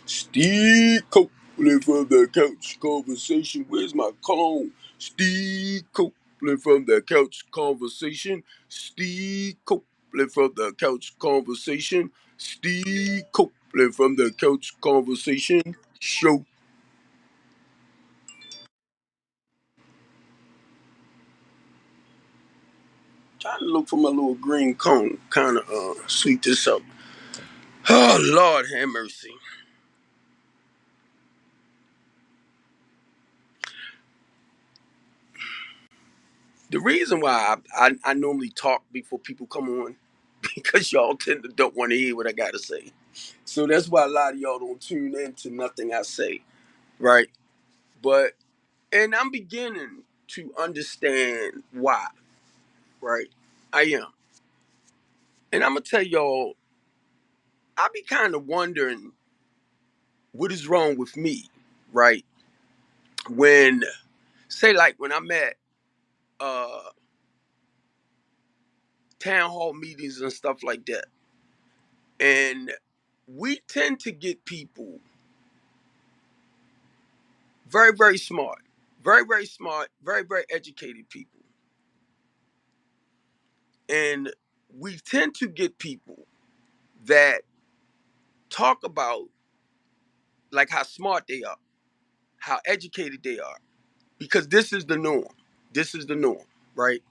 Steve Copeland from the Couch Conversation. Where's my cologne? Steve Copeland from the Couch Conversation. Steve Copeland from the Couch Conversation. Steve Copeland from the Couch Conversation Show. Trying to look for my little green cone, kind of sweet this up. Oh Lord, have mercy. The reason why I normally talk before people come on because y'all tend to don't want to hear what I gotta say. So that's why a lot of y'all don't tune in to nothing I say, right? But and I'm beginning to understand why, right? I am. And I'm gonna tell y'all, I be kind of wondering what is wrong with me, right? When say like when I'm at uh town hall meetings and stuff like that. And we tend to get people very, very smart, very, very smart, very, very educated people. And we tend to get people that talk about like how smart they are, how educated they are, because this is the norm. This is the norm, right?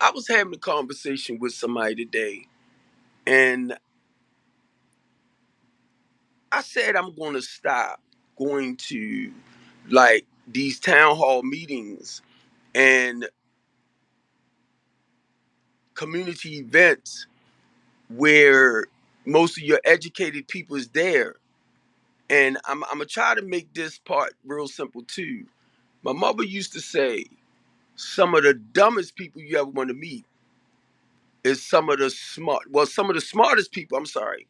I was having a conversation with somebody today, and I said I'm going to stop going to like these town hall meetings and community events where most of your educated people is there. And I'm gonna try to make this part real simple too. My mother used to say, some of the dumbest people you ever want to meet is some of the smartest people, I'm sorry,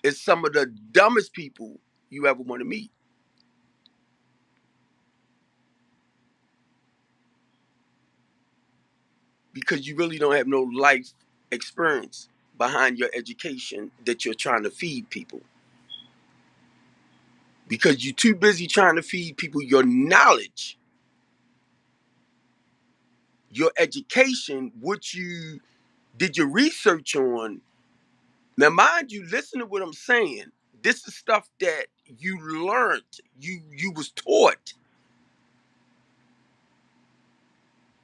is some of the dumbest people you ever want to meet because you really don't have no life experience behind your education that you're trying to feed people because you're too busy trying to feed people your knowledge, your education, what you did your research on. Now, mind you, listen to what I'm saying. This is stuff that you learned, you was taught,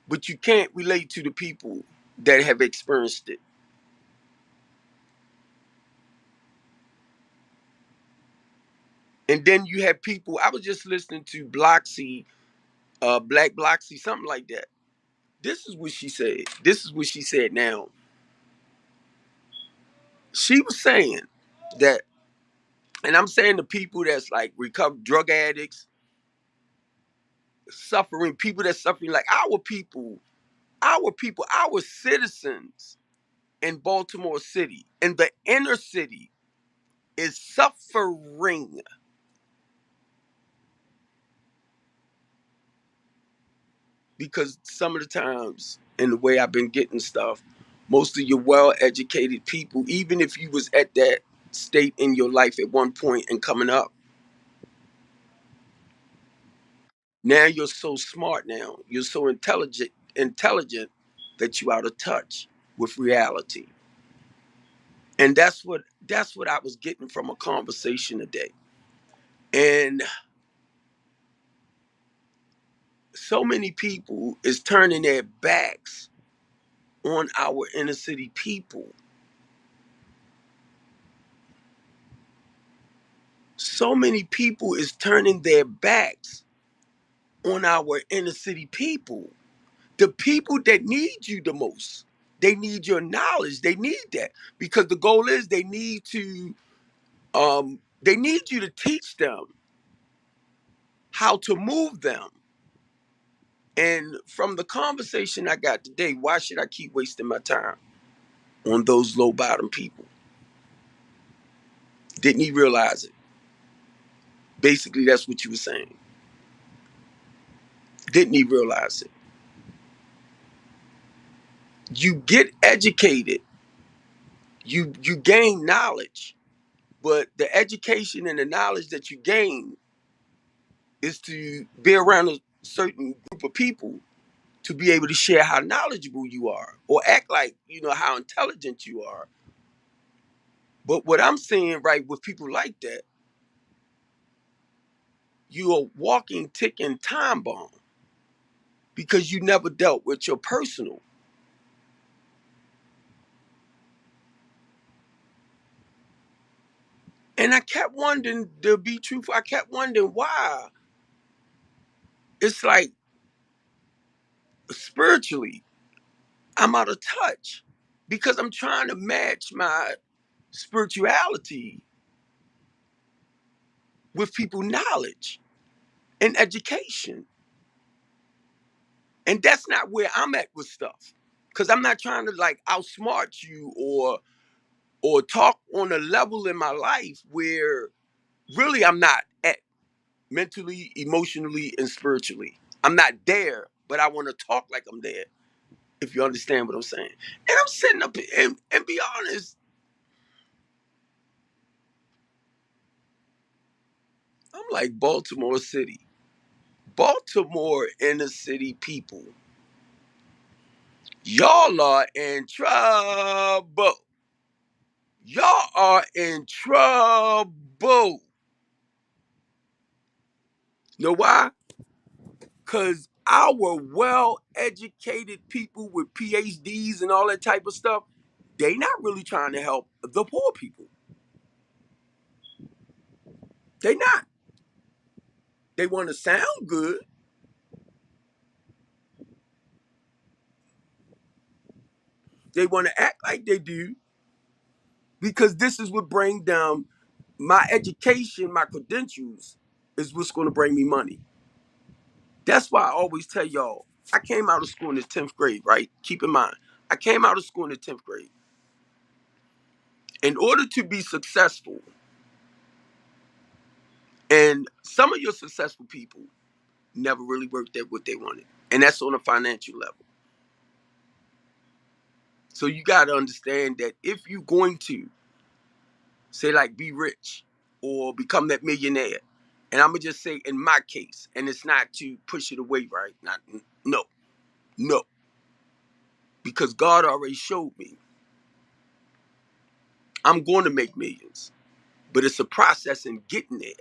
but you can't relate to the people that have experienced it. And then you have people. I was just listening to Bloxy, Black Bloxy, something like that. This is what she said. This is what she said. Now, she was saying that, and I'm saying the people that's like recovered drug addicts, suffering, people that's suffering, like our citizens in Baltimore City, in the inner city, is suffering because some of the times, in the way I've been getting stuff, most of your well-educated people, even if you was at that state in your life at one point and coming up, now you're so smart now, you're so intelligent that you out of touch with reality. And that's what I was getting from a conversation today. And so many people is turning their backs on our inner city people. So many people is turning their backs on our inner city people. The people that need you the most. They need your knowledge. They need that because the goal is they need you to teach them how to move them. And from the conversation I got today, why should I keep wasting my time on those low bottom people? Didn't he realize it? Basically, that's what you were saying. Didn't he realize it? You get educated, you gain knowledge, But the education and the knowledge that you gain is to be around a certain group of people to be able to share how knowledgeable you are or act like you know how intelligent you are. But what I'm saying, right, with people like that, you're a walking ticking time bomb because you never dealt with your personal. And I kept wondering, to be truthful, I kept wondering why. It's like spiritually I'm out of touch because I'm trying to match my spirituality with people knowledge and education. And that's not where I'm at with stuff. Cause I'm not trying to like outsmart you or talk on a level in my life where really I'm not at mentally, emotionally, and spiritually. I'm not there, but I want to talk like I'm there, if you understand what I'm saying. And I'm sitting up and be honest, I'm like Baltimore City. Baltimore inner city people. Y'all are in trouble. Y'all are in trouble. Know why? Because our well educated people with PhDs and all that type of stuff, they not really trying to help the poor people. They not. They want to sound good. They want to act like they do because this is what bring down my education, my credentials is what's going to bring me money. That's why I always tell y'all, I came out of school in the 10th grade, right? Keep in mind, I came out of school in the 10th grade. In order to be successful, and some of your successful people never really worked at what they wanted. And that's on a financial level. So you got to understand that if you're going to, say, like, be rich or become that millionaire, and I'm going to just say in my case, and it's not to push it away, right? Not, no, no. Because God already showed me I'm going to make millions, but it's a process in getting there.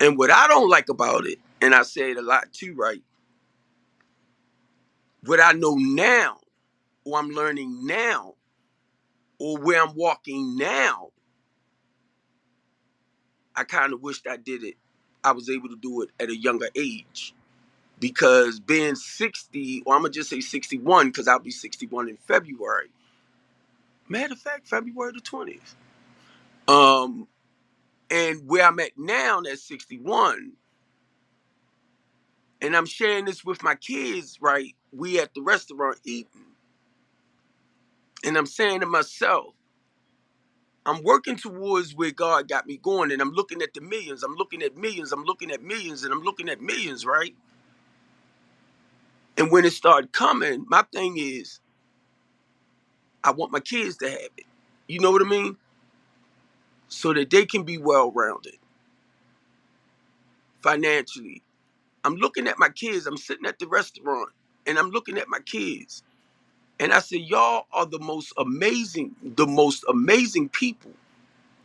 And what I don't like about it, and I say it a lot too, right? What I know now, or I'm learning now, or where I'm walking now, I kind of wished I did it. I was able to do it at a younger age. Because being 60, or I'm going to just say 61, because I'll be 61 in February. Matter of fact, February the 20th. And where I'm at now, that's 61, and I'm sharing this with my kids, right? We at the restaurant eating. And I'm saying to myself, I'm working towards where God got me going, and I'm looking at the millions. I'm looking at millions. I'm looking at millions, and I'm looking at millions, right? And when it started coming, my thing is, I want my kids to have it. You know what I mean? So that they can be well-rounded financially. I'm looking at my kids. I'm sitting at the restaurant, and I'm looking at my kids. And I said, y'all are the most amazing people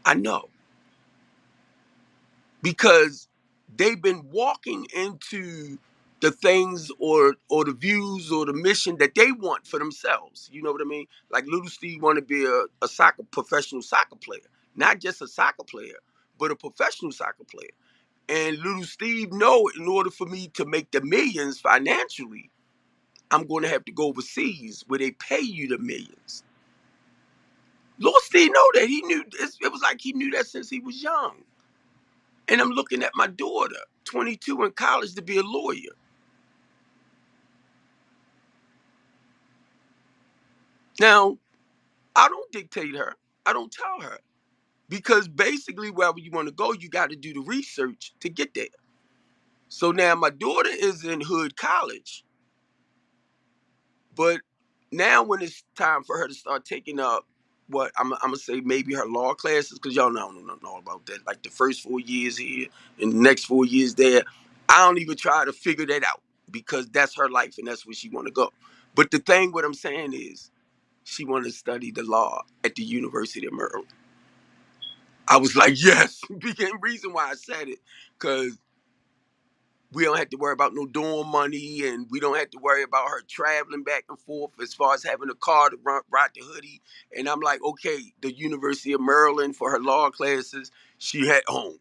I know. Because they've been walking into the things or the views or the mission that they want for themselves. You know what I mean? Like little Steve want to be a professional soccer player, not just a soccer player, but a professional soccer player. And little Steve know in order for me to make the millions financially, I'm going to have to go overseas where they pay you the millions. Little Steve know that. He knew this. It was like he knew that since he was young. And I'm looking at my daughter, 22, in college to be a lawyer. Now, I don't dictate her. I don't tell her. Because basically, wherever you want to go, you got to do the research to get there. So now my daughter is in Hood College. But now when it's time for her to start taking up what I'm gonna say maybe her law classes, because y'all know I don't know nothing all about that. Like the first 4 years here and the next 4 years there, I don't even try to figure that out because that's her life and that's where she want to go. But the thing, what I'm saying is, she wanted to study the law at the University of Maryland. I was like, yes. The reason why I said it, because we don't have to worry about no dorm money, and we don't have to worry about her traveling back and forth as far as having a car to ride the hoodie. And I'm like, okay, the University of Maryland for her law classes, she had home.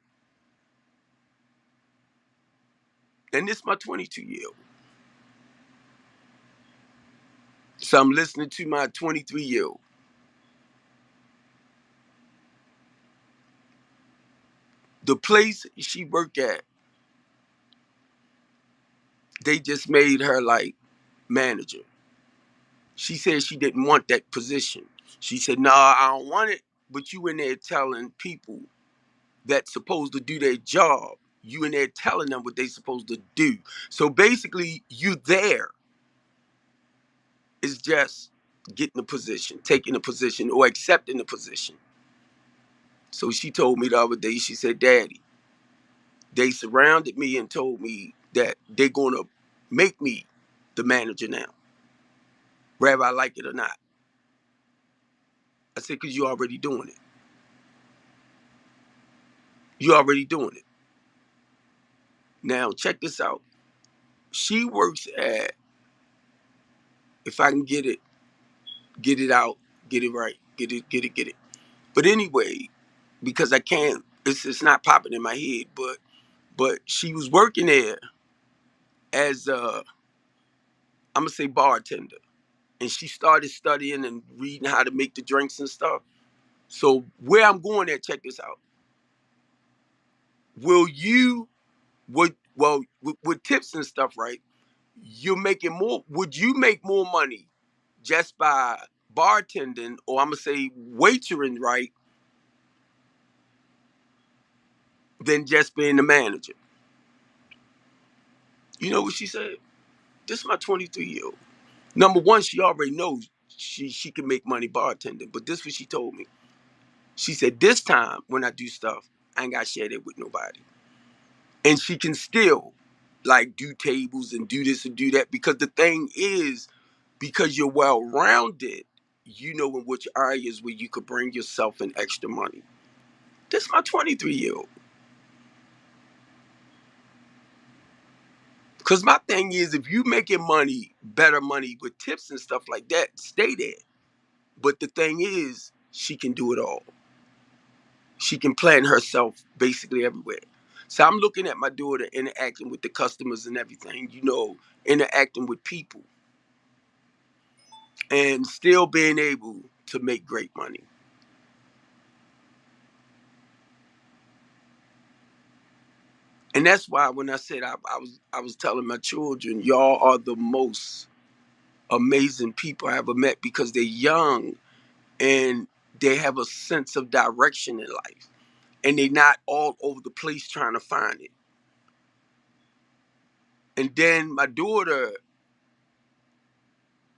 And this is my 22-year-old. So I'm listening to my 23-year-old. The place she worked at, they just made her like manager. She said she didn't want that position. She said, "Nah, I don't want it." But you in there telling people that's supposed to do their job. You in there telling them what they supposed to do. So basically, you there is just getting a position, taking a position, or accepting a position. So she told me the other day, she said, "Daddy, they surrounded me and told me that they're gonna make me the manager now, whether I like it or not." I said, "Cause you already doing it. You already doing it." Now check this out. She works at, if I can get it out, get it right, get it. But anyway, because I can't, it's not popping in my head. But she was working there as a, I'm gonna say bartender, and she started studying and reading how to make the drinks and stuff. So where I'm going at, check this out. Will you would well with tips and stuff, right? You're making more. Would you make more money just by bartending, or I'm gonna say waitering, right, than just being the manager? You know what she said? This is my 23-year-old. Number one, she already knows she can make money bartending, but this is what she told me. She said, this time when I do stuff, I ain't got to share that with nobody. And she can still like do tables and do this and do that, because the thing is, because you're well rounded, you know in which areas where you could bring yourself in extra money. This is my 23-year-old. Because my thing is, if you making money, better money with tips and stuff like that, stay there. But the thing is, she can do it all. She can plan herself basically everywhere. So I'm looking at my daughter interacting with the customers and everything, interacting with people and still being able to make great money. And that's why when I said I was telling my children, y'all are the most amazing people I ever met, because they're young and they have a sense of direction in life, and they're not all over the place trying to find it. And then my daughter,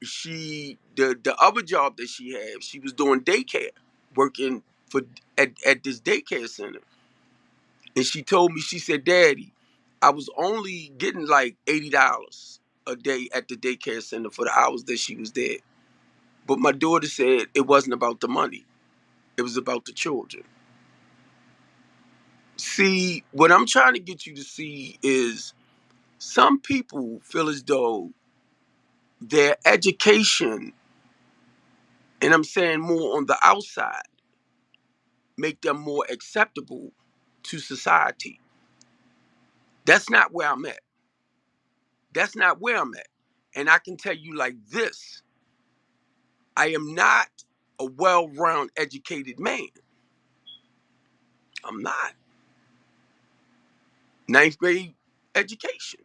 the other job that she had, she was doing daycare, working for at this daycare center. And she told me, she said, "Daddy, I was only getting like $80 a day at the daycare center for the hours that she was there." But my daughter said it wasn't about the money. It was about the children. See, what I'm trying to get you to see is, some people feel as though their education, and I'm saying more on the outside, make them more acceptable to society. That's not where I'm at. That's not where I'm at. And I can tell you like this, I am not a well-rounded educated man. I'm not. Ninth grade education,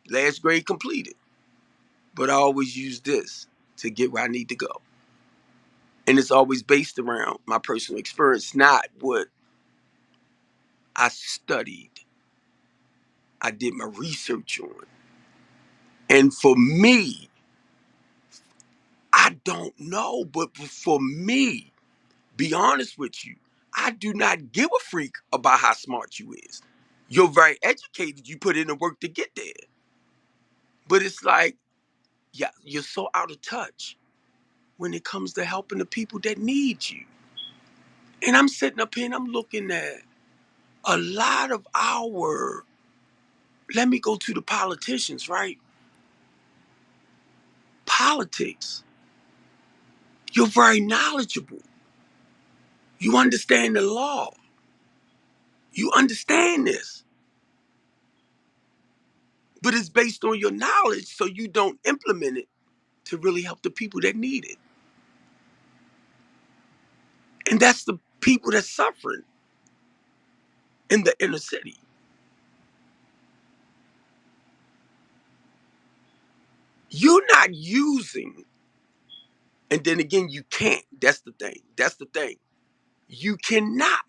last grade completed. But I always use this to get where I need to go. And it's always based around my personal experience, not what I studied, I did my research on. And for me, I don't know, but for me, be honest with you, I do not give a freak about how smart you is. You're very educated. You put in the work to get there. But it's like, yeah, you're so out of touch when it comes to helping the people that need you. And I'm sitting up here and I'm looking at a lot of our, let me go to the politicians, right? Politics. You're very knowledgeable. You understand the law. You understand this. But it's based on your knowledge, so you don't implement it to really help the people that need it. And that's the people that's suffering in the inner city. You're not using, and then again, you can't. That's the thing. That's the thing. You cannot.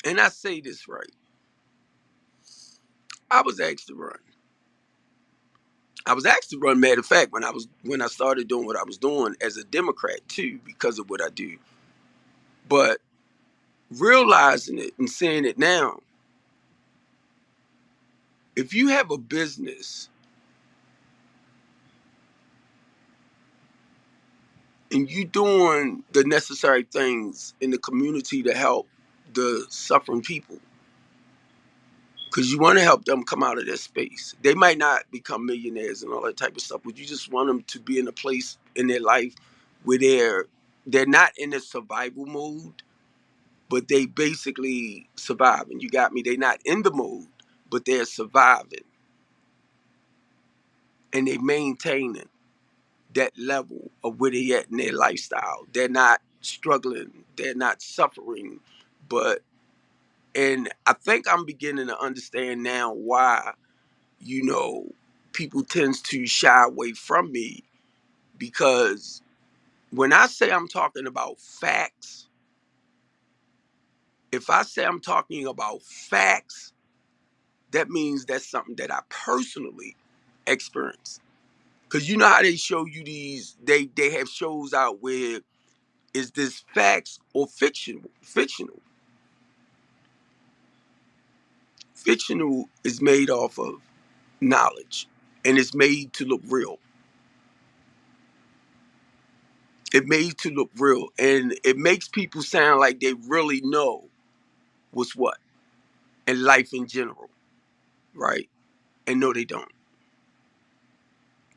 And I say this right. I was asked to run. I was asked to run, matter of fact, when I started doing what I was doing as a Democrat too, because of what I do. But realizing it and seeing it now, if you have a business and you doing the necessary things in the community to help the suffering people, because you want to help them come out of their space. They might not become millionaires and all that type of stuff, but you just want them to be in a place in their life where they're not in a survival mode, but they basically surviving. You got me? They're not in the mode, but they're surviving and they maintaining that level of where they at in their lifestyle. They're not struggling. They're not suffering. But and I think I'm beginning to understand now why, you know, people tends to shy away from me, because when I say I'm talking about facts, if I say I'm talking about facts, that means that's something that I personally experienced. Cause you know how they show you they have shows out where is this facts or fictional? Fictional is made off of knowledge and it's made to look real. It made to look real and it makes people sound like they really know what's what and life in general, right? And no, they don't.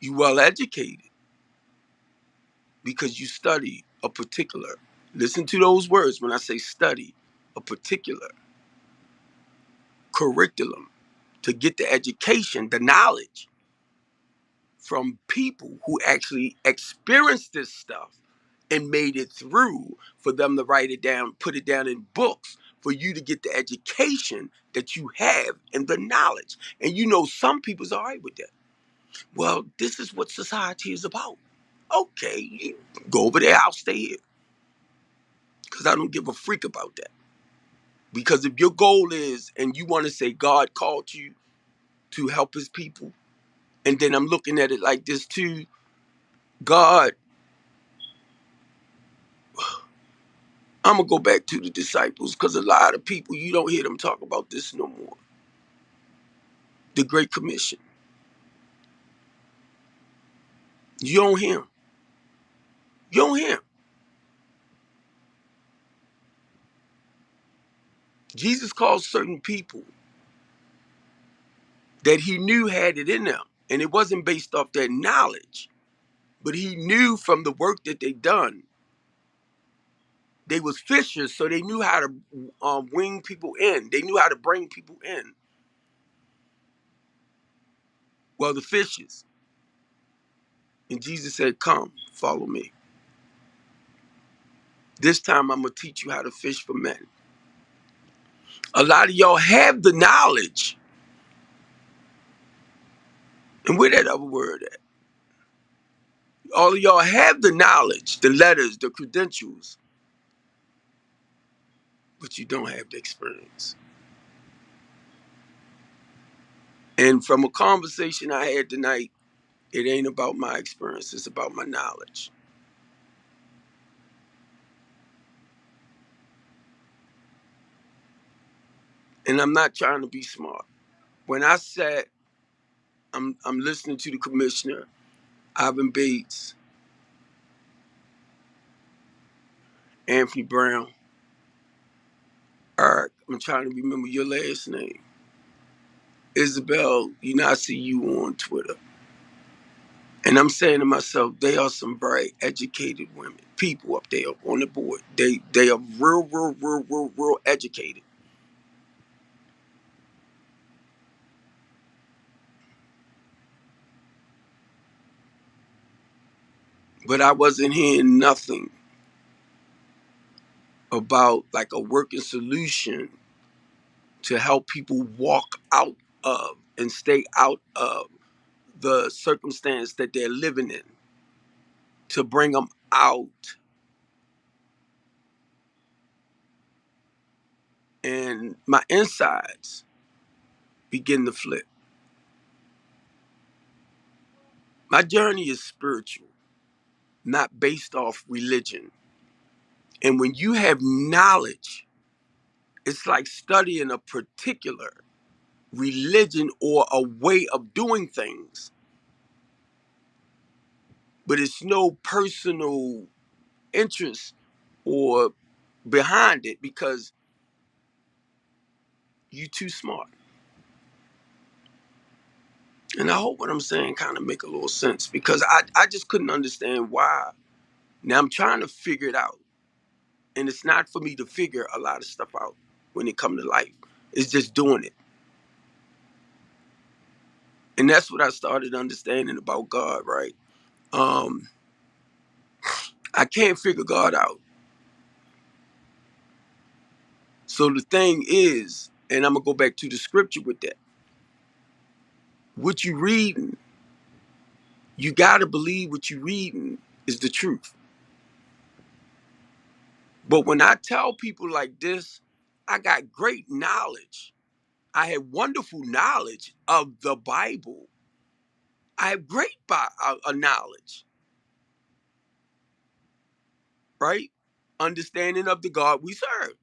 You well educated because you study a particular, listen to those words when I say study, a particular curriculum to get the education, the knowledge from people who actually experienced this stuff and made it through, for them to write it down, put it down in books, for you to get the education that you have and the knowledge. And you know, some people's all right with that. Well, this is what society is about. Okay, you go over there, I'll stay here. Because I don't give a freak about that. Because if your goal is, and you want to say God called you to help his people, and then I'm looking at it like this too, God, I'm going to go back to the disciples, because a lot of people, you don't hear them talk about this no more. The Great Commission. You don't hear 'em. You don't hear 'em. Jesus called certain people that he knew had it in them. And it wasn't based off their knowledge, but he knew from the work that they done. They was fishers, so they knew how to wing people in. They knew how to bring people in. Well, the fishes. And Jesus said, come, follow me. This time I'm going to teach you how to fish for men. A lot of y'all have the knowledge. And where that other word at? All of y'all have the knowledge, the letters, the credentials, but you don't have the experience. And from a conversation I had tonight, it ain't about my experience, it's about my knowledge. And I'm not trying to be smart. When I sat, I'm listening to the commissioner, Ivan Bates, Anthony Brown, Eric, I'm trying to remember your last name. Isabel, you know, I see you on Twitter. And I'm saying to myself, they are some very educated women, people up there on the board. They are real educated. But I wasn't hearing nothing about like a working solution to help people walk out of and stay out of the circumstance that they're living in, to bring them out. And my insides begin to flip. My journey is spiritual, not based off religion. And when you have knowledge, it's like studying a particular religion or a way of doing things, but it's no personal interest or behind it because you too smart. And I hope what I'm saying kind of make a little sense because I just couldn't understand why. Now I'm trying to figure it out. And it's not for me to figure a lot of stuff out when it comes to life. It's just doing it. And that's what I started understanding about God, right? Um, I can't figure God out. So the thing is, and I'm gonna go back to the scripture with that. What you reading, you gotta believe what you reading is the truth. But when I tell people like this, I got great knowledge. I have wonderful knowledge of the Bible. I have great knowledge, right? Understanding of the God we serve.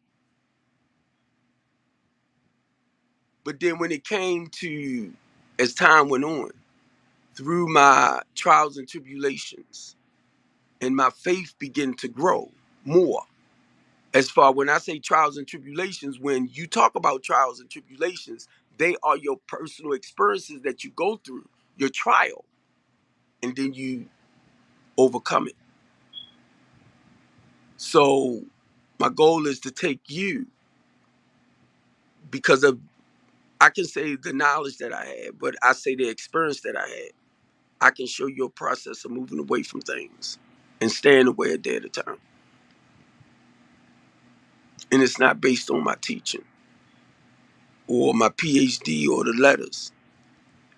But then when it came to, as time went on, through my trials and tribulations, and my faith began to grow more. As far when I say trials and tribulations, when you talk about trials and tribulations, they are your personal experiences that you go through, your trial, and then you overcome it. So my goal is to take you because of, I can say the knowledge that I had, but I say the experience that I had. I can show you a process of moving away from things and staying away a day at a time. And it's not based on my teaching or my PhD or the letters.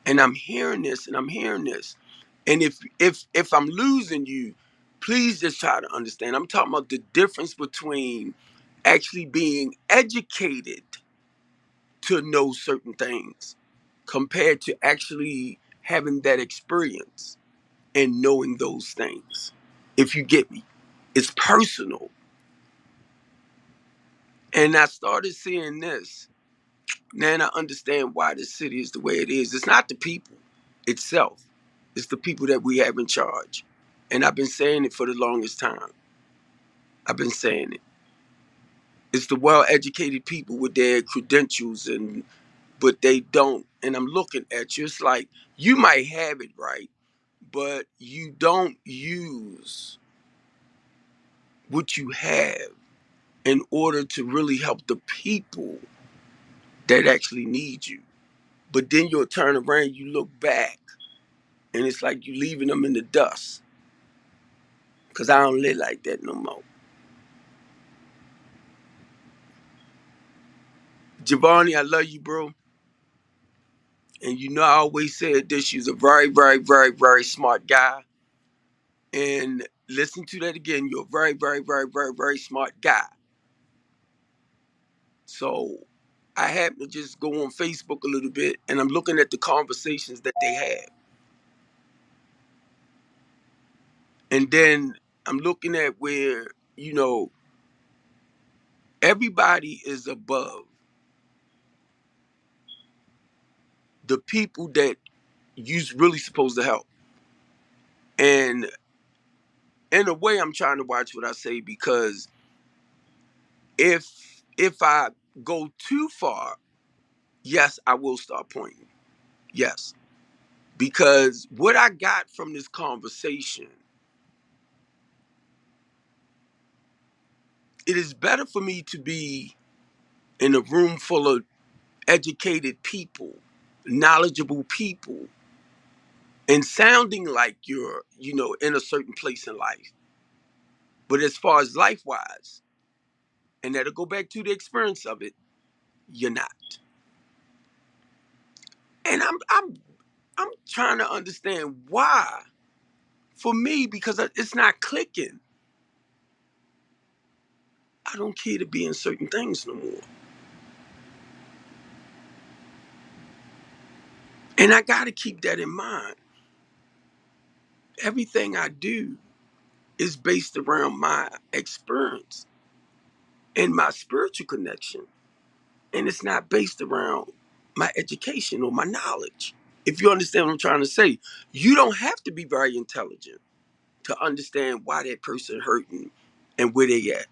And I'm hearing this and I'm hearing this. And if I'm losing you, please just try to understand. I'm talking about the difference between actually being educated to know certain things compared to actually having that experience and knowing those things. If you get me, it's personal. And I started seeing this. Now I understand why this city is the way it is. It's not the people itself. It's the people that we have in charge. And I've been saying it for the longest time. I've been saying it. It's the well-educated people with their credentials and but they don't. And I'm looking at you. It's like you might have it right, but you don't use what you have in order to really help the people that actually need you. But then you'll turn around, you look back, and it's like you leaving them in the dust. Cause I don't live like that no more. Giovanni, I love you, bro. And you know I always said this. You're a very smart guy. And listen to that again. You're a very smart guy. So I happen to just go on Facebook a little bit and I'm looking at the conversations that they have. And then I'm looking at where, everybody is above the people that you're really supposed to help. And in a way, I'm trying to watch what I say, because if I go too far, yes, I will start pointing. Yes. Because what I got from this conversation, it is better for me to be in a room full of educated people, knowledgeable people, and sounding like you're, in a certain place in life. But as far as life wise, and that'll go back to the experience of it, you're not. And I'm trying to understand why. For me, because it's not clicking. I don't care to be in certain things no more. And I got to keep that in mind. Everything I do is based around my experience and my spiritual connection. And it's not based around my education or my knowledge. If you understand what I'm trying to say, you don't have to be very intelligent to understand why that person hurting and where they at.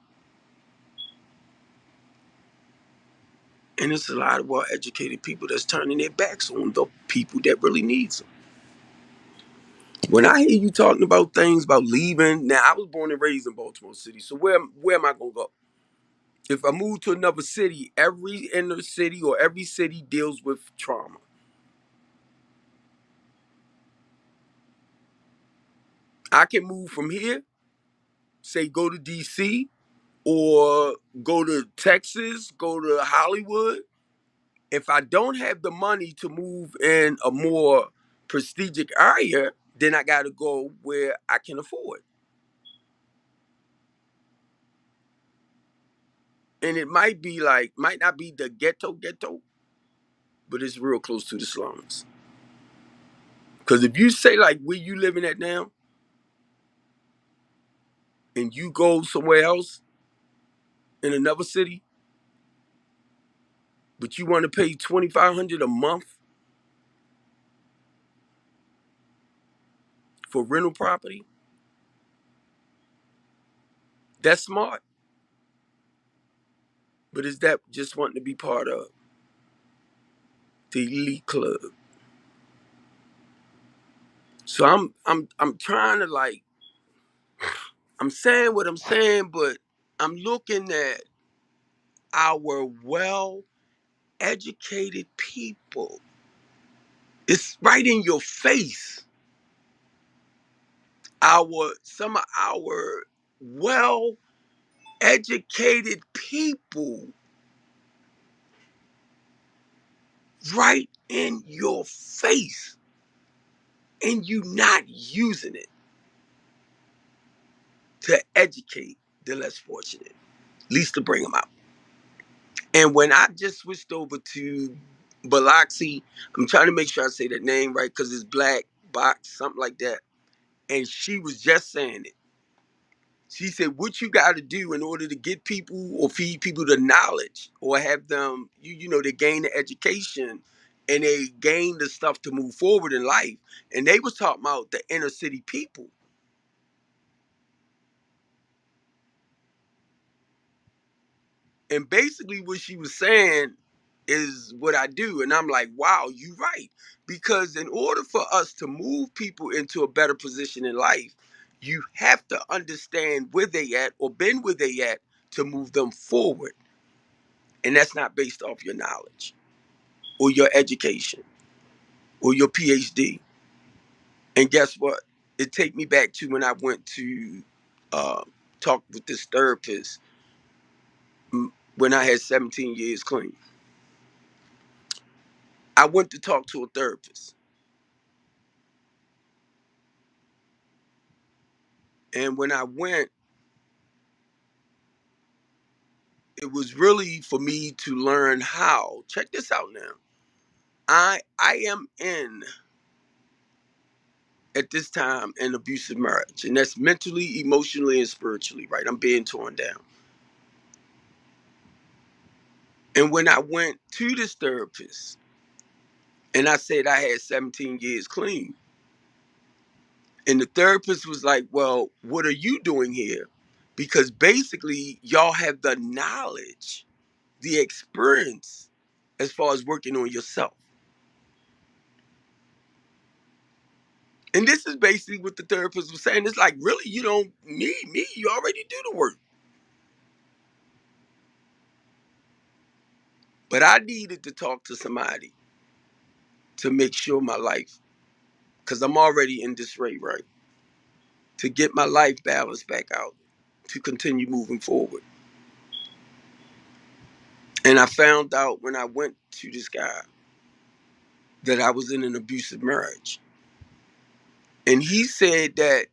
And it's a lot of well-educated people that's turning their backs on the people that really needs them. When I hear you talking about things about leaving, now I was born and raised in Baltimore City, so where am I gonna go? If I move to another city, every inner city or every city deals with trauma. I can move from here, say go to DC or go to Texas, go to Hollywood. If I don't have the money to move in a more prestigious area, then I got to go where I can afford. And it might not be the ghetto, but it's real close to the slums. Because if you say like where you living at now, and you go somewhere else in another city, but you want to pay 2,500 a month for rental property, that's smart. But is that just wanting to be part of the elite club? So I'm trying to I'm saying what I'm saying, but I'm looking at our well educated people. It's right in your face. Some of our well educated people right in your face, and you not using it to educate the less fortunate, at least to bring them out. And when I just switched over to Biloxi, I'm trying to make sure I say that name right because it's Black Box, something like that. And she was just saying it. She said, what you got to do in order to get people or feed people the knowledge or have them, they gain the education and they gain the stuff to move forward in life. And they was talking about the inner city people. And basically what she was saying is what I do. And I'm like, wow, you right. Because in order for us to move people into a better position in life, you have to understand where they at or been where they at to move them forward. And that's not based off your knowledge or your education or your PhD. And guess what? It take me back to when I went to uh, talk with this therapist when I had 17 years clean. I went to talk to a therapist. And when I went, it was really for me to learn how. Check this out now. I am in at this time an abusive marriage, and that's mentally, emotionally, and spiritually, right? I'm being torn down. And when I went to this therapist and I said I had 17 years clean, and the therapist was like, well, what are you doing here? Because basically, y'all have the knowledge, the experience as far as working on yourself. And this is basically what the therapist was saying. It's like, really, you don't need me. You already do the work. But I needed to talk to somebody to make sure my life, because I'm already in disarray, right? To get my life balance back out, to continue moving forward. And I found out when I went to this guy that I was in an abusive marriage. And he said that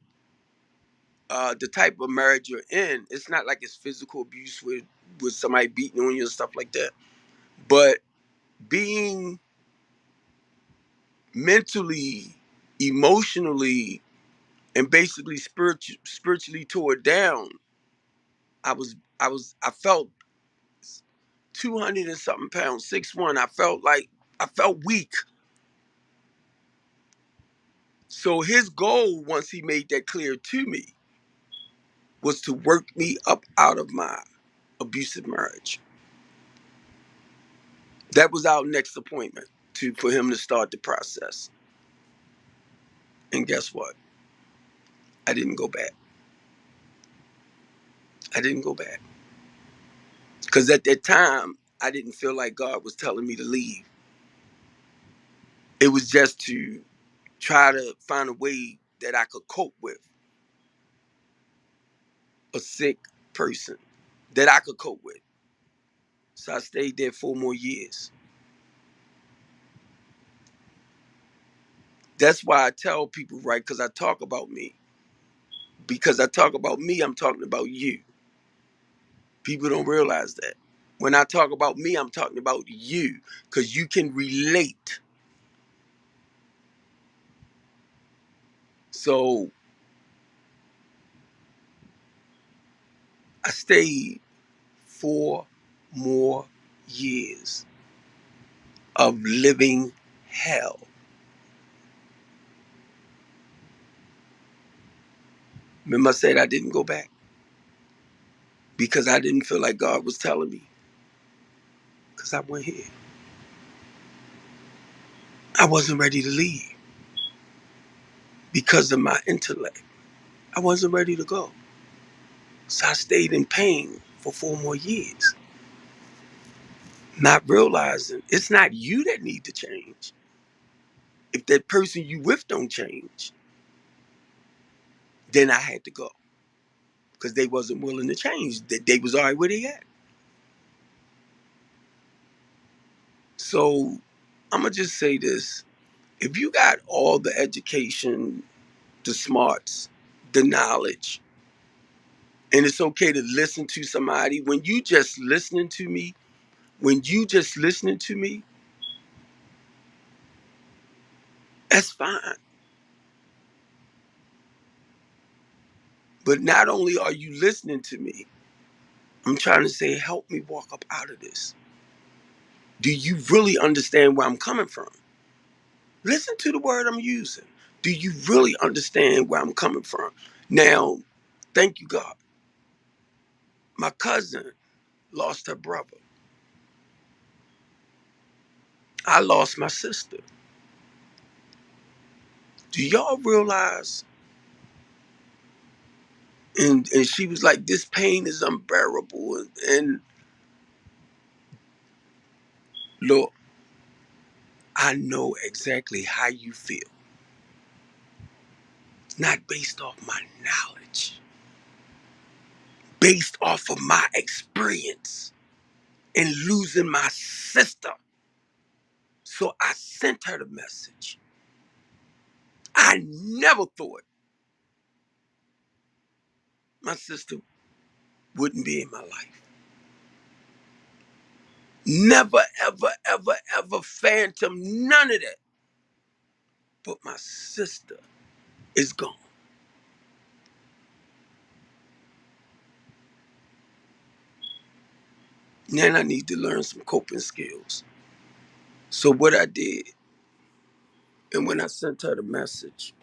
the type of marriage you're in, it's not like it's physical abuse with somebody beating on you and stuff like that. But being mentally, emotionally, and basically spiritually tore down, I felt 200 and something pounds, 6'1". I felt weak. So his goal, once he made that clear to me, was to work me up out of my abusive marriage. That was our next appointment for him to start the process. And guess what? I didn't go back. I didn't go back. Because at that time, I didn't feel like God was telling me to leave. It was just to try to find a way that I could cope with a sick person that I could cope with. So I stayed there 4 more years. That's why I tell people, right? Because I talk about me. Because I talk about me, I'm talking about you. People don't realize that. When I talk about me, I'm talking about you because you can relate. So I stayed 4 more years of living hell. Remember, I said I didn't go back because I didn't feel like God was telling me. Because I went here. I wasn't ready to leave because of my intellect. I wasn't ready to go. So I stayed in pain for 4 more years, not realizing it's not you that need to change. If that person you with don't change, then I had to go because they wasn't willing to change. They was already where they at. So I'm gonna just say this: if you got all the education, the smarts, the knowledge, and it's okay to listen to somebody, when you just listening to me, that's fine. But not only are you listening to me, I'm trying to say, help me walk up out of this. Do you really understand where I'm coming from? Listen to the word I'm using. Do you really understand where I'm coming from? Now, thank you, God. My cousin lost her brother. I lost my sister. Do y'all realize? And she was like, this pain is unbearable. And look, I know exactly how you feel. Not based off my knowledge, based off of my experience in losing my sister. So I sent her the message. I never thought my sister wouldn't be in my life. Never, ever, ever, ever phantom, none of that. But my sister is gone. Now I need to learn some coping skills. So what I did, and when I sent her the message,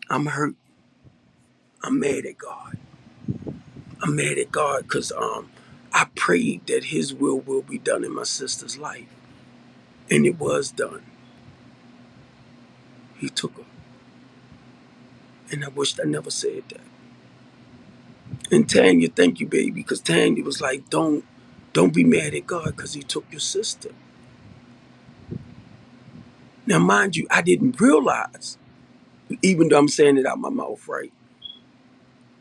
I'm hurt. I'm mad at God. I'm mad at God because I prayed that His will be done in my sister's life, and it was done. He took her, and I wished I never said that. And Tanya, thank you, baby, because Tanya was like, don't be mad at God because He took your sister. Now, mind you, I didn't realize, even though I'm saying it out my mouth, right,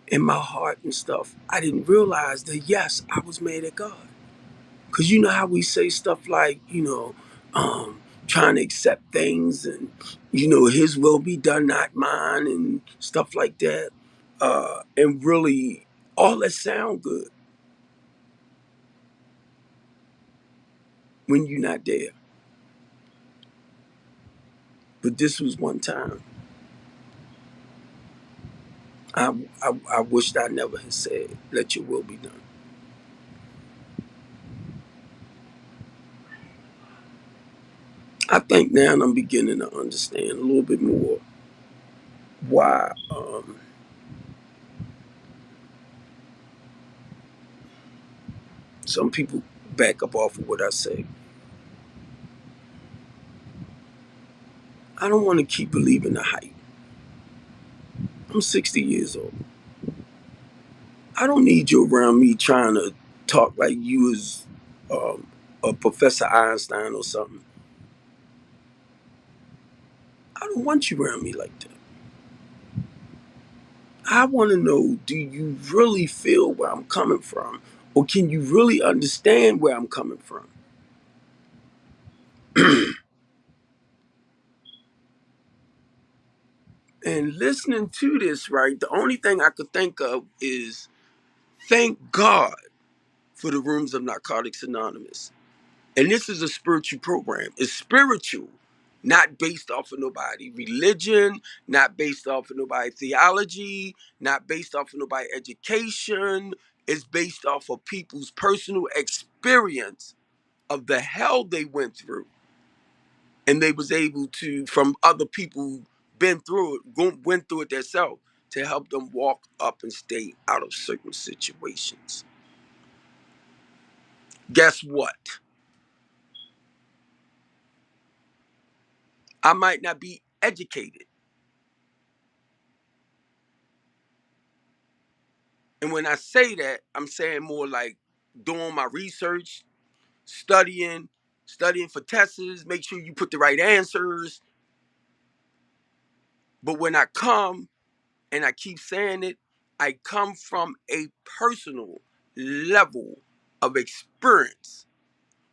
in my heart and stuff, I didn't realize that yes, I was mad at God. Cause you know how we say stuff like, trying to accept things and, His will be done, not mine, and stuff like that. And really, all that sound good when you're not there. But this was one time. I wished I never had said, "Let your will be done." I think now I'm beginning to understand a little bit more why some people back up off of what I say. I don't want to keep believing the hype. I'm 60 years old. I don't need you around me trying to talk like you was um, a Professor Einstein or something. I don't want you around me like that. I want to know, do you really feel where I'm coming from? Or can you really understand where I'm coming from? And listening to this, right, the only thing I could think of is thank God for the rooms of Narcotics Anonymous. And this is a spiritual program. It's spiritual, not based off of nobody religion, not based off of nobody theology, not based off of nobody education. It's based off of people's personal experience of the hell they went through. And they was able to, from other people who been through it, went through it themselves, to help them walk up and stay out of certain situations. Guess what? I might not be educated. And when I say that, I'm saying more like doing my research, studying, studying for tests, make sure you put the right answers. But when I come, and I keep saying it, I come from a personal level of experience.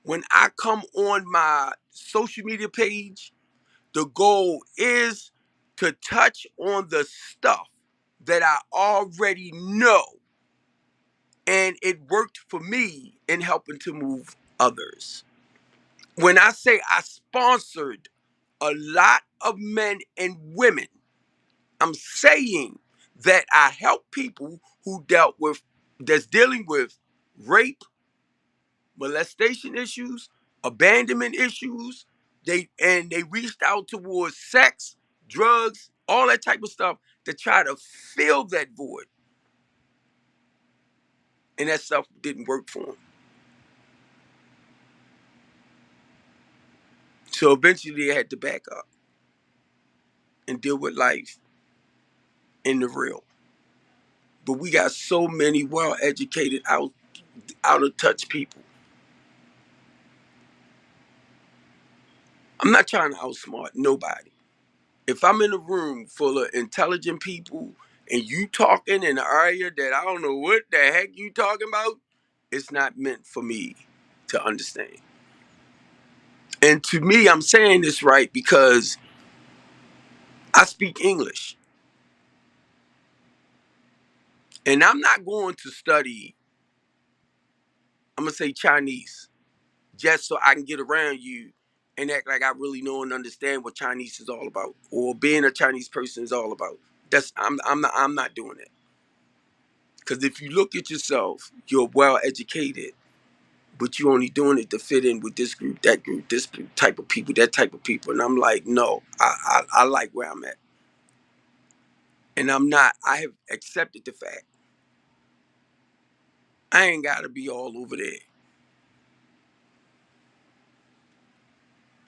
When I come on my social media page, the goal is to touch on the stuff that I already know. And it worked for me in helping to move others. When I say I sponsored a lot of men and women, I'm saying that I help people that's dealing with rape, molestation issues, abandonment issues. They reached out towards sex, drugs, all that type of stuff to try to fill that void. And that stuff didn't work for them. So eventually they had to back up and deal with life in the real. But we got so many well-educated, out of touch people. I'm not trying to outsmart nobody. If I'm in a room full of intelligent people and you talking in an area that I don't know what the heck you talking about, it's not meant for me to understand. And to me, I'm saying this right because I speak English. And I'm not going to study I'm gonna say Chinese, just so I can get around you and act like I really know and understand what Chinese is all about, or being a Chinese person is all about. I'm not doing it. Because if you look at yourself, you're well educated, but you're only doing it to fit in with this group, that group, this type of people, that type of people. And I'm like, no, I like where I'm at. And I'm not, I have accepted the fact I ain't got to be all over there.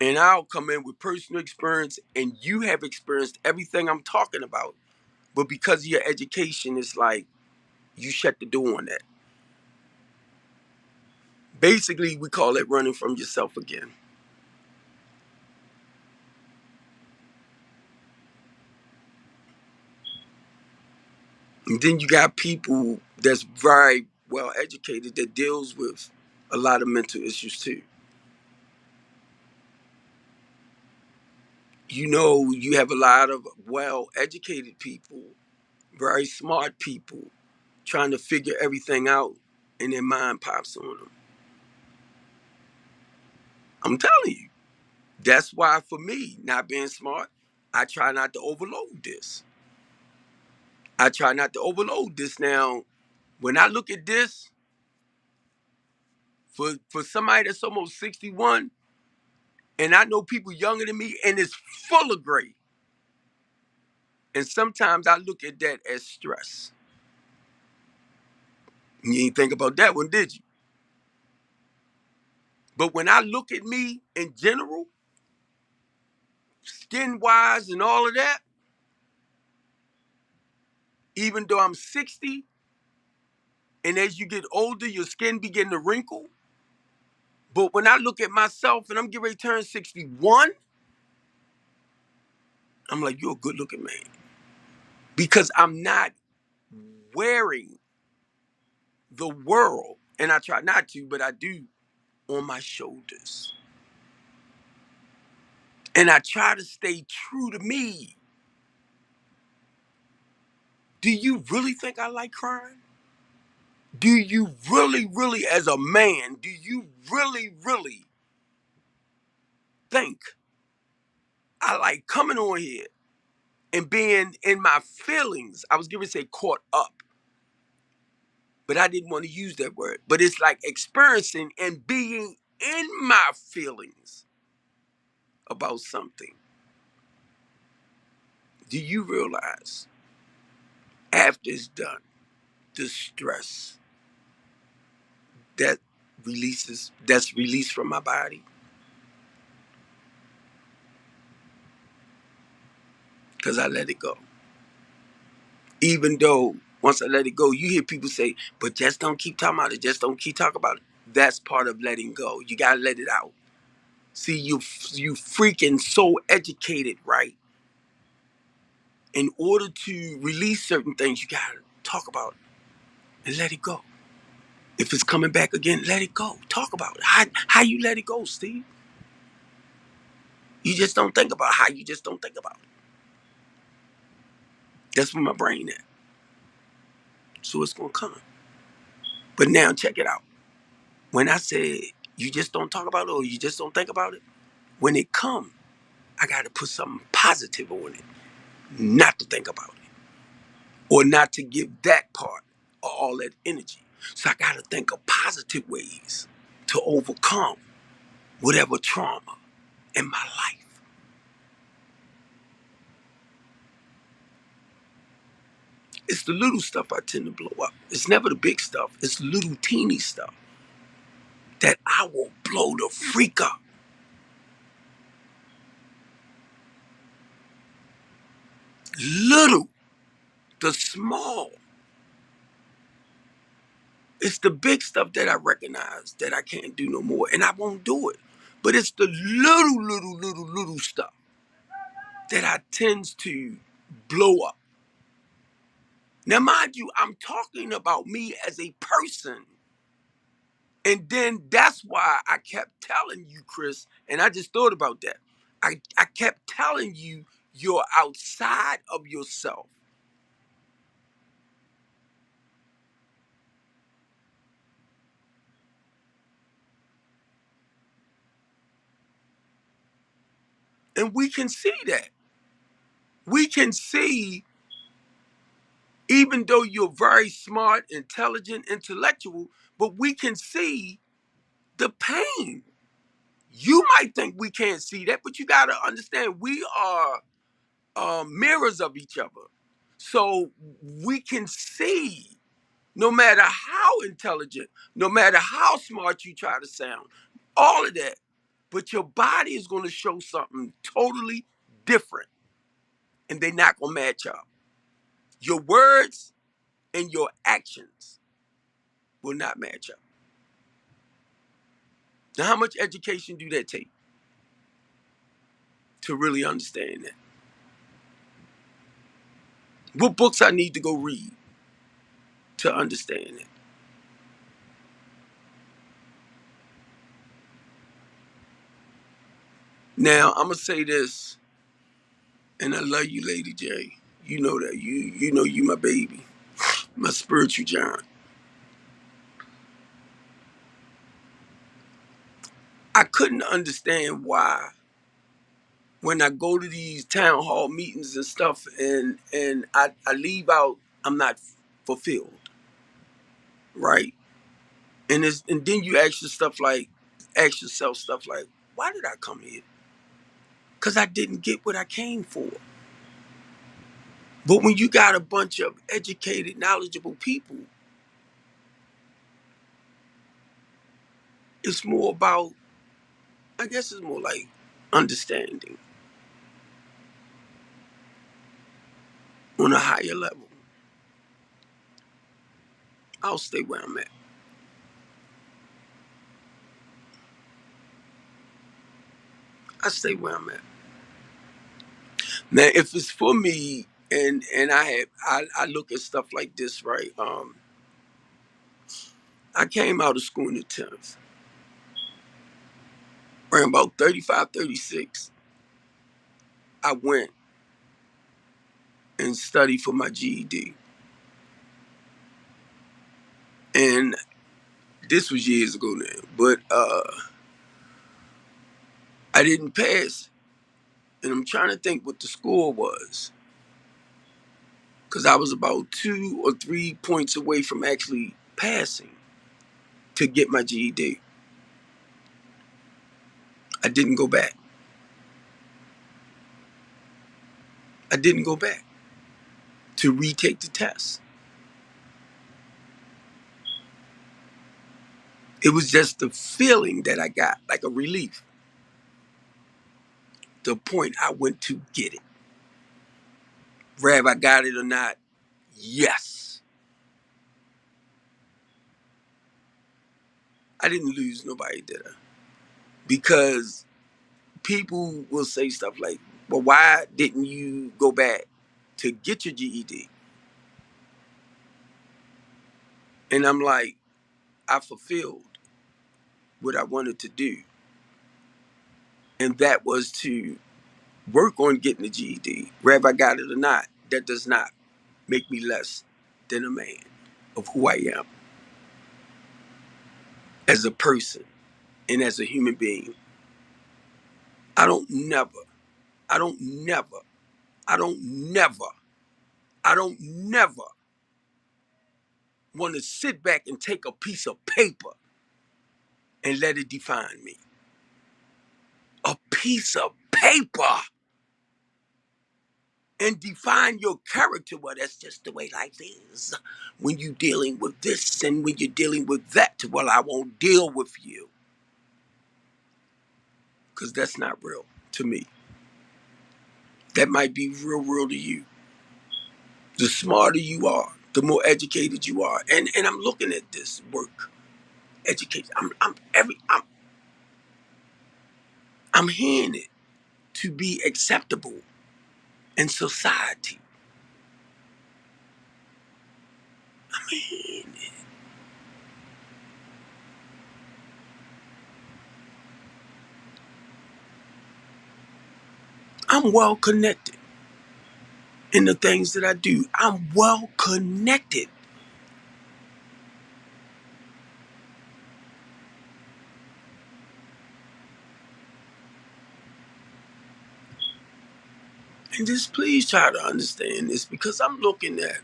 And I'll come in with personal experience, and you have experienced everything I'm talking about. But because of your education, it's like you shut the door on that. Basically, we call it running from yourself again. And then you got people that's very well educated that deals with a lot of mental issues too. You know, you have a lot of well educated people, very smart people, trying to figure everything out, and their mind pops on them. I'm telling you. That's why for me, not being smart, I try not to overload this. I try not to overload this. Now, when I look at this, for somebody that's almost 61, and I know people younger than me, and it's full of gray. And sometimes I look at that as stress. You ain't think about that one, did you? But when I look at me in general, skin wise and all of that, even though I'm 60, and as you get older, your skin begin to wrinkle. But when I look at myself and I'm getting ready to turn 61, I'm like, you're a good looking man. Because I'm not wearing the world, and I try not to, but I do, on my shoulders. And I try to stay true to me. Do you really think I like crime? Do you really, really, as a man, do you really, really think I like coming on here and being in my feelings? I was going to say caught up, but I didn't want to use that word. But it's like experiencing and being in my feelings about something. Do you realize after it's done, the stress that that's released from my body? Because I let it go. Even though once I let it go, you hear people say, but just don't keep talking about it. Just don't keep talking about it. That's part of letting go. You got to let it out. See, you freaking so educated, right? In order to release certain things, you got to talk about it and let it go. If it's coming back again, let it go. Talk about it. How you let it go, Steve? You just don't think about how you just don't think about it. That's where my brain at. So it's gonna come. But now check it out. When I say you just don't talk about it or you just don't think about it, when it come, I gotta put something positive on it, not to think about it. Or not to give that part of all that energy. So I gotta think of positive ways to overcome whatever trauma in my life. It's the little stuff I tend to blow up. It's never the big stuff. It's the little teeny stuff that I will blow the freak up. Little, the small. It's the big stuff that I recognize that I can't do no more, and I won't do it. But it's the little stuff that I tends to blow up. Now, mind you, I'm talking about me as a person. And then that's why I kept telling you, Chris, and I just thought about that. I kept telling you you're outside of yourself. And we can see that. We can see, even though you're very smart, intelligent, intellectual, but we can see the pain. You might think we can't see that, but you got to understand we are mirrors of each other. So we can see, no matter how intelligent, no matter how smart you try to sound, all of that, but your body is going to show something totally different, and they're not going to match up. Your words and your actions will not match up. Now, how much education do that take to really understand that? What books I need to go read to understand it? Now, I'm gonna say this, and I love you, Lady J. You know that. You know you my baby, my spiritual giant. I couldn't understand why when I go to these town hall meetings and stuff, and I leave out, I'm not fulfilled, right? And then you ask yourself stuff like, why did I come here? Because I didn't get what I came for. But when you got a bunch of educated, knowledgeable people, it's more about, I guess it's more like understanding on a higher level. I'll stay where I'm at. I stay where I'm at. Now, if it's for me, and I look at stuff like this, right? I came out of school in the 10th, around about 35, 36. I went and studied for my GED, and this was years ago now, but I didn't pass, and I'm trying to think what the score was, because I was about 2 or 3 points away from actually passing to get my GED. I didn't go back. I didn't go back to retake the test. It was just the feeling that I got, like a relief. The point I went to get it. Whether I got it or not, yes. I didn't lose nobody, did I? Because people will say stuff like, well, why didn't you go back to get your GED? And I'm like, I fulfilled what I wanted to do. And that was to work on getting the GED. Whether I got it or not, that does not make me less than a man of who I am as a person and as a human being. I don't never, I don't never, I don't never, I don't never want to sit back and take a piece of paper and let it define me. A piece of paper and define your character. Well, that's just the way life is. When you're dealing with this and when you're dealing with that, well, I won't deal with you. Because that's not real to me. That might be real to you. The smarter you are, the more educated you are. And I'm looking at this work. Education. I'm hearing it to be acceptable in society. I'm hearing it. I'm well connected in the things that I do. I'm well connected. And just please try to understand this, because I'm looking at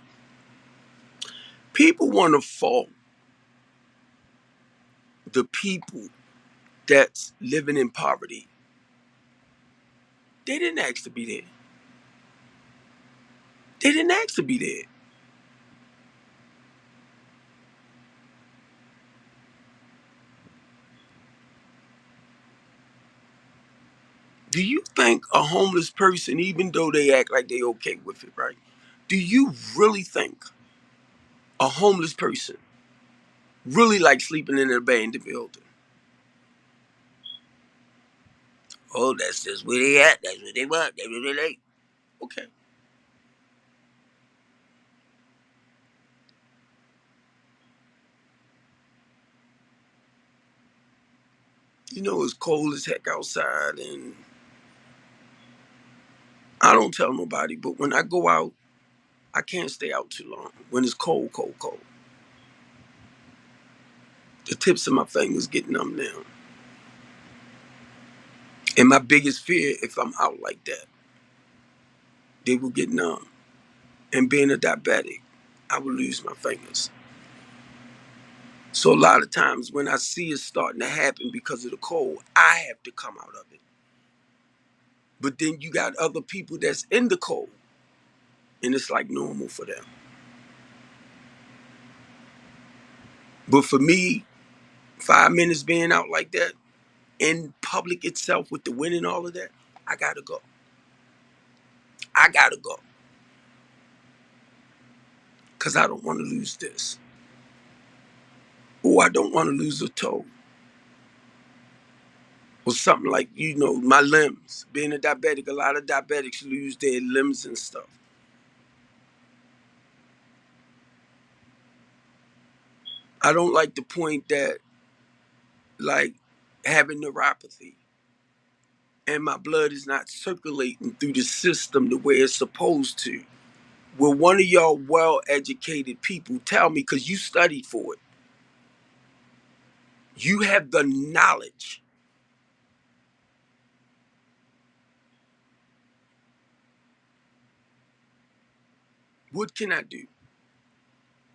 people want to fault the people that's living in poverty. They didn't ask to be there. They didn't ask to be there. Do you think a homeless person, even though they act like they okay with it, right? Do you really think a homeless person really like sleeping in an abandoned building? Oh, that's just where they at. That's what they want. That's what they like. Okay. You know, it's cold as heck outside, and I don't tell nobody, but when I go out, I can't stay out too long. When it's cold, cold, cold. The tips of my fingers get numb now. And my biggest fear, if I'm out like that, they will get numb. And being a diabetic, I will lose my fingers. So a lot of times when I see it starting to happen because of the cold, I have to come out of it. But then you got other people that's in the cold, and it's like normal for them. But for me, 5 minutes being out like that in public itself with the wind and all of that, I gotta go. I gotta go. Because I don't want to lose this. Or I don't want to lose a toe. Or something like, my limbs. Being a diabetic, a lot of diabetics lose their limbs and stuff. I don't like the point that, like, having neuropathy and my blood is not circulating through the system the way it's supposed to. Will one of y'all well-educated people tell me, because you studied for it, you have the knowledge, what can I do?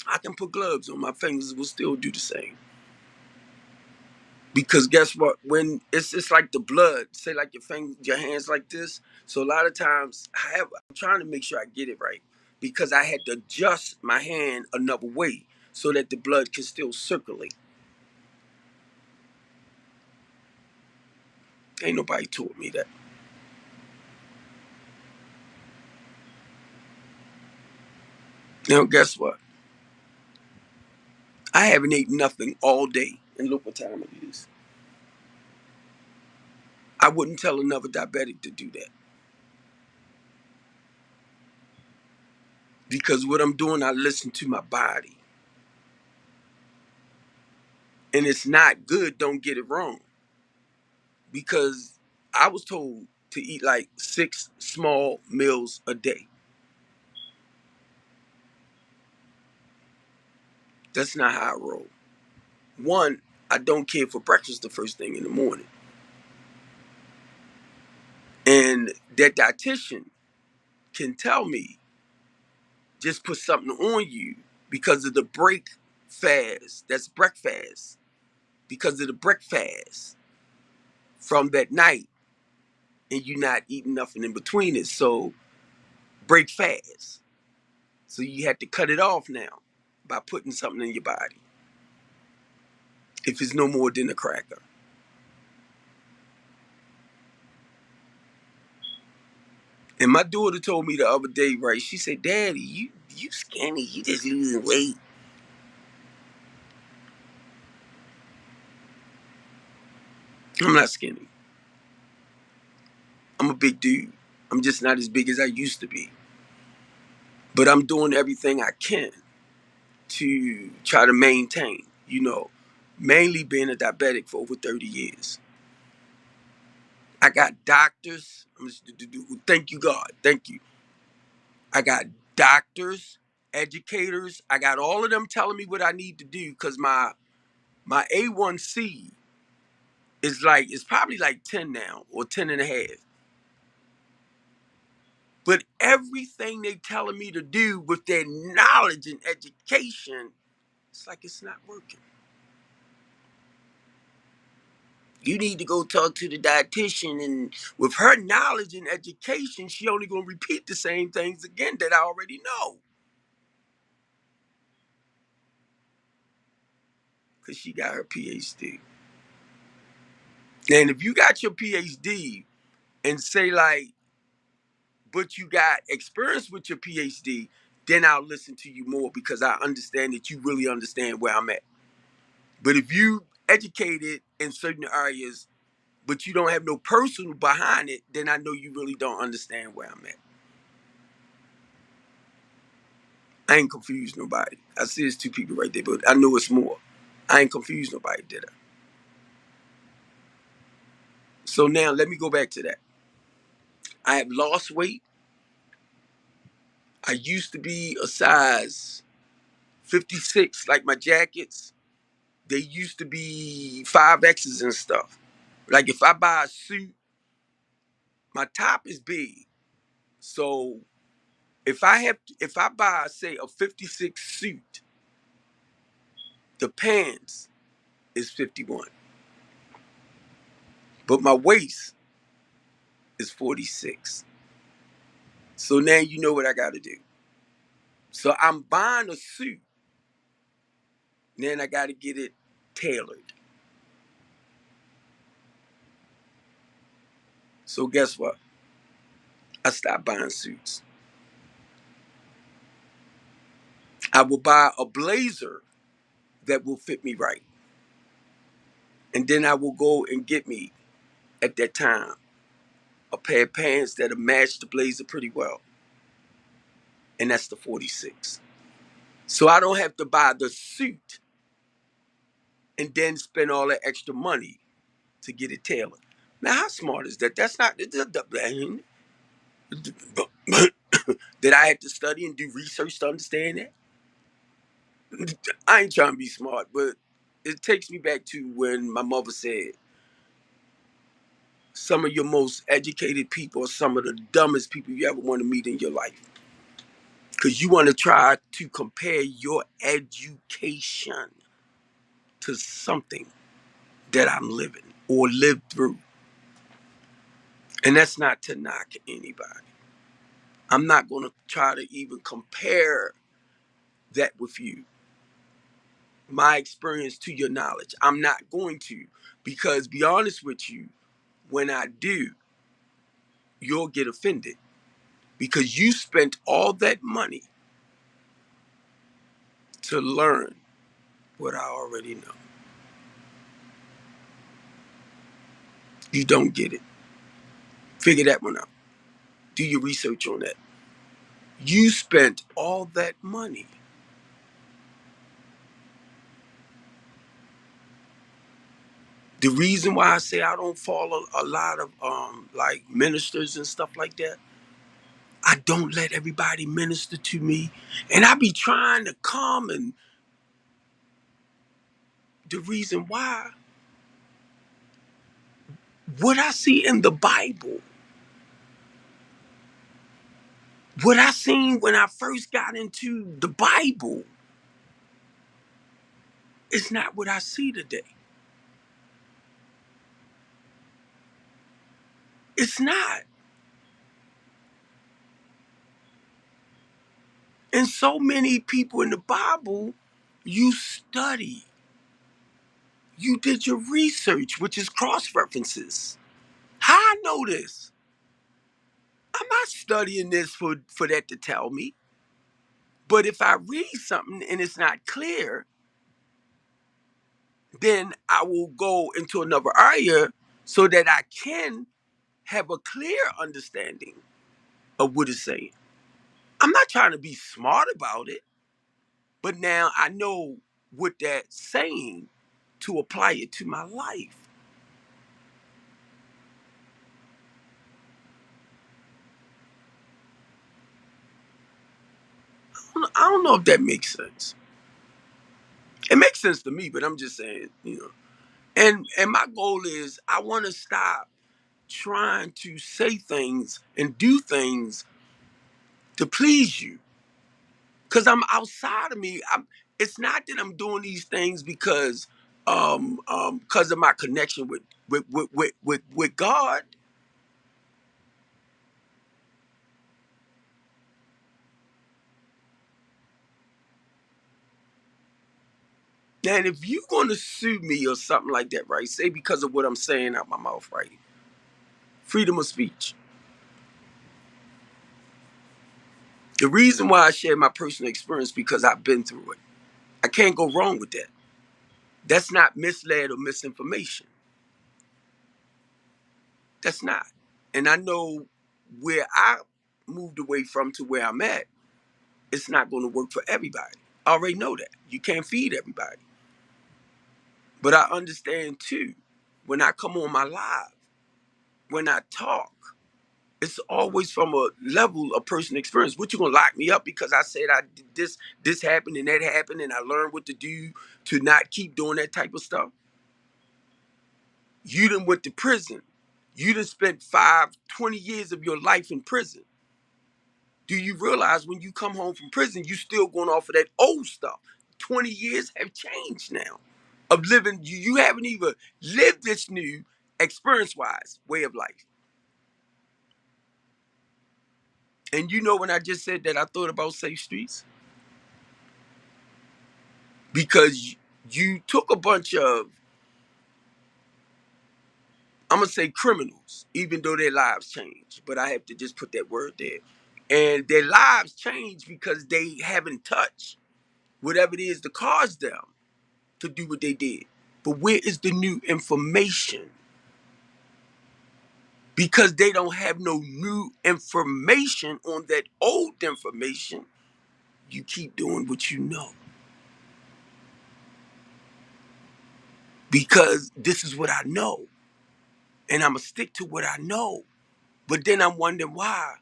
I can put gloves on, my fingers will still do the same. Because guess what? When it's like the blood, say like your hands like this. So a lot of times I'm trying to make sure I get it right, because I had to adjust my hand another way so that the blood can still circulate. Ain't nobody taught me that. Now guess what? I haven't eaten nothing all day, and look what time it is. I wouldn't tell another diabetic to do that, because what I'm doing, I listen to my body, and it's not good. Don't get it wrong, because I was told to eat like 6 small meals a day. That's not how I roll. One, I don't care for breakfast the first thing in the morning. And that dietitian can tell me, just put something on you because of the break fast. That's breakfast. Because of the breakfast from that night, and you not eating nothing in between it. So break fast. So you had to cut it off now by putting something in your body. If it's no more than a cracker. And my daughter told me the other day, right? She said, "Daddy, you skinny. You just losing weight." I'm not skinny. I'm a big dude. I'm just not as big as I used to be. But I'm doing everything I can to try to maintain, mainly being a diabetic for over 30 years. I got doctors. Thank you, God. Thank you. I got doctors, educators. I got all of them telling me what I need to do, because my A1C is like, it's probably like 10 now, or 10 and a half. But everything they telling me to do with their knowledge and education, it's like it's not working. You need to go talk to the dietitian, and with her knowledge and education, she only gonna repeat the same things again that I already know. Cause she got her PhD. And if you got your PhD and say like, but you got experience with your PhD, then I'll listen to you more because I understand that you really understand where I'm at. But if you educated in certain areas, but you don't have no personal behind it, then I know you really don't understand where I'm at. I ain't confused nobody. I see it's two people right there, but I know it's more. I ain't confused nobody, did I? So now let me go back to that. I have lost weight. I used to be a size 56, like my jackets. They used to be 5X's and stuff. Like if I buy a suit, my top is big. So if I buy, say, a 56 suit, the pants is 51. But my waist is 46. So now you know what I gotta do. So I'm buying a suit, then I gotta get it tailored. So guess what? I stopped buying suits. I will buy a blazer that will fit me right. And then I will go and get me, at that time, a pair of pants that'll match the blazer pretty well. And that's the 46. So I don't have to buy the suit and then spend all that extra money to get it tailored. Now, how smart is that? That's not. Did I have to study and do research to understand that? I ain't trying to be smart, but it takes me back to when my mother said, some of your most educated people are some of the dumbest people you ever want to meet in your life. Because you want to try to compare your education to something that I'm living or lived through. And that's not to knock anybody. I'm not going to try to even compare that with you, my experience to your knowledge. I'm not going to, because be honest with you, when I do, you'll get offended because you spent all that money to learn what I already know. You don't get it. Figure that one out. Do your research on that. You spent all that money. The reason why I say I don't follow a lot of like ministers and stuff like that, I don't let everybody minister to me. And I be trying to come, and the reason why, what I see in the Bible, what I seen when I first got into the Bible, is not what I see today. It's not. And so many people in the Bible, you study, you did your research, which is cross references. How I know this? I'm not studying this for that to tell me. But if I read something and it's not clear, then I will go into another area so that I can have a clear understanding of what it's saying. I'm not trying to be smart about it, but now I know what that's saying to apply it to my life. I don't know if that makes sense. It makes sense to me, but I'm just saying, you know. And my goal is I want to stop trying to say things and do things to please you. Because I'm outside of me. It's not that I'm doing these things because of my connection with God. And if you're gonna sue me or something like that, right? Say because of what I'm saying out my mouth, right? Freedom of speech. The reason why I share my personal experience because I've been through it. I can't go wrong with that. That's not misled or misinformation. That's not. And I know where I moved away from to where I'm at, it's not going to work for everybody. I already know that. You can't feed everybody. But I understand too, when I come on my live, when I talk, it's always from a level of personal experience. What, you gonna lock me up because I said I did this happened and that happened and I learned what to do to not keep doing that type of stuff? You done went to prison. You done spent 20 years of your life in prison. Do you realize when you come home from prison, you still going off of that old stuff? 20 years have changed now of living. You haven't even lived this new experience-wise way of life. And you know when I just said that I thought about safe streets? Because you took a bunch of, I'm going to say criminals, even though their lives changed. But I have to just put that word there. And their lives changed because they haven't touched whatever it is that caused them to do what they did. But where is the new information? Because they don't have no new information on that old information, you keep doing what you know. Because this is what I know. And I'm going to stick to what I know. But then I'm wondering why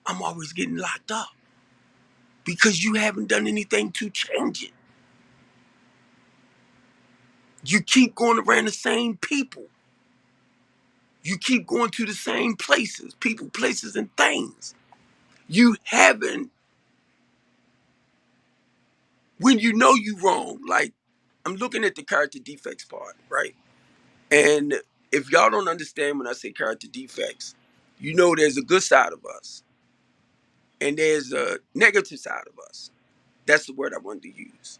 I'm always getting locked up. Because you haven't done anything to change it. You keep going around the same people. You keep going to the same places, people, places, and things. You haven't, when you know you wrong, like I'm looking at the character defects part, right? And if y'all don't understand when I say character defects, you know there's a good side of us and there's a negative side of us. That's the word I wanted to use.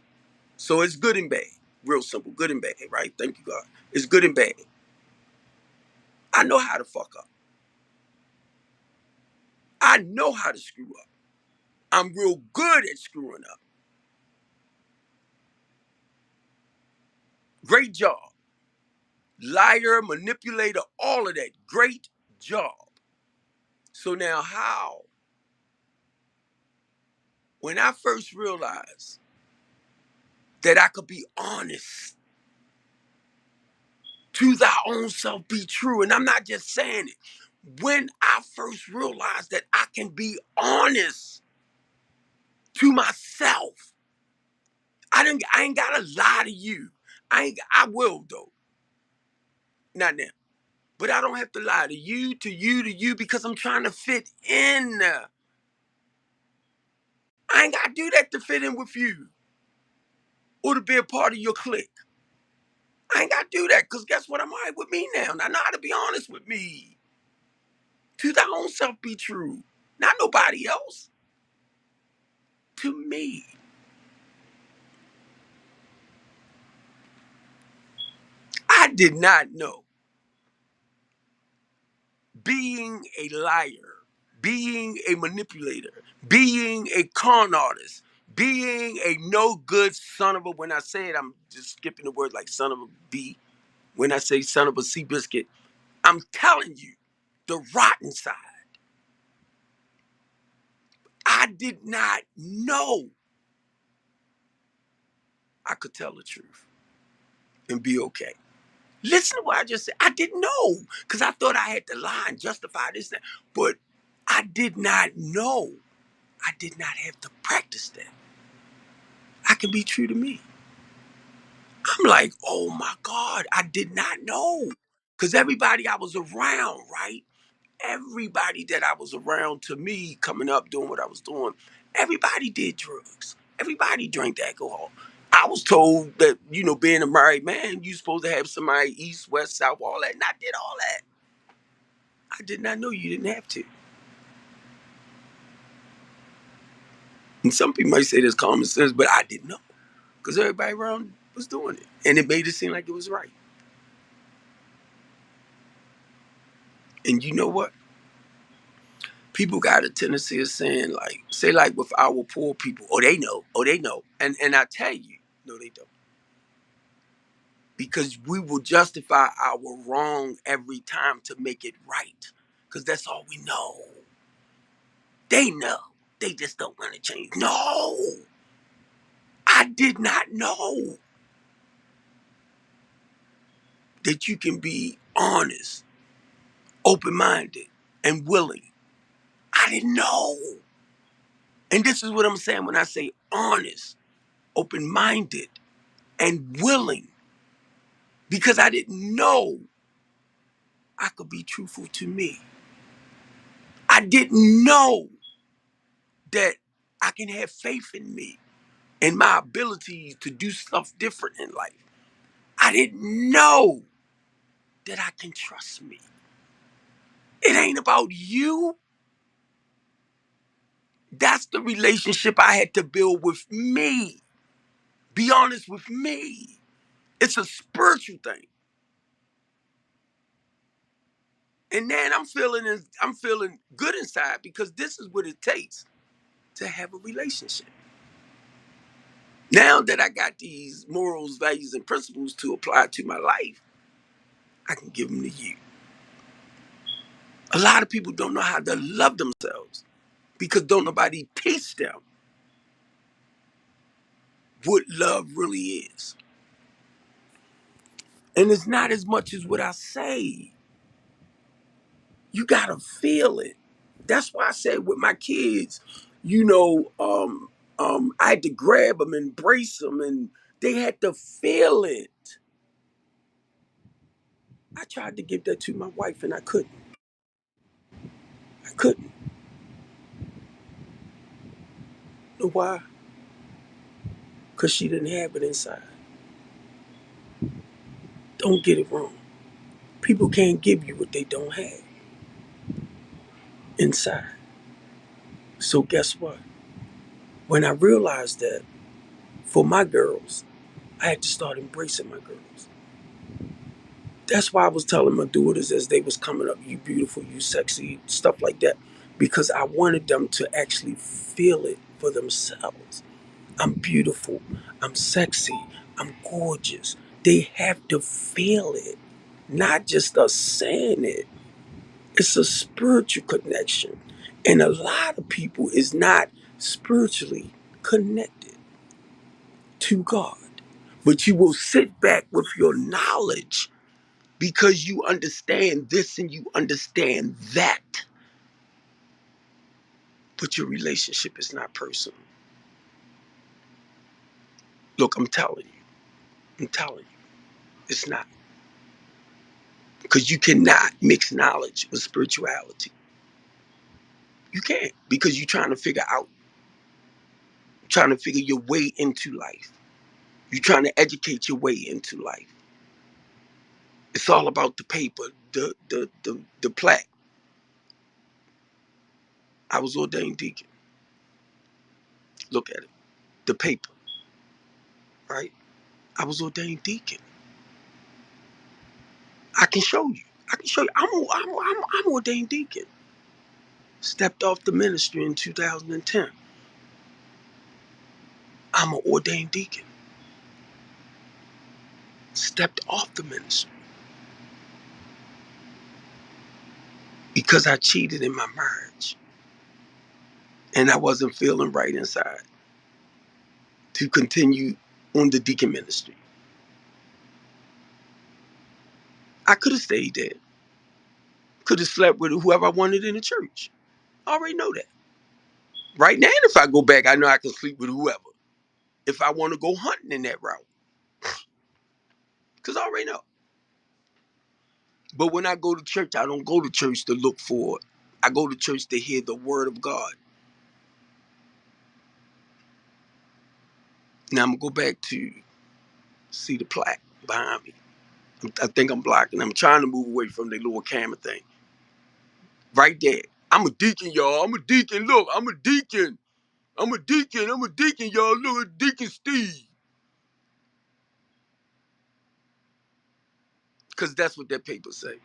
So it's good and bad. Real simple, good and bad, right? Thank you, God. It's good and bad. I know how to fuck up. I know how to screw up. I'm real good at screwing up. Great job. Liar, manipulator, all of that. Great job. So now how? When I first realized that I could be honest, to thy own self be true, and I'm not just saying it. When I first realized that I can be honest to myself, I ain't gotta lie to you. I will though. Not now. But I don't have to lie to you, to you, to you, because I'm trying to fit in. I ain't gotta do that to fit in with you or to be a part of your clique. I ain't gotta do that because guess what? I'm all right with me now. And I know how to be honest with me. To thy own self be true. Not nobody else. To me. I did not know being a liar, being a manipulator, being a con artist, being a no good son of a, when I say it, I'm just skipping the word like son of a B. When I say son of a sea biscuit, I'm telling you the rotten side. I did not know I could tell the truth and be okay. Listen to what I just said. I didn't know because I thought I had to lie and justify this, that. But I did not know. I did not have to practice that. I can be true to me. I'm like, oh my God, I did not know. Because everybody I was around, right? everybody that I was around, to me, coming up, doing what I was doing, everybody did drugs. Everybody drank alcohol. I was told that, being a married man, you supposed to have somebody east, west, south, all that. And I did all that. I did not know you didn't have to. And some people might say that's common sense, but I didn't know. Because everybody around was doing it. And it made it seem like it was right. And you know what? People got a tendency of saying, like, say, like with our poor people, oh, they know. And I tell you, no, they don't. Because we will justify our wrong every time to make it right. Because that's all we know. They know. They just don't want to change. No, I did not know that you can be honest, open minded, and willing. I didn't know. And this is what I'm saying when I say honest, open minded, and willing. Because I didn't know I could be truthful to me. I didn't know that I can have faith in me and my ability to do stuff different in life. I didn't know that I can trust me. It ain't about you. That's the relationship I had to build with me. Be honest with me. It's a spiritual thing. And then I'm feeling good inside because this is what it takes to have a relationship. Now that I got these morals, values, and principles to apply to my life, I can give them to you. A lot of people don't know how to love themselves because don't nobody teach them what love really is. And it's not as much as what I say. You gotta feel it. That's why I said with my kids, I had to grab them, embrace them, and they had to feel it. I tried to give that to my wife, and I couldn't. I couldn't. Know why? Because she didn't have it inside. Don't get it wrong. People can't give you what they don't have inside. So guess what? When I realized that for my girls, I had to start embracing my girls. That's why I was telling my daughters as they was coming up, you beautiful, you sexy, stuff like that. Because I wanted them to actually feel it for themselves. I'm beautiful, I'm sexy, I'm gorgeous. They have to feel it, not just us saying it. It's a spiritual connection. And a lot of people is not spiritually connected to God. But you will sit back with your knowledge because you understand this and you understand that. But your relationship is not personal. Look, I'm telling you, it's not. Because you cannot mix knowledge with spirituality. You can't because you're trying to figure your way into life. You're trying to educate your way into life. It's all about the paper, the plaque. I was ordained deacon. Look at it. The paper, right? I was ordained deacon. I can show you. I can show you. I'm ordained deacon. Stepped off the ministry in 2010. I'm an ordained deacon. Stepped off the ministry because I cheated in my marriage and I wasn't feeling right inside to continue on the deacon ministry. I could have stayed there. Could have slept with whoever I wanted in the church. I already know that. Right now, if I go back, I know I can sleep with whoever. If I want to go hunting in that route, because I already know. But when I go to church, I don't go to church to look for it. I go to church to hear the word of God. Now I'm gonna go back to see the plaque behind me. I think I'm blocking. I'm trying to move away from the little camera thing. Right there. I'm a deacon, y'all. I'm a deacon. Look, I'm a deacon. I'm a deacon. I'm a deacon, y'all. Look at Deacon Steve. Because that's what that paper say.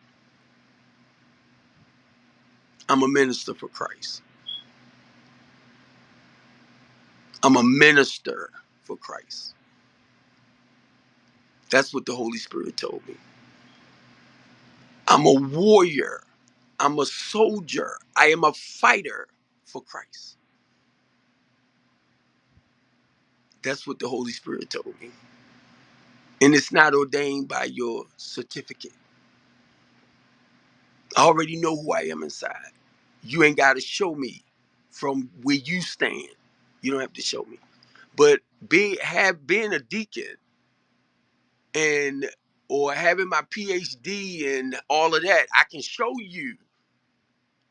I'm a minister for Christ. I'm a minister for Christ. That's what the Holy Spirit told me. I'm a warrior. I'm a soldier. I am a fighter for Christ. That's what the Holy Spirit told me. And it's not ordained by your certificate. I already know who I am inside. You ain't got to show me from where you stand. You don't have to show me. But being a deacon and or having my PhD and all of that, I can show you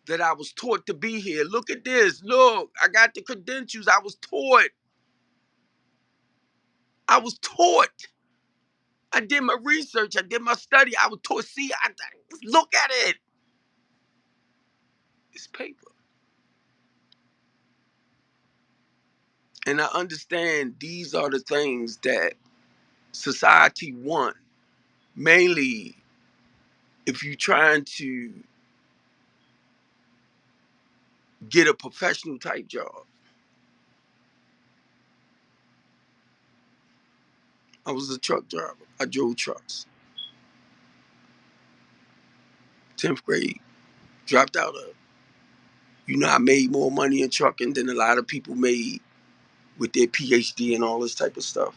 that I was taught to be here. Look at this. Look, I got the credentials. I was taught. I was taught. I did my research. I did my study. I was taught. See, look at it. It's paper. And I understand these are the things that society want. Mainly if you're trying to get a professional type job. I was a truck driver. I drove trucks. 10th grade, dropped out of. I made more money in trucking than a lot of people made with their PhD and all this type of stuff.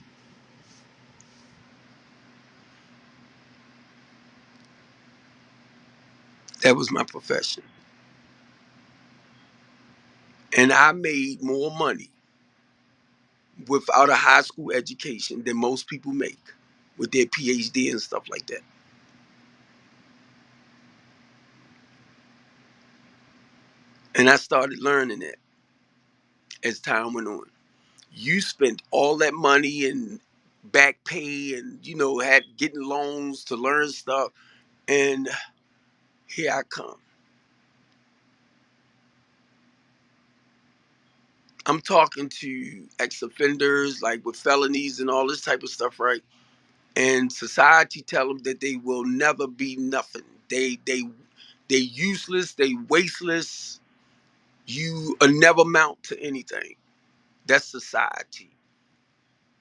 That was my profession. And I made more money without a high school education than most people make with their PhD and stuff like that. And I started learning that as time went on. You spent all that money and back pay and, had getting loans to learn stuff. And here I come. I'm talking to ex-offenders, like with felonies and all this type of stuff, right? And society tell them that they will never be nothing. They useless. They wasteless. You will never amount to anything. That's society.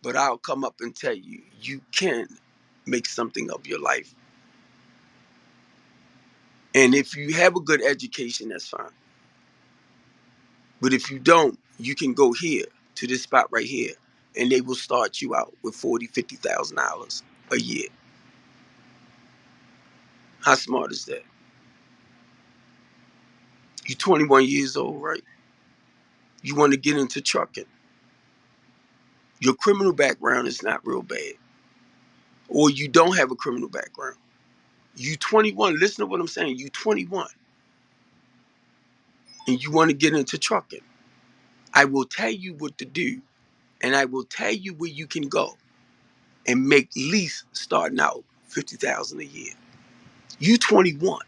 But I'll come up and tell you, you can make something of your life. And if you have a good education, that's fine. But if you don't, you can go here to this spot right here, and they will start you out with $40,000, $50,000 a year. How smart is that? You're 21 years old, right? You want to get into trucking. Your criminal background is not real bad, or you don't have a criminal background. You 21. Listen to what I'm saying. You 21, and you want to get into trucking. I will tell you what to do, and I will tell you where you can go and make lease starting out 50,000 a year. You 21,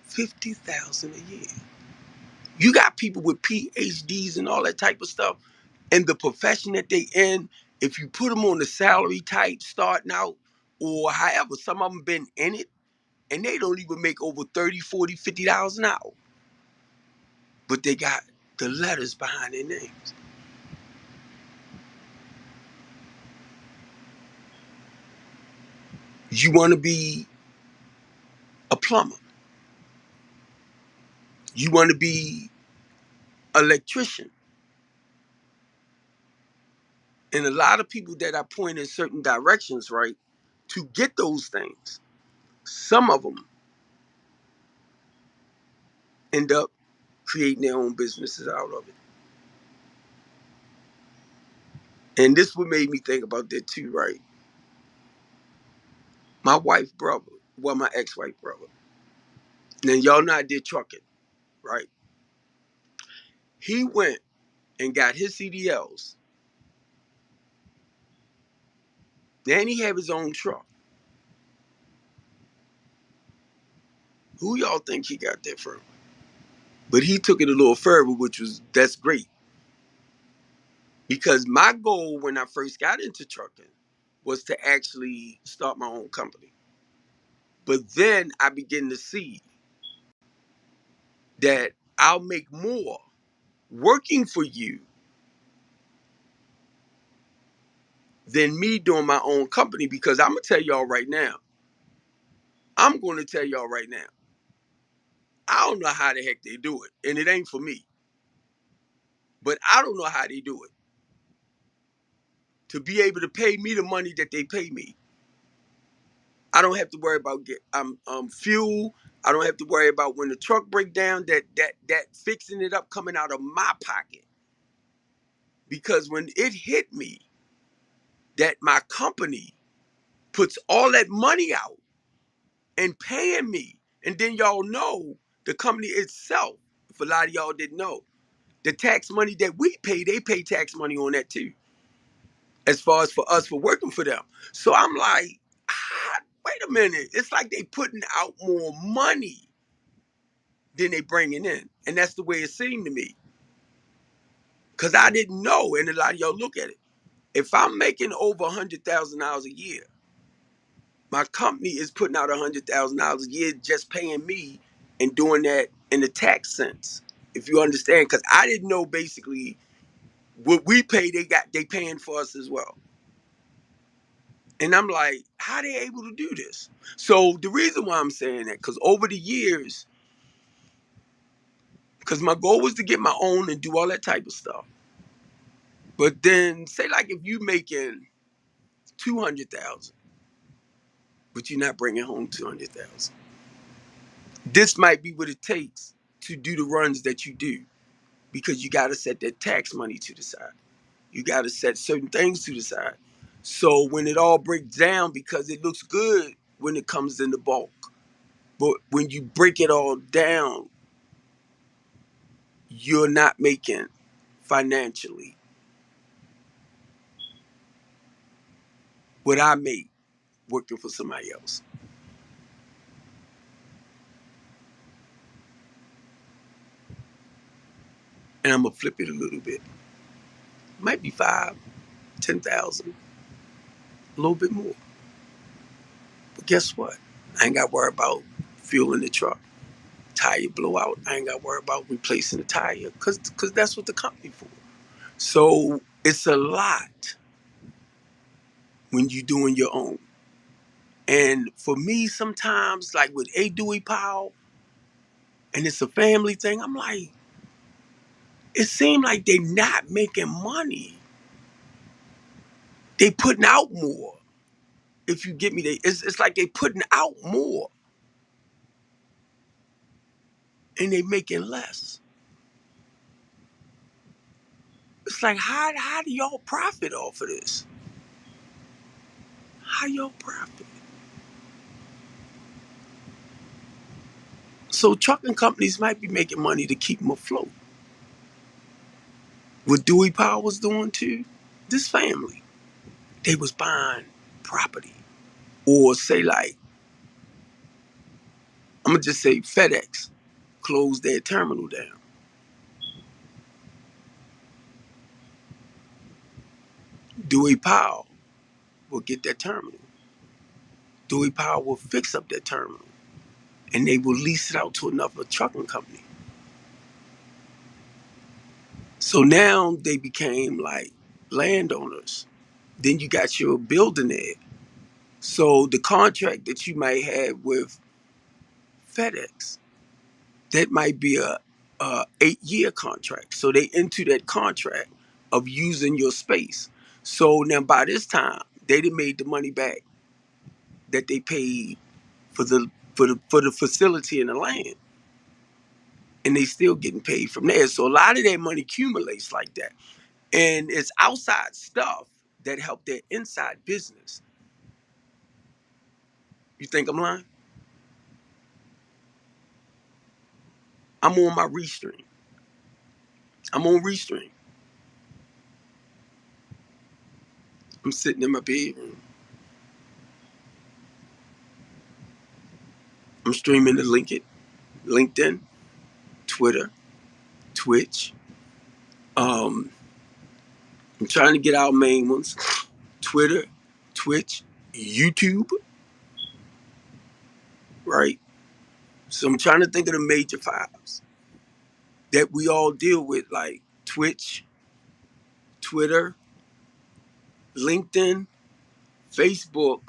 50,000 a year. You got people with PhDs and all that type of stuff, and the profession that they in. If you put them on the salary type starting out, or however, some of them been in it, and they don't even make over 30, 40, $50 an hour, but they got the letters behind their names. You want to be a plumber. You want to be an electrician. And a lot of people that I point in certain directions, right, to get those things, some of them end up creating their own businesses out of it. And this what made me think about that too, right? My wife's brother. well, my ex-wife brother. Now y'all know I did trucking, right? He went and got his CDLs. Then he have his own truck. Who y'all think he got that from? But he took it a little further, that's great. Because my goal when I first got into trucking was to actually start my own company. But then I began to see that I'll make more working for you than me doing my own company. Because I'm gonna tell y'all right now, I'm gonna tell y'all right now, I don't know how the heck they do it, and it ain't for me. But I don't know how they do it to be able to pay me the money that they pay me. I don't have to worry about fuel. I don't have to worry about when the truck break down that fixing it up coming out of my pocket. Because when it hit me that my company puts all that money out and paying me, and then y'all know the company itself, if a lot of y'all didn't know, the tax money that we pay, they pay tax money on that too, as far as for us for working for them. So I'm like, wait a minute, it's like they putting out more money than they bringing in, and that's the way it seemed to me, because I didn't know. And a lot of y'all look at it, if I'm making over $100,000 a year, my company is putting out $100,000 a year just paying me and doing that in the tax sense, if you understand. Because I didn't know basically what we pay, they paying for us as well. And I'm like, how they able to do this? So the reason why I'm saying that, because over the years, because my goal was to get my own and do all that type of stuff. But then say like if you making 200,000, but you're not bringing home 200,000, this might be what it takes to do the runs that you do, because you got to set that tax money to the side. You got to set certain things to the side. So when it all breaks down, because it looks good when it comes in the bulk, but when you break it all down, you're not making financially what I make working for somebody else. And I'm gonna flip it a little bit. Might be 5, 10,000, a little bit more. But guess what? I ain't got to worry about fueling the truck. Tire blowout, I ain't got to worry about replacing the tire, because that's what the company for. So it's a lot when you doing your own. And for me, sometimes, like with A Dewey Powell, and it's a family thing, I'm like, it seems like they not making money. They putting out more. If you get me, it's like they putting out more and they making less. It's like, how do y'all profit off of this? How y'all profit? So trucking companies might be making money to keep them afloat. What Dewey Powell was doing too, this family, they was buying property. Or say like, I'm gonna just say FedEx closed their terminal down. Dewey Powell will get that terminal. Dewey Powell will fix up that terminal, and they will lease it out to another trucking company. So now they became like landowners. Then you got your building there. So the contract that you might have with FedEx, that might be a 8-year contract. So they into that contract of using your space. So now by this time, they done made the money back that they paid for the facility and the land, and they still getting paid from there. So a lot of that money accumulates like that, and it's outside stuff that help their inside business. You think I'm lying? I'm on my Restream. I'm on Restream. I'm sitting in my bedroom. I'm streaming to LinkedIn, Twitter, Twitch. Um, I'm trying to get our main ones: Twitter, Twitch, YouTube. Right. So I'm trying to think of the major fives that we all deal with, like Twitch, Twitter, LinkedIn, Facebook,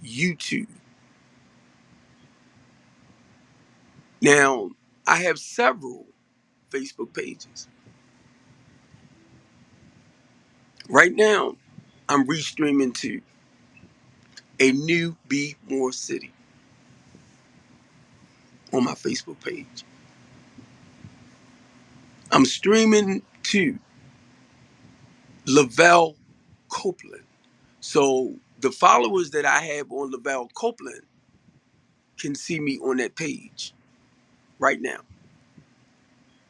YouTube. Now, I have several Facebook pages. Right now, I'm restreaming to a new Be More City on my Facebook page. I'm streaming to Lavelle Copeland. So the followers that I have on Lavelle Copeland can see me on that page right now.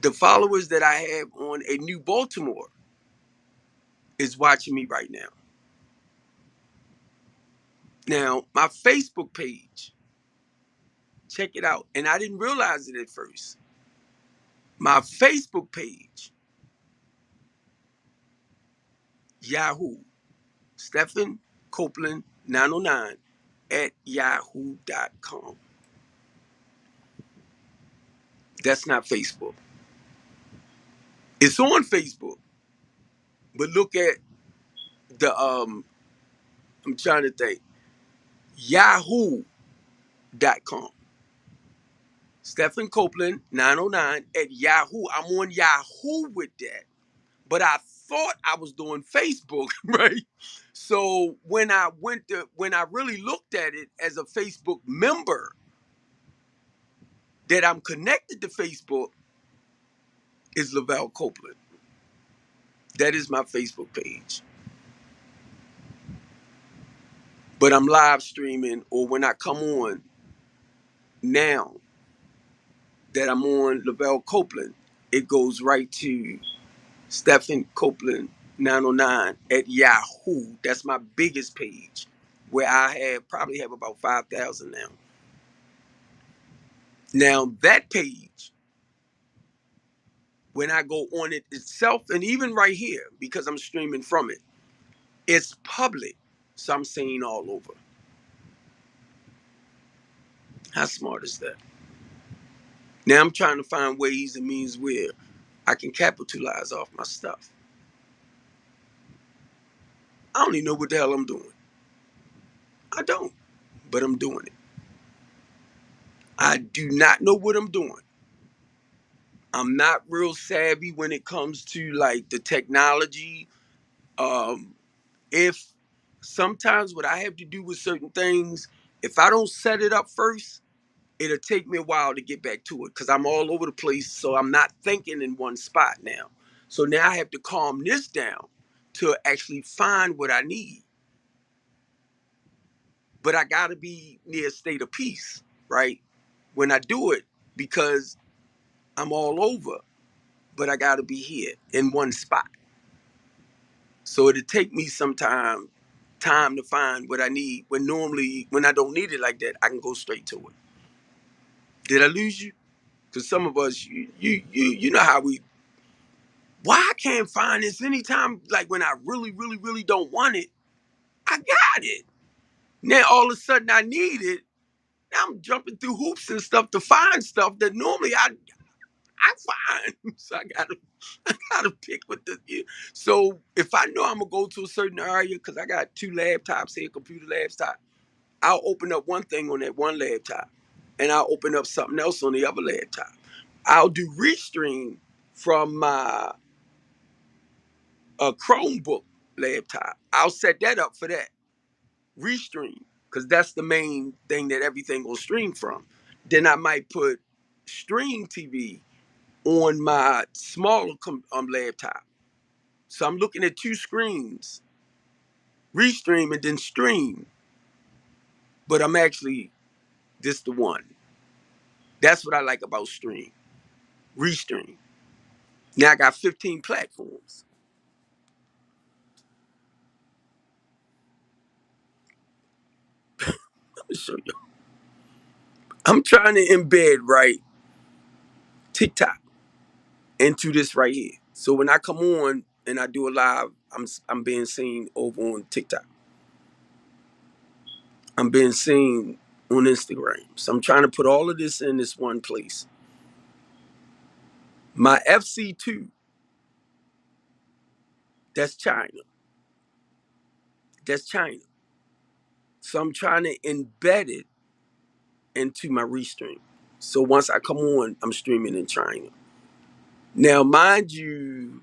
The followers that I have on a New Baltimore is watching me right now. Now, my Facebook page, check it out. And I didn't realize it at first. My Facebook page, Yahoo, Stephen Copeland 909 at yahoo.com. That's not Facebook. It's on Facebook, but look at the I'm trying to think. Yahoo.com. Stephen Copeland 909 at Yahoo. I'm on Yahoo with that. But I thought I was doing Facebook, right? So when I really looked at it as a Facebook member, that I'm connected to Facebook is Lavelle Copeland. That is my Facebook page. But I'm live streaming, or when I come on now that I'm on Lavelle Copeland, it goes right to Stephen Copeland 909 at Yahoo. That's my biggest page, where I probably have about 5,000 now. Now that page, when I go on it itself, and even right here, because I'm streaming from it, it's public. So I'm seeing all over. How smart is that? Now I'm trying to find ways and means where I can capitalize off my stuff. I don't even know what the hell I'm doing. I don't, but I'm doing it. I do not know what I'm doing. I'm not real savvy when it comes to like the technology. Um, if sometimes what I have to do with certain things, if I don't set it up first, it'll take me a while to get back to it because I'm all over the place. So I'm not thinking in one spot now. So now I have to calm this down to actually find what I need. But I got to be near a state of peace, right? When I do it, because I'm all over, but I got to be here in one spot. So it'll take me some time to find what I need. When normally, when I don't need it like that, I can go straight to it. Did I lose you? Because some of us, you know how we. Why I can't find this anytime? Like when I really, really, really don't want it, I got it. Now all of a sudden I need it. Now I'm jumping through hoops and stuff to find stuff that normally I find. So I gotta pick with the. So if I know I'm gonna go to a certain area, because I got two laptops here, computer laptop, I'll open up one thing on that one laptop, and I'll open up something else on the other laptop. I'll do Restream from my Chromebook laptop. I'll set that up for that Restream, because that's the main thing that everything will stream from. Then I might put Stream TV on my smaller laptop. So I'm looking at two screens, Restream and then Stream. But I'm actually this the one. That's what I like about Stream. Restream. Now I got 15 platforms. Let me show you. I'm trying to embed right TikTok into this right here. So when I come on and I do a live, I'm being seen over on TikTok. I'm being seen on Instagram. So I'm trying to put all of this in this one place. My FC2, that's China. That's China. So I'm trying to embed it into my restream. So once I come on, I'm streaming in China. Now, mind you,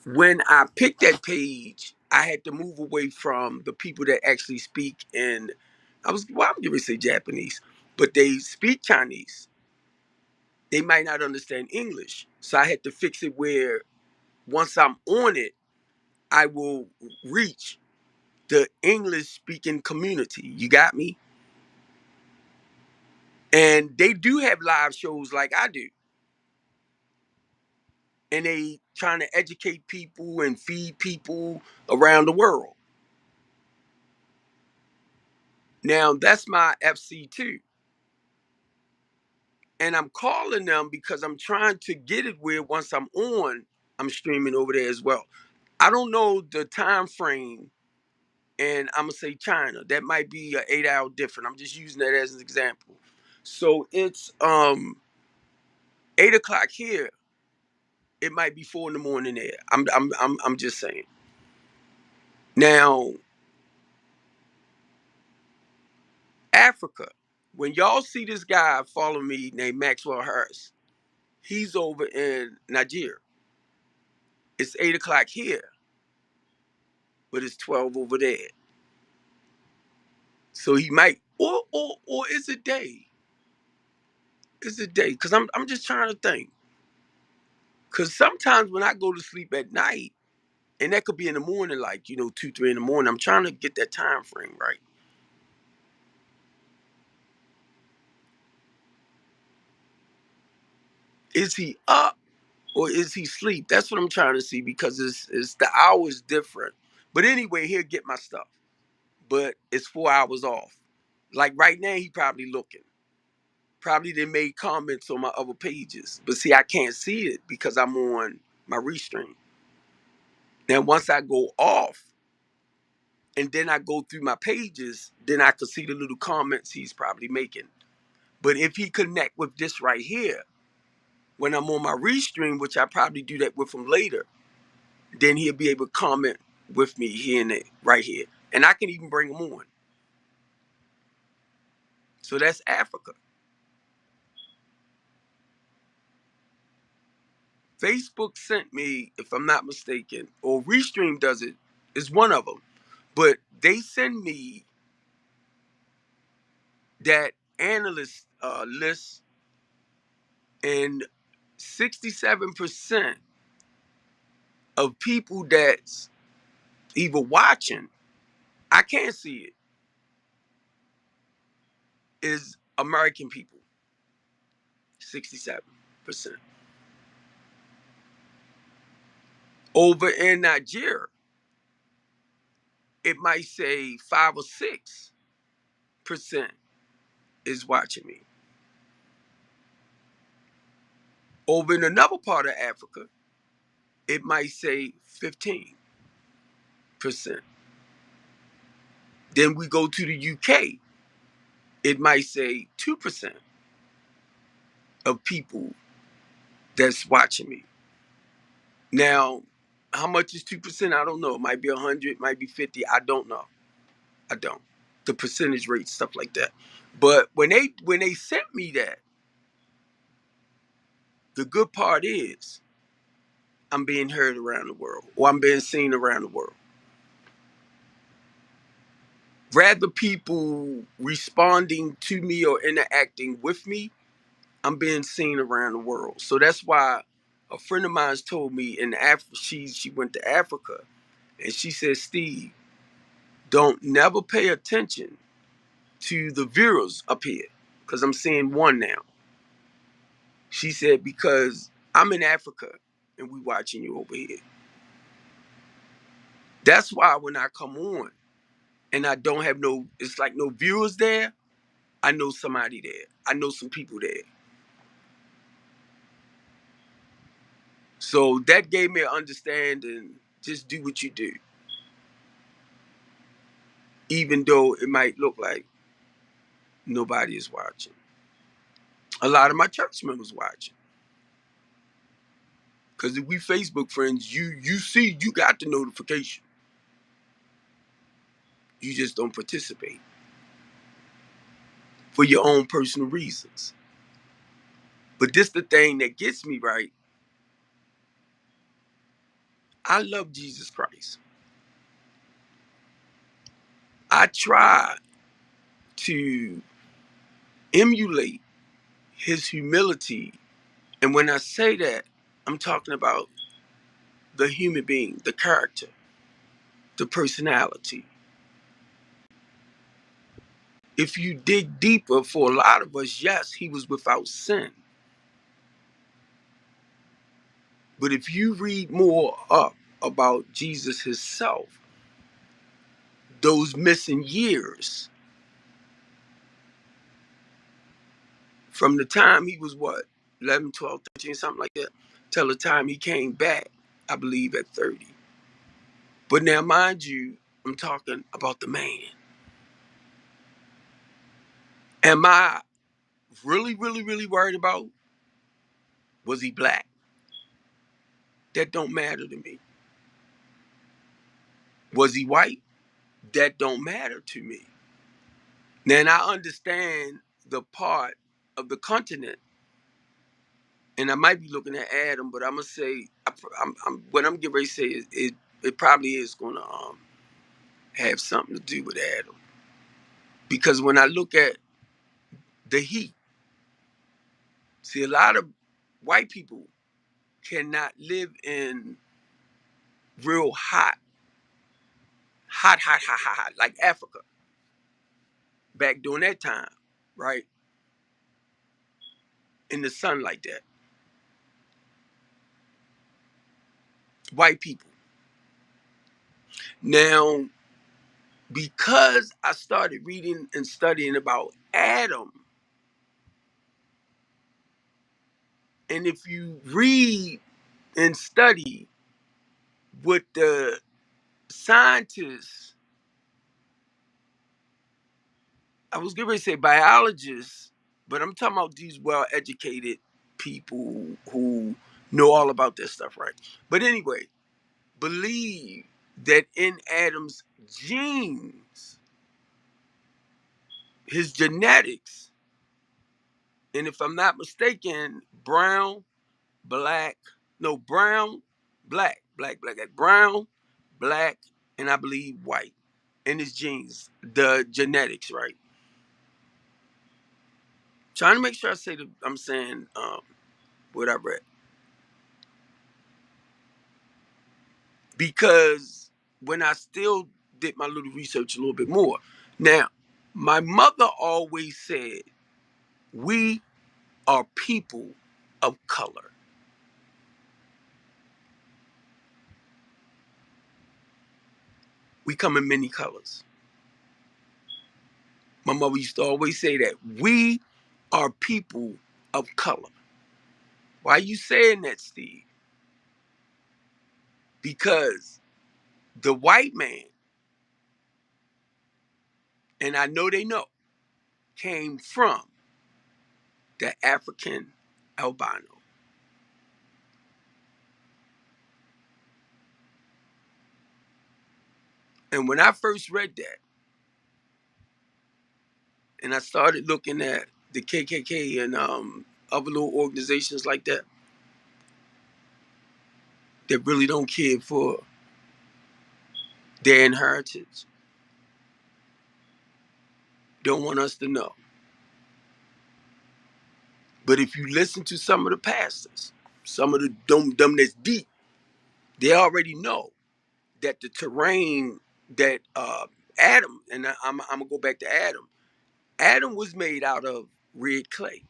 when I picked that page, I had to move away from the people that actually speak in, I'm going to say Japanese, but they speak Chinese. They might not understand English. So I had to fix it where once I'm on it, I will reach the English speaking community. You got me? And they do have live shows like I do. And they trying to educate people and feed people around the world. Now that's my FC2. And I'm calling them because I'm trying to get it where once I'm on, I'm streaming over there as well. I don't know the time frame, and I'm gonna say China. That might be an 8 hour difference. I'm just using that as an example. So it's 8 o'clock here. It might be 4 in the morning there. I'm just saying. Now, Africa. When y'all see this guy follow me named Maxwell Harris, he's over in Nigeria. It's 8 o'clock here, but it's 12 over there. So he might, or is it day? Is it day? Because I'm just trying to think. Because sometimes when I go to sleep at night, and that could be in the morning, like 2, 3 in the morning. I'm trying to get that time frame right. Is he up or is he asleep? That's what I'm trying to see because it's the hours different. But anyway, he'll get my stuff. But it's 4 hours off. Like right now, he probably looking. Probably they made comments on my other pages. But see, I can't see it because I'm on my restream. Now, once I go off and then I go through my pages, then I could see the little comments he's probably making. But if he connect with this right here, when I'm on my restream, which I probably do that with him later, then he'll be able to comment with me here and there, right here. And I can even bring him on. So that's Africa. Facebook sent me, if I'm not mistaken, or Restream does it, is one of them. But they send me that analyst list, and 67% of people that's either watching, I can't see it, is American people. 67%. Over in Nigeria, it might say 5 or 6% is watching me. Over in another part of Africa, it might say 15%. Then we go to the UK, it might say 2% of people that's watching me. Now, how much is 2%? I don't know. It might be 100, might be 50. I don't know. I don't. The percentage rate, stuff like that. But when they sent me that, the good part is I'm being heard around the world, or I'm being seen around the world. Rather people responding to me or interacting with me, I'm being seen around the world. So that's why a friend of mine's told me in Africa, she went to Africa, and she said, Steve, don't never pay attention to the viewers up here, because I'm seeing one now. She said, because I'm in Africa and we watching you over here. That's why when I come on and I don't have no, it's like no viewers there, I know somebody there. I know some people there. So that gave me an understanding, just do what you do. Even though it might look like nobody is watching. A lot of my church members watching. Because if we Facebook friends, you see, you got the notification. You just don't participate for your own personal reasons. But this the thing that gets me right. I love Jesus Christ. I try to emulate his humility. And when I say that, I'm talking about the human being, the character, the personality. If you dig deeper, for a lot of us, yes, he was without sin. But if you read more up about Jesus himself, those missing years from the time he was what, 11, 12, 13, something like that, till the time he came back, I believe at 30. But now, mind you, I'm talking about the man. Am I really, really, really worried about, was he black? That don't matter to me. Was he white? That don't matter to me. Now, I understand the part of the continent, and I might be looking at Adam, but I'm gonna say, what I'm getting ready to say is it probably is gonna have something to do with Adam, because when I look at the heat, see, a lot of white people cannot live in real hot, like Africa back during that time, right? In the sun like that. White people. Now, because I started reading and studying about Adam, and if you read and study what the scientists, I was going to say biologists, but I'm talking about these well-educated people who know all about this stuff, right? But anyway, believe that in Adam's genes, his genetics, and if I'm not mistaken, brown, black, no, brown, black, brown, black, and I believe white in his genes, the genetics, right? Trying to make sure I say I'm saying what I read. Because when I still did my little research a little bit more. Now, my mother always said, we are people of color. We come in many colors. My mother used to always say that we are people of color. Why are you saying that, Steve? Because the white man, and I know they know, came from the African albino. And when I first read that, and I started looking at the KKK and other little organizations like that that really don't care for their inheritance, don't want us to know. But if you listen to some of the pastors, some of the dumb that's deep, they already know that the terrain that Adam, and I'm gonna go back to Adam. Adam was made out of red clay.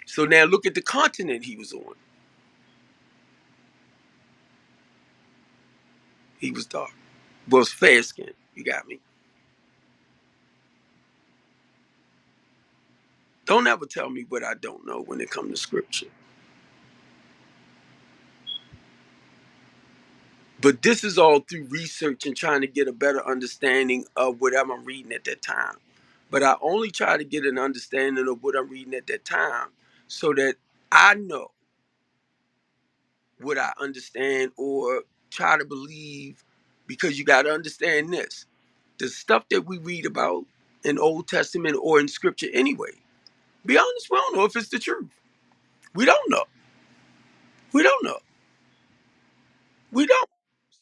So now look at the continent he was on. He was dark. Was fair skinned. You got me. Don't ever tell me what I don't know when it comes to scripture. But this is all through research and trying to get a better understanding of whatever I'm reading at that time. But I only try to get an understanding of what I'm reading at that time so that I know what I understand or try to believe, because you got to understand this. The stuff that we read about in Old Testament or in scripture anyway, be honest, we don't know if it's the truth. We don't know. We don't know. We don't.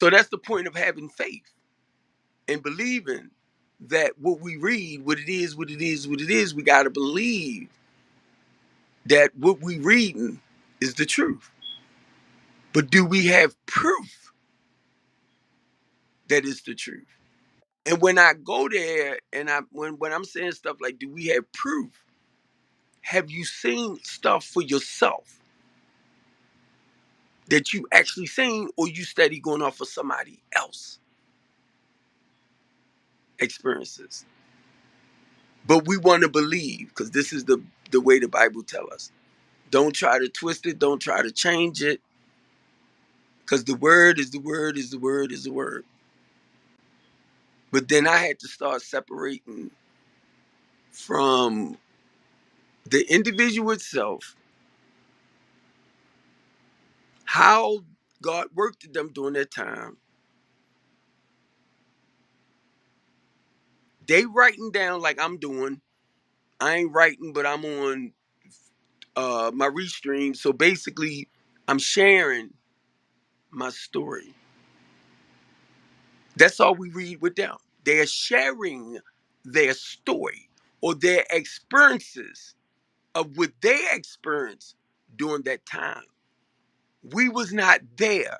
So that's the point of having faith and believing that what we read, what it is, what it is, what it is, we got to believe that what we reading is the truth. But do we have proof that it's the truth? And when I go there and when I'm saying stuff like, do we have proof? Have you seen stuff for yourself that you actually seen, or you steady going off of somebody else experiences? But we want to believe, because this is the way the Bible tell us. Don't try to twist it. Don't try to change it. Because the word is the word is the word is the word. But then I had to start separating from the individual itself, how God worked with them during that time. They writing down like I'm doing. I ain't writing, but I'm on my restream. So basically, I'm sharing my story. That's all we read with them. They're sharing their story or their experiences of what they experienced during that time. We was not there.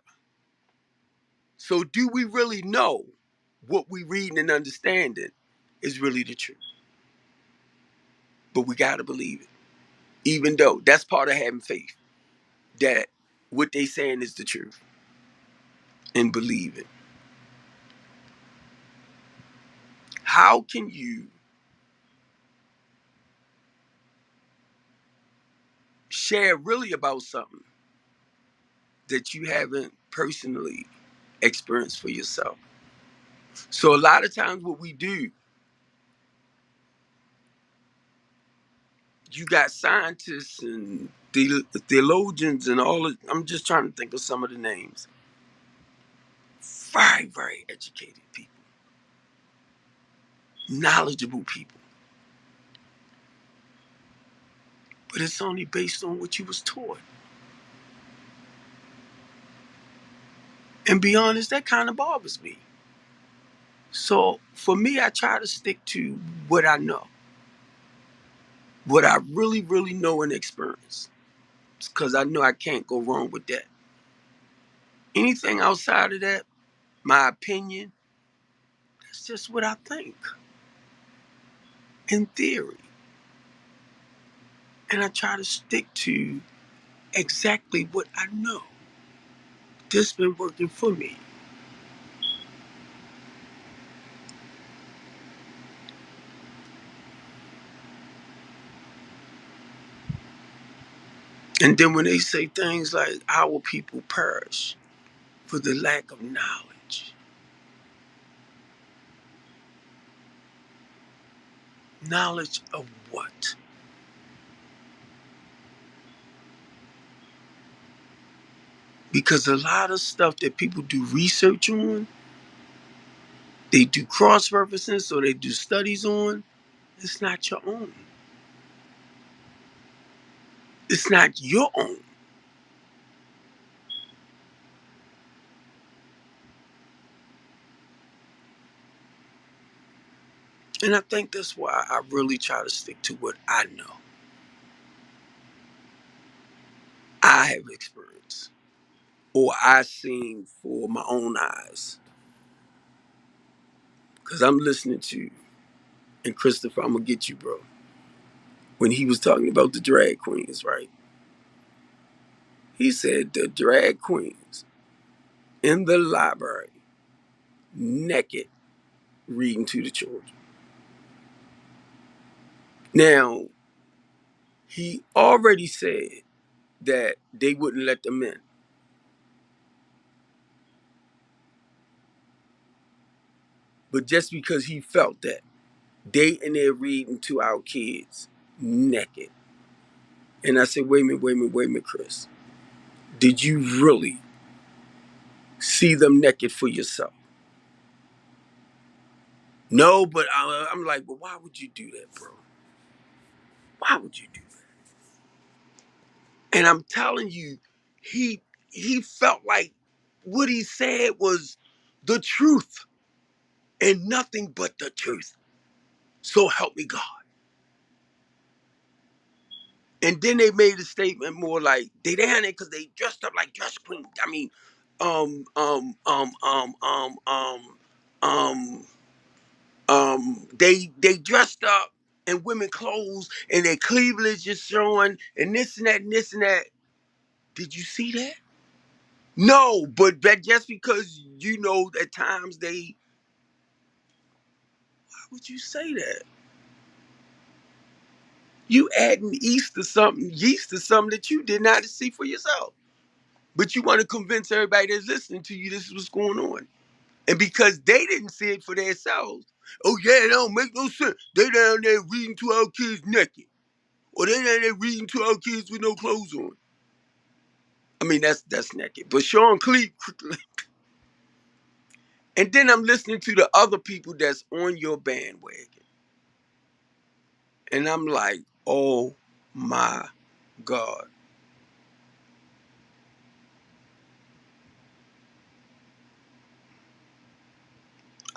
So do we really know what we reading and understanding is really the truth? But we gotta believe it. Even though that's part of having faith, that what they saying is the truth, and believe it. How can you share really about something that you haven't personally experienced for yourself? So a lot of times what we do, you got scientists and theologians and all of, I'm just trying to think of some of the names. Very, very educated people, knowledgeable people. But it's only based on what you was taught. And be honest, that kind of bothers me. So for me, I try to stick to what I know, what I really, really know and experience. Because I know I can't go wrong with that. Anything outside of that, my opinion, that's just what I think in theory. And I try to stick to exactly what I know. This been working for me. And then when they say things like, our people perish for the lack of knowledge. Knowledge of what? Because a lot of stuff that people do research on, they do cross references or they do studies on, it's not your own. It's not your own. And I think that's why I really try to stick to what I know. I have experienced or I seen for my own eyes. Because I'm listening to you. And Christopher, I'm going to get you, bro. When he was talking about the drag queens, right? He said the drag queens in the library. naked reading to the children. Now, he already said that they wouldn't let them in. But just because he felt that, they in there reading to our kids naked. And I said, wait a minute, Chris. Did you really see them naked for yourself? No, but I'm like, but why would you do that, bro? Why would you do that? And I'm telling you, he he felt like what he said was the truth and nothing but the truth. So help me God. And then they made a statement more like they down there because they dressed up like dress queens. I mean, um, um, um, um, um, um, um, they dressed up in women clothes and their cleavage is showing and this and that and this and that. Did you see that? No, but that just because you know at times they, why would you say that? You adding yeast to something that you did not see for yourself. But you want to convince everybody that's listening to you this is what's going on. And because they didn't see it for themselves, oh yeah, it don't make no sense. They down there reading to our kids naked. Or they down there reading to our kids with no clothes on. I mean, that's naked. But Sean Cleek, and then I'm listening to the other people that's on your bandwagon. And I'm like, oh my God.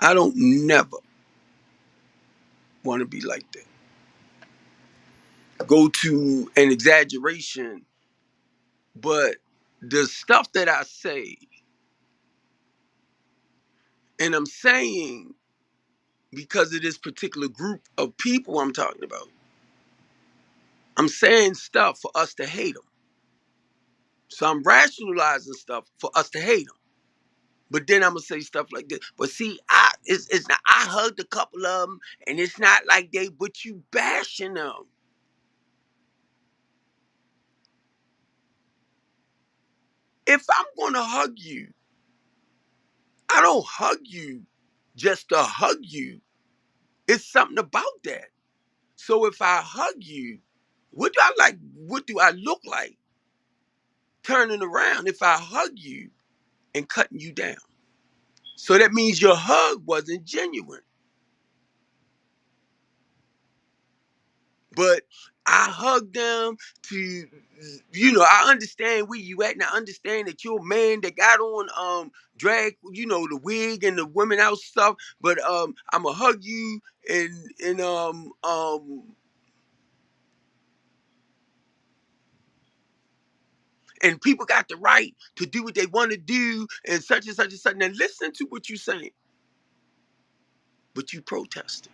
I don't never want to be like that. Go to an exaggeration, but the stuff that I say, and I'm saying because of this particular group of people I'm talking about, I'm saying stuff for us to hate them. So I'm rationalizing stuff for us to hate them. But then I'm gonna say stuff like this. But see, it's not. I hugged a couple of them, and it's not like they. But you bashing them. If I'm gonna hug you, I don't hug you just to hug you. It's something about that. So if I hug you, what do I like? What do I look like turning around if I hug you and cutting you down? So that means your hug wasn't genuine. But I hug them to, I understand where you at, and I understand that you're a man that got on drag, the wig and the women out stuff. But I'ma hug you and people got the right to do what they want to do and such and such and such. And listen to what you're saying, but you protesting.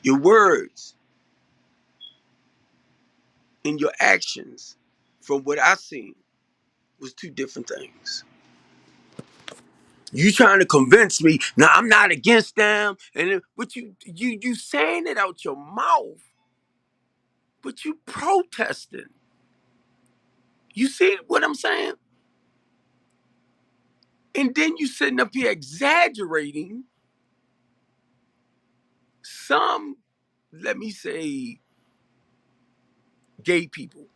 Your words and your actions, from what I seen, was two different things. You trying to convince me? Now I'm not against them, but you saying it out your mouth, but you protesting. You see what I'm saying? And then you sitting up here exaggerating some, let me say, gay people,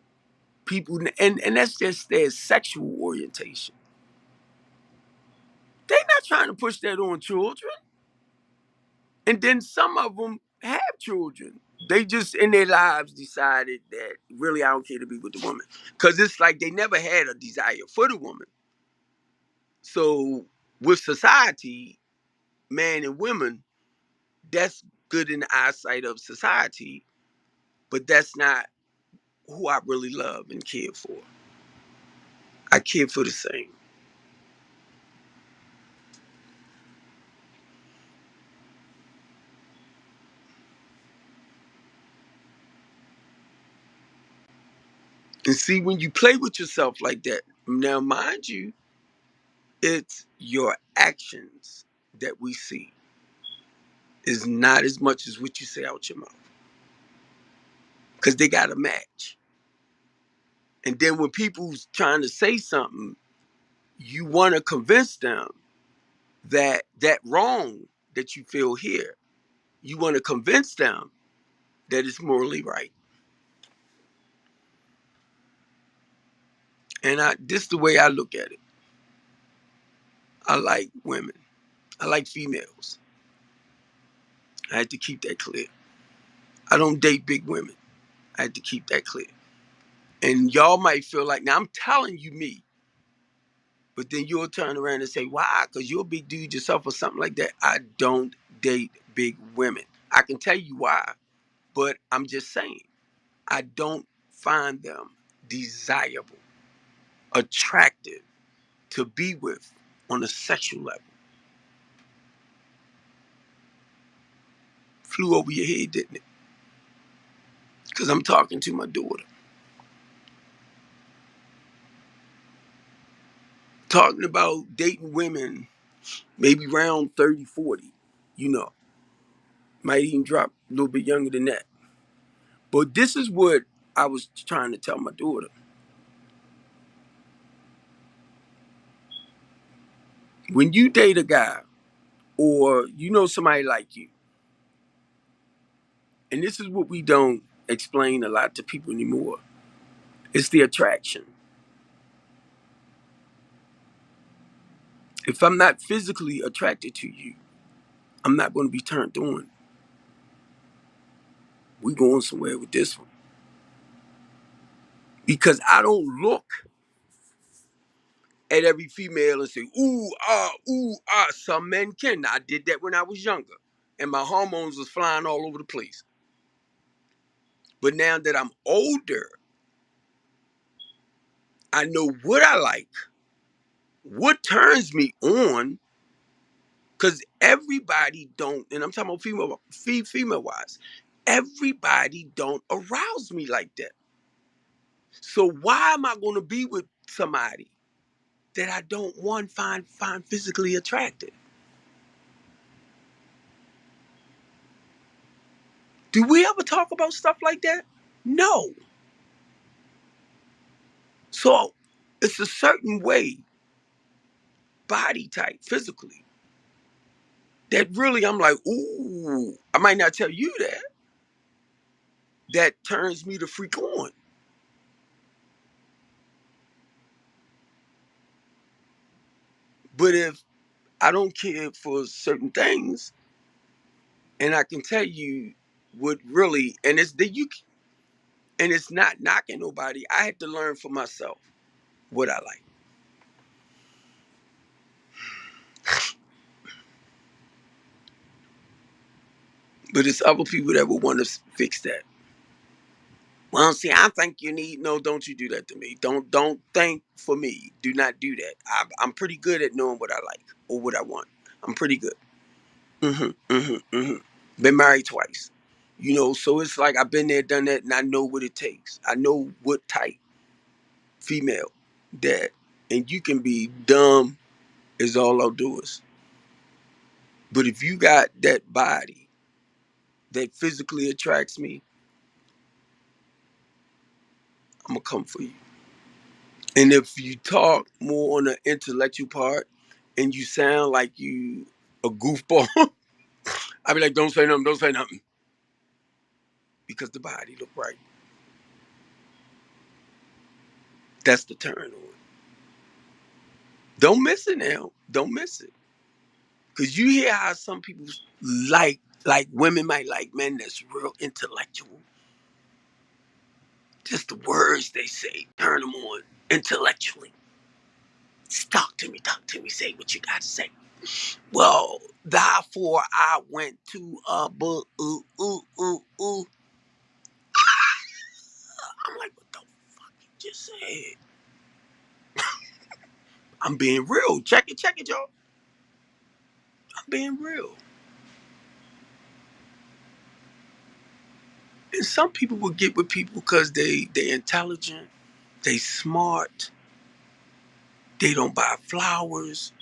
and that's just their sexual orientation. They not trying to push that on children. And then some of them have children. They just in their lives decided that really I don't care to be with the woman. Because it's like they never had a desire for the woman. So with society, man and women, that's good in the eyesight of society, but that's not who I really love and care for. I care for the same. And see, when you play with yourself like that, now mind you, it's your actions that we see is not as much as what you say out your mouth. Because they got to match. And then when people's trying to say something, you want to convince them that that wrong that you feel here, you want to convince them that it's morally right. And this is the way I look at it. I like women. I like females. I had to keep that clear. I don't date big women. I had to keep that clear. And y'all might feel like, now I'm telling you me, but then you'll turn around and say, why? Because you're a big dude yourself or something like that. I don't date big women. I can tell you why, but I'm just saying, I don't find them desirable, attractive to be with on a sexual level. Flew over your head, didn't it? Because I'm talking to my daughter. Talking about dating women maybe around 30, 40, you know, might even drop a little bit younger than that. But this is what I was trying to tell my daughter. When you date a guy or you know somebody like you, and this is what we don't explain a lot to people anymore, it's the attraction. If I'm not physically attracted to you, I'm not going to be turned on. We going somewhere with this one. Because I don't look at every female and say, ooh, ah. Some men can. I did that when I was younger. And my hormones was flying all over the place. But now that I'm older, I know what I like, what turns me on, because everybody don't, and I'm talking about female wise, everybody don't arouse me like that. So why am I going to be with somebody that I don't find physically attractive? Do we ever talk about stuff like that? No. So it's a certain way, body type, physically, that really I'm like, ooh, I might not tell you that. That turns me to freak on. But if I don't care for certain things, and I can tell you what really, and it's the you, and it's not knocking nobody. I had to learn for myself what I like. But it's other people that will want to fix that. Well, see, I think you need. No, don't you do that to me. Don't think for me. Do not do that. I'm pretty good at knowing what I like or what I want. I'm pretty good. Been married twice. You know, so it's like I've been there, done that, and I know what it takes. I know what type female that, and you can be dumb as all outdoors. But if you got that body that physically attracts me, I'm gonna come for you. And if you talk more on the intellectual part and you sound like you a goofball, I be like, don't say nothing, don't say nothing. Because the body look right. That's the turn on. Don't miss it now. Don't miss it. Cause you hear how some people like women might like men that's real intellectual. Just the words they say turn them on intellectually. Just talk to me, say what you got to say. Well, therefore I went to I'm like, what the fuck you just said? I'm being real. Check it, y'all. I'm being real. And some people will get with people because they intelligent. They smart. They don't buy flowers.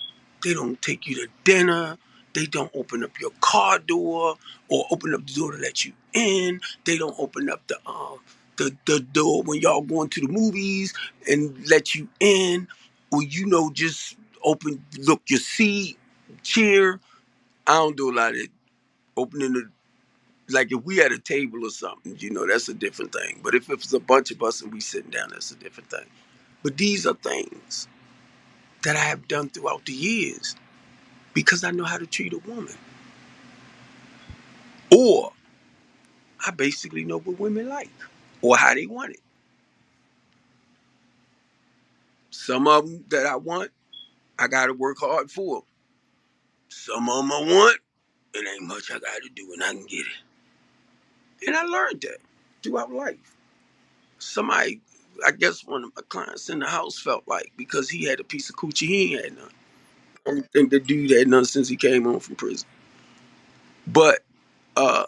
They don't take you to dinner. They don't open up your car door or open up the door to let you in. They don't open up the door when y'all going to the movies and let you in. Or just open, look your seat, cheer. I don't do a lot of opening the, like if we had a table or something, that's a different thing. But if it's a bunch of us and we sitting down, that's a different thing. But these are things that I have done throughout the years because I know how to treat a woman. Or I basically know what women like or how they want it. Some of them that I want, I got to work hard for. Some of them I want, it ain't much I got to do and I can get it. And I learned that throughout life. Somebody, I guess one of my clients in the house felt like because he had a piece of coochie, he ain't had none. I don't think the dude had none since he came home from prison. But uh,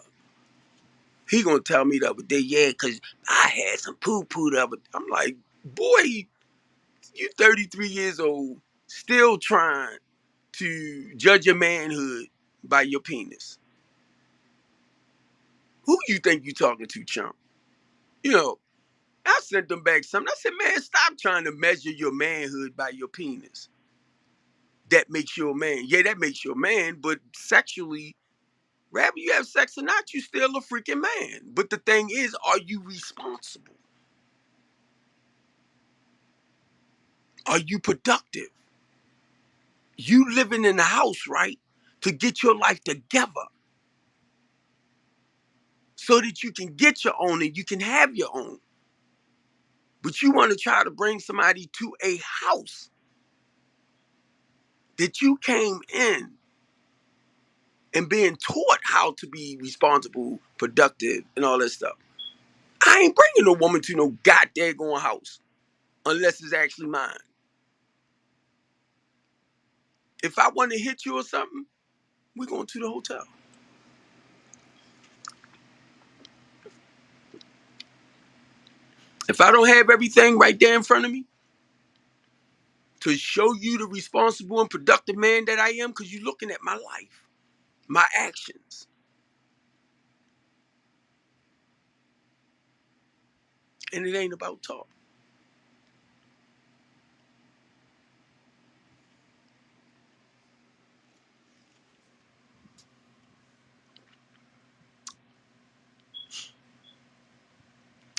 he gonna tell me the other day, yeah, because I had some poo-poo the other day. I'm like, boy, you 33 years old, still trying to judge your manhood by your penis. Who you think you talking to, chump? You know, I sent them back something. I said, man, stop trying to measure your manhood by your penis. That makes you a man. Yeah, that makes you a man, but sexually, whether you have sex or not, you still a freaking man. But the thing is, are you responsible? Are you productive? You living in the house, right? To get your life together so that you can get your own and you can have your own. But you want to try to bring somebody to a house that you came in and being taught how to be responsible, productive, and all that stuff. I ain't bringing no woman to no goddamn house unless it's actually mine. If I want to hit you or something, we're going to the hotel. If I don't have everything right there in front of me to show you the responsible and productive man that I am, because you're looking at my life, my actions, and it ain't about talk.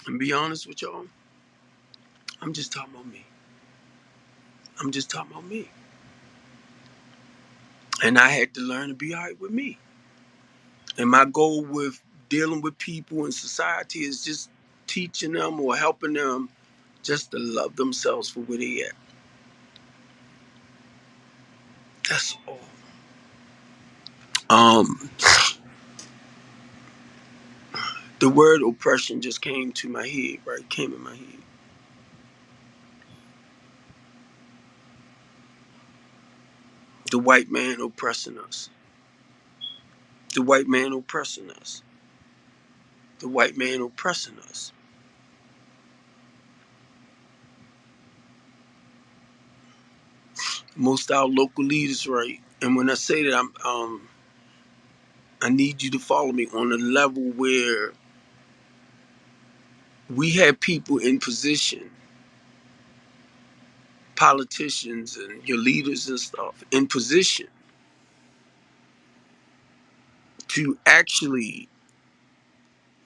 And be honest with y'all, I'm just talking about me. I'm just talking about me. And I had to learn to be all right with me. And my goal with dealing with people in society is just teaching them or helping them just to love themselves for where they at. That's all. Um, the word oppression just came to my head, right? Came in my head. The white man oppressing us. The white man oppressing us. The white man oppressing us. Most of our local leaders, right? And when I say that, I need you to follow me on a level where we have people in position, politicians and your leaders and stuff, in position to actually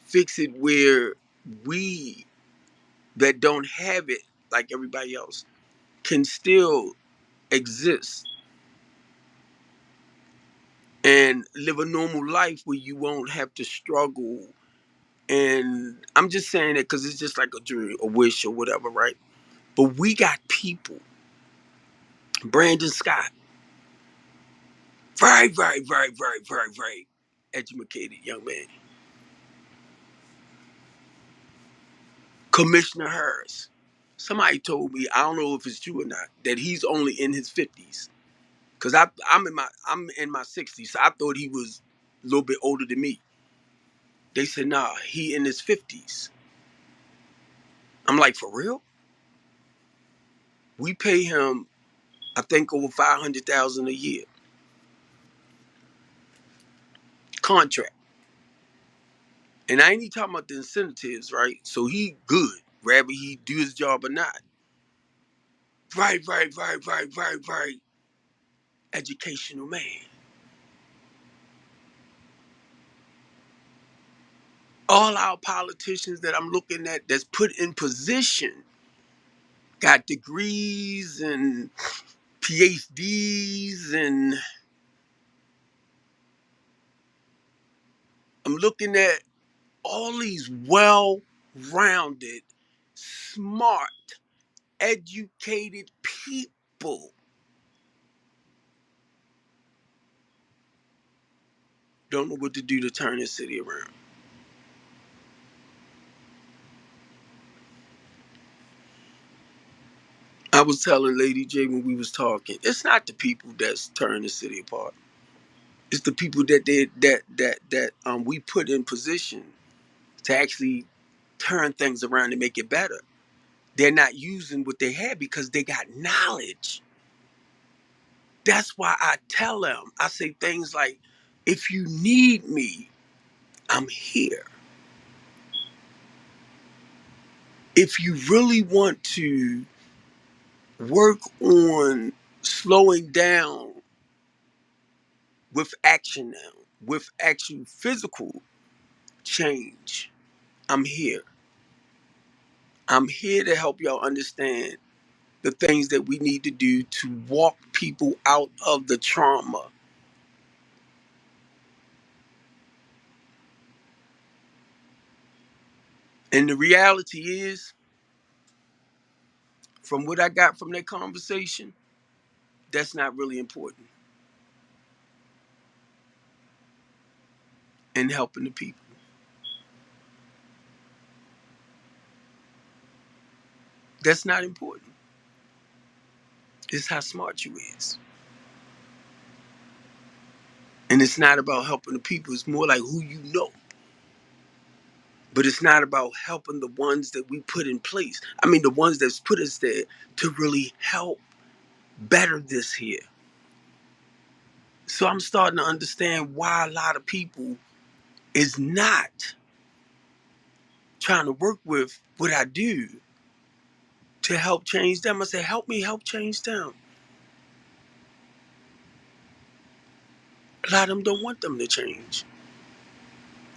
fix it where we that don't have it like everybody else can still exist and live a normal life where you won't have to struggle. And I'm just saying it because it's just like a dream, a wish, or whatever, right? But we got people, Brandon Scott, very, very, very, very, very, very educated young man. Commissioner Harris. Somebody told me, I don't know if it's true or not, that he's only in his 50s. Cause I'm in my 60s, so I thought he was a little bit older than me. They said, nah, he in his 50s. I'm like, for real? We pay him, I think, over $500,000 a year contract, and I ain't even talking about the incentives, right? So he good, whether he do his job or not. Right. Educational man. All our politicians that I'm looking at that's put in position got degrees and PhDs, and I'm looking at all these well-rounded, smart, educated people don't know what to do to turn this city around. I was telling Lady J when we was talking, it's not the people that's turning the city apart. It's the people that we put in position to actually turn things around and make it better. They're not using what they had because they got knowledge. That's why I tell them, I say things like, if you need me, I'm here. If you really want to work on slowing down with action now, with actual physical change, I'm here. I'm here to help y'all understand the things that we need to do to walk people out of the trauma. And the reality is, from what I got from that conversation, that's not really important in helping the people. That's not important. It's how smart you is. And it's not about helping the people. It's more like who you know. But it's not about helping the ones that we put in place. I mean, the ones that's put us there to really help better this here. So I'm starting to understand why a lot of people is not trying to work with what I do to help change them. I say, help me help change them. A lot of them don't want them to change.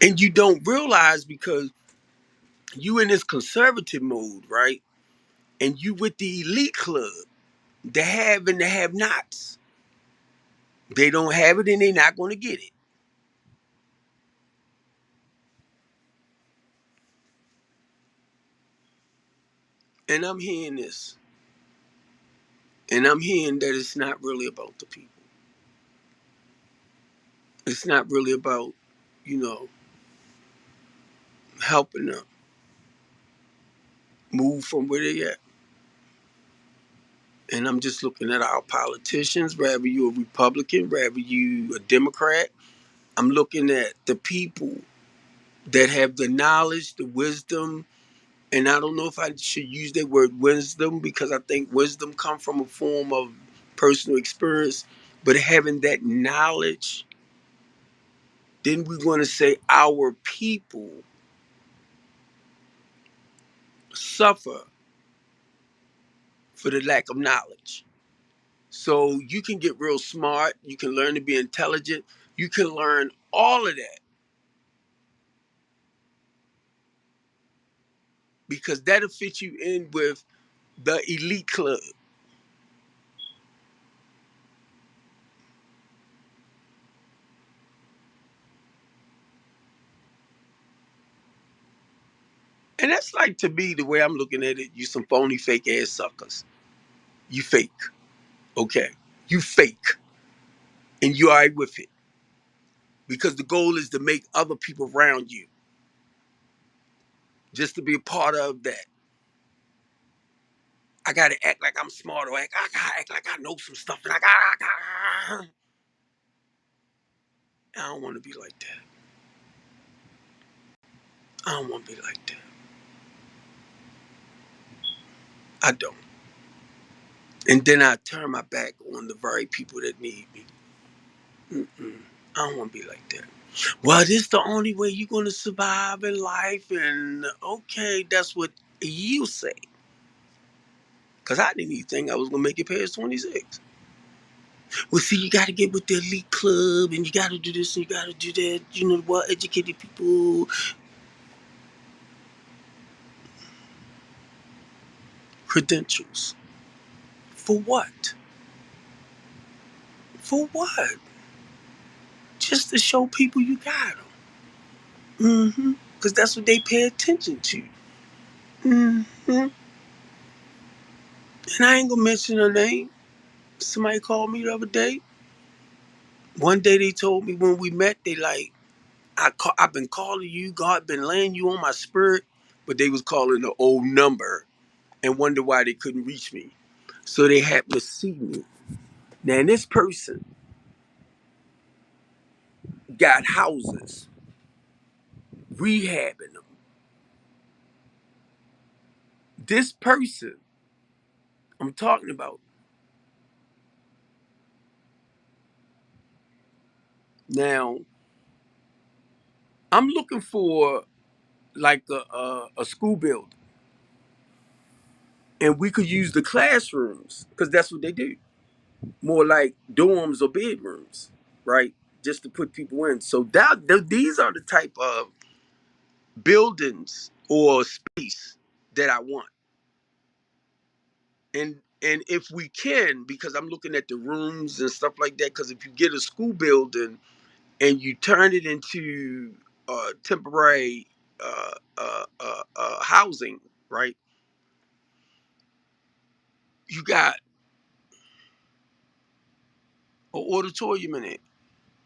And you don't realize because you in this conservative mode, right? And you with the elite club, the have and the have nots. They don't have it and they're not going to get it. And I'm hearing this. And I'm hearing that it's not really about the people. It's not really about, you know, helping them move from where they at. And I'm just looking at our politicians, whether you're a Republican, whether you a Democrat. I'm looking at the people that have the knowledge, the wisdom, and I don't know if I should use that word wisdom because I think wisdom comes from a form of personal experience, but having that knowledge, then we're going to say our people suffer for the lack of knowledge. So you can get real smart, you can learn to be intelligent, you can learn all of that because that'll fit you in with the elite club. And that's like to me the way I'm looking at it, you some phony fake ass suckers. You fake. Okay. You fake. And you are right with it. Because the goal is to make other people around you. Just to be a part of that. I gotta act like I'm smart or I gotta act like I know some stuff and I don't wanna be like that. I don't wanna be like that. I don't. And then I turn my back on the very people that need me. Mm-mm. I don't want to be like that. Well, this is the only way you're going to survive in life. And okay, that's what you say. Because I didn't even think I was going to make it past 26. Well, see, you got to get with the elite club and you got to do this and you got to do that. You know what? Educated people, credentials. For what? For what? Just to show people you got them. Mm-hmm. Because that's what they pay attention to. Mm-hmm. And I ain't going to mention her name. Somebody called me the other day. One day they told me when we met, they like, I've been calling you. God been laying you on my spirit. But they was calling the old number and wonder why they couldn't reach me. So they happened to see me. Now, this person got houses, rehabbing them. This person I'm talking about, now, I'm looking for like a school building. And we could use the classrooms because that's what they do. More like dorms or bedrooms, right? Just to put people in. So these are the type of buildings or space that I want. And if we can, because I'm looking at the rooms and stuff like that, because if you get a school building and you turn it into temporary housing, right? You got an auditorium in it.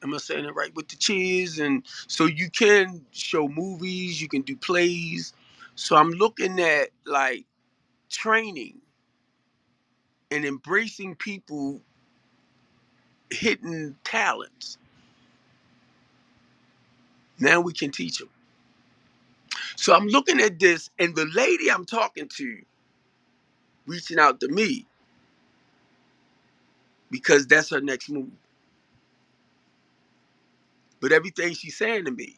Am I saying it right? With the chairs, and so you can show movies, you can do plays. So I'm looking at like training and embracing people hidden talents. Now we can teach them. So I'm looking at this, and the lady I'm talking to reaching out to me because that's her next move. But everything she's saying to me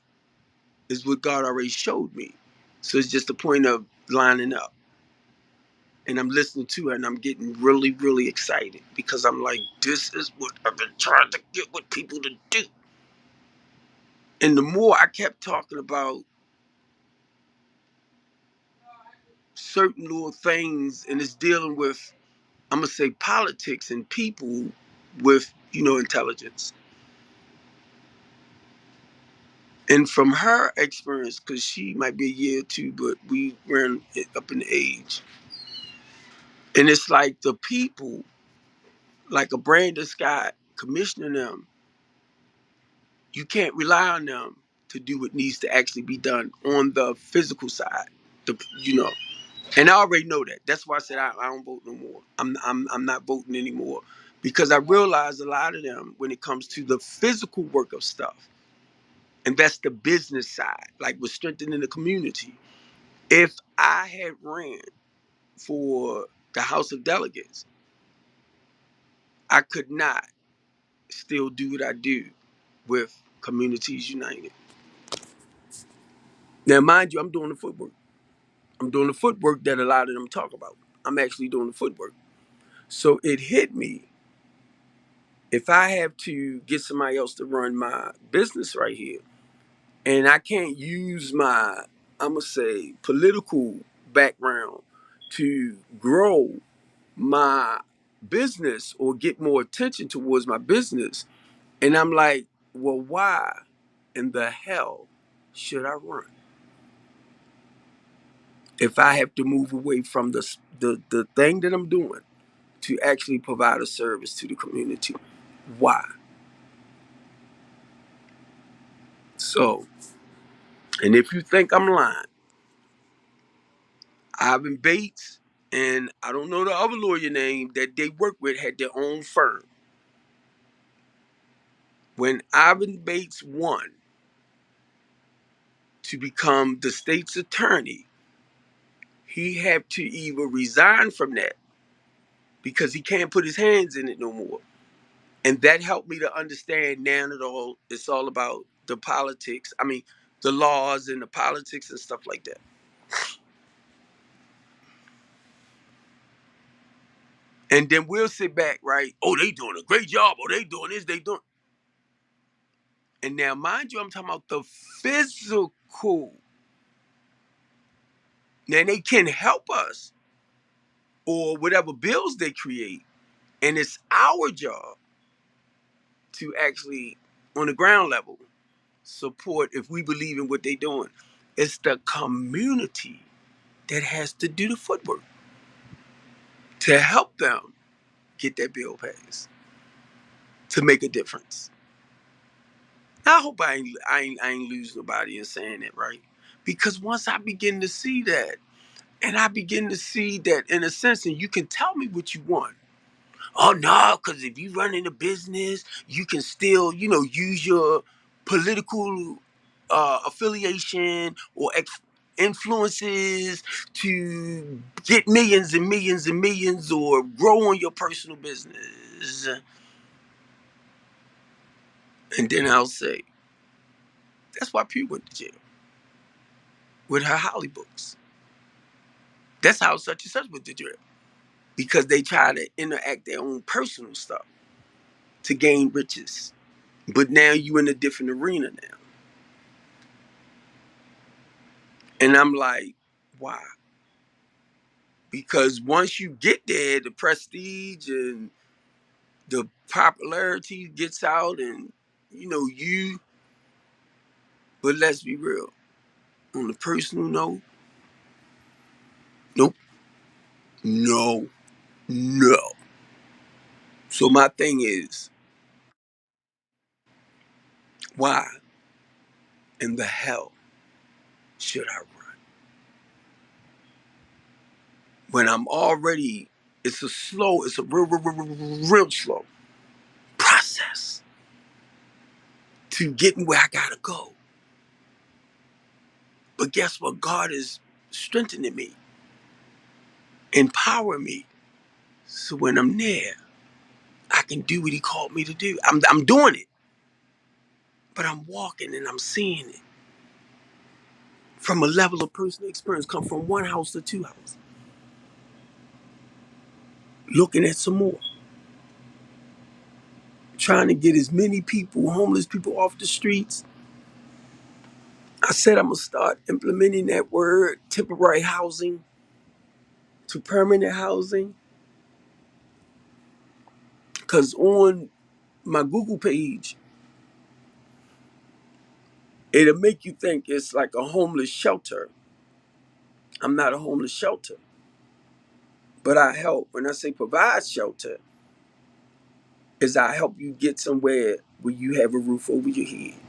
is what God already showed me. So it's just a point of lining up. And I'm listening to her and I'm getting really, really excited because I'm like, this is what I've been trying to get with people to do. And the more I kept talking about certain little things, and it's dealing with, I'm gonna say, politics and people with, intelligence. And from her experience, because she might be a year or two, but we ran it up in age. And it's like the people, like a Brandon Scott commissioning them, you can't rely on them to do what needs to actually be done on the physical side. You know, and I already know that. That's why I said I don't vote no more. I'm not voting anymore because I realize a lot of them when it comes to the physical work of stuff, and that's the business side, like with strengthening the community. If I had ran for the House of Delegates, I could not still do what I do with Communities United. Now, mind you, I'm doing the footwork. I'm doing the footwork that a lot of them talk about. I'm actually doing the footwork. So it hit me. If I have to get somebody else to run my business right here, and I can't use my, I'm going to say, political background to grow my business or get more attention towards my business, and I'm like, well, why in the hell should I run? If I have to move away from the thing that I'm doing to actually provide a service to the community. Why? So, and if you think I'm lying, Ivan Bates and I don't know the other lawyer name that they work with had their own firm. When Ivan Bates won to become the state's attorney, he had to either resign from that because he can't put his hands in it no more. And that helped me to understand now that it's all about the politics. I mean, the laws and the politics and stuff like that. And then we'll sit back, right? Oh, they doing a great job. Oh, they doing this, they doing. And now, mind you, I'm talking about the physical. Now they can help us or whatever bills they create. And it's our job to actually, on the ground level, support if we believe in what they're doing. It's the community that has to do the footwork to help them get that bill passed to make a difference. I hope I ain't lose nobody in saying that, right? Because once I begin to see that, and I begin to see that in a sense, and you can tell me what you want. Oh no, because if you run in a business, you can still, use your political affiliation or influences to get millions and millions and millions or grow on your personal business. And then I'll say, that's why Pew went to jail with her Holly books. That's how such and such went to jail. Because they try to interact their own personal stuff to gain riches. But now you in a different arena now. And I'm like, why? Because once you get there, the prestige and the popularity gets out and you, but let's be real. On the personal note, nope, no, no. So my thing is, why in the hell should I run? When I'm already, it's a real slow process to getting where I gotta go. But guess what? God is strengthening me, empowering me. So when I'm there, I can do what he called me to do. I'm doing it, but I'm walking and I'm seeing it from a level of personal experience. Come from one house to two houses, looking at some more, trying to get as many people, homeless people, off the streets. I said I'm gonna start implementing that word temporary housing to permanent housing, because on my Google page, it'll make you think it's like a homeless shelter. I'm not a homeless shelter, but I help. When I say provide shelter, is I help you get somewhere where you have a roof over your head.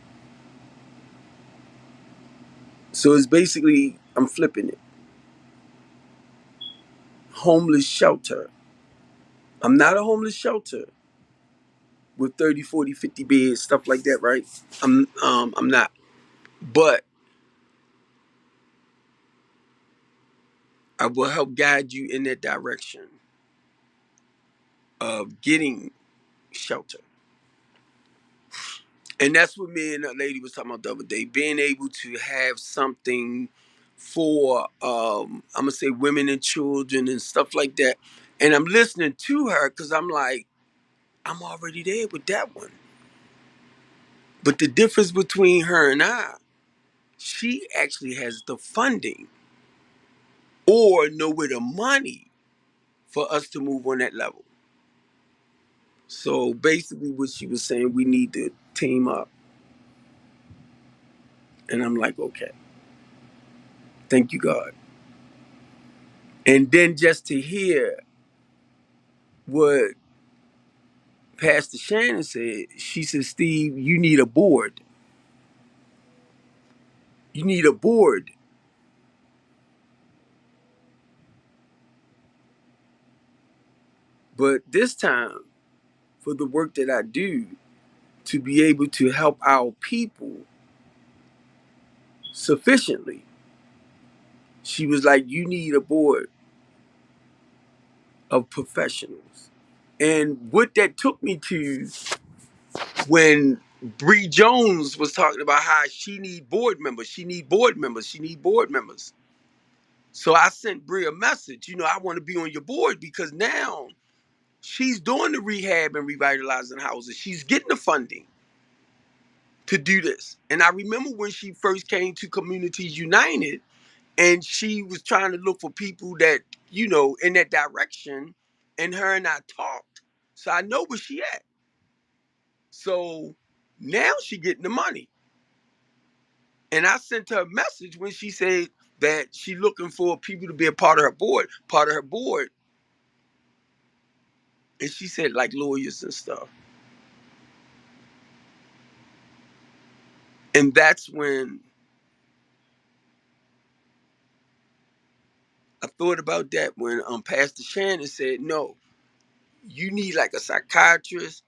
So it's basically, I'm flipping it. Homeless shelter. I'm not a homeless shelter with 30, 40, 50 beds, stuff like that, right? I'm not. But I will help guide you in that direction of getting shelter. And that's what me and that lady was talking about the other day, being able to have something for I'm gonna say women and children and stuff like that. And I'm listening to her because I'm like, I'm already there with that one. But the difference between her and I, she actually has the funding or know where the money for us to move on that level. So basically what she was saying, we need to team up. And I'm like, okay, thank you, God. And then just to hear what Pastor Shannon said, she said, Steve, you need a board. You need a board. But this time, for the work that I do, to be able to help our people sufficiently, she was like, you need a board of professionals. And what that took me to, when Bree Jones was talking about how she need board members, she need board members, she need board members. So I sent Bree a message, I want to be on your board, because now she's doing the rehab and revitalizing houses. She's getting the funding to do this. And I remember when she first came to Communities United, and she was trying to look for people that, in that direction, and her and I talked. So I know where she at. So now she getting the money. And I sent her a message when she said that she looking for people to be a part of her board. And she said like lawyers and stuff. And that's when I thought about that, when Pastor Shannon said, no, you need like a psychiatrist.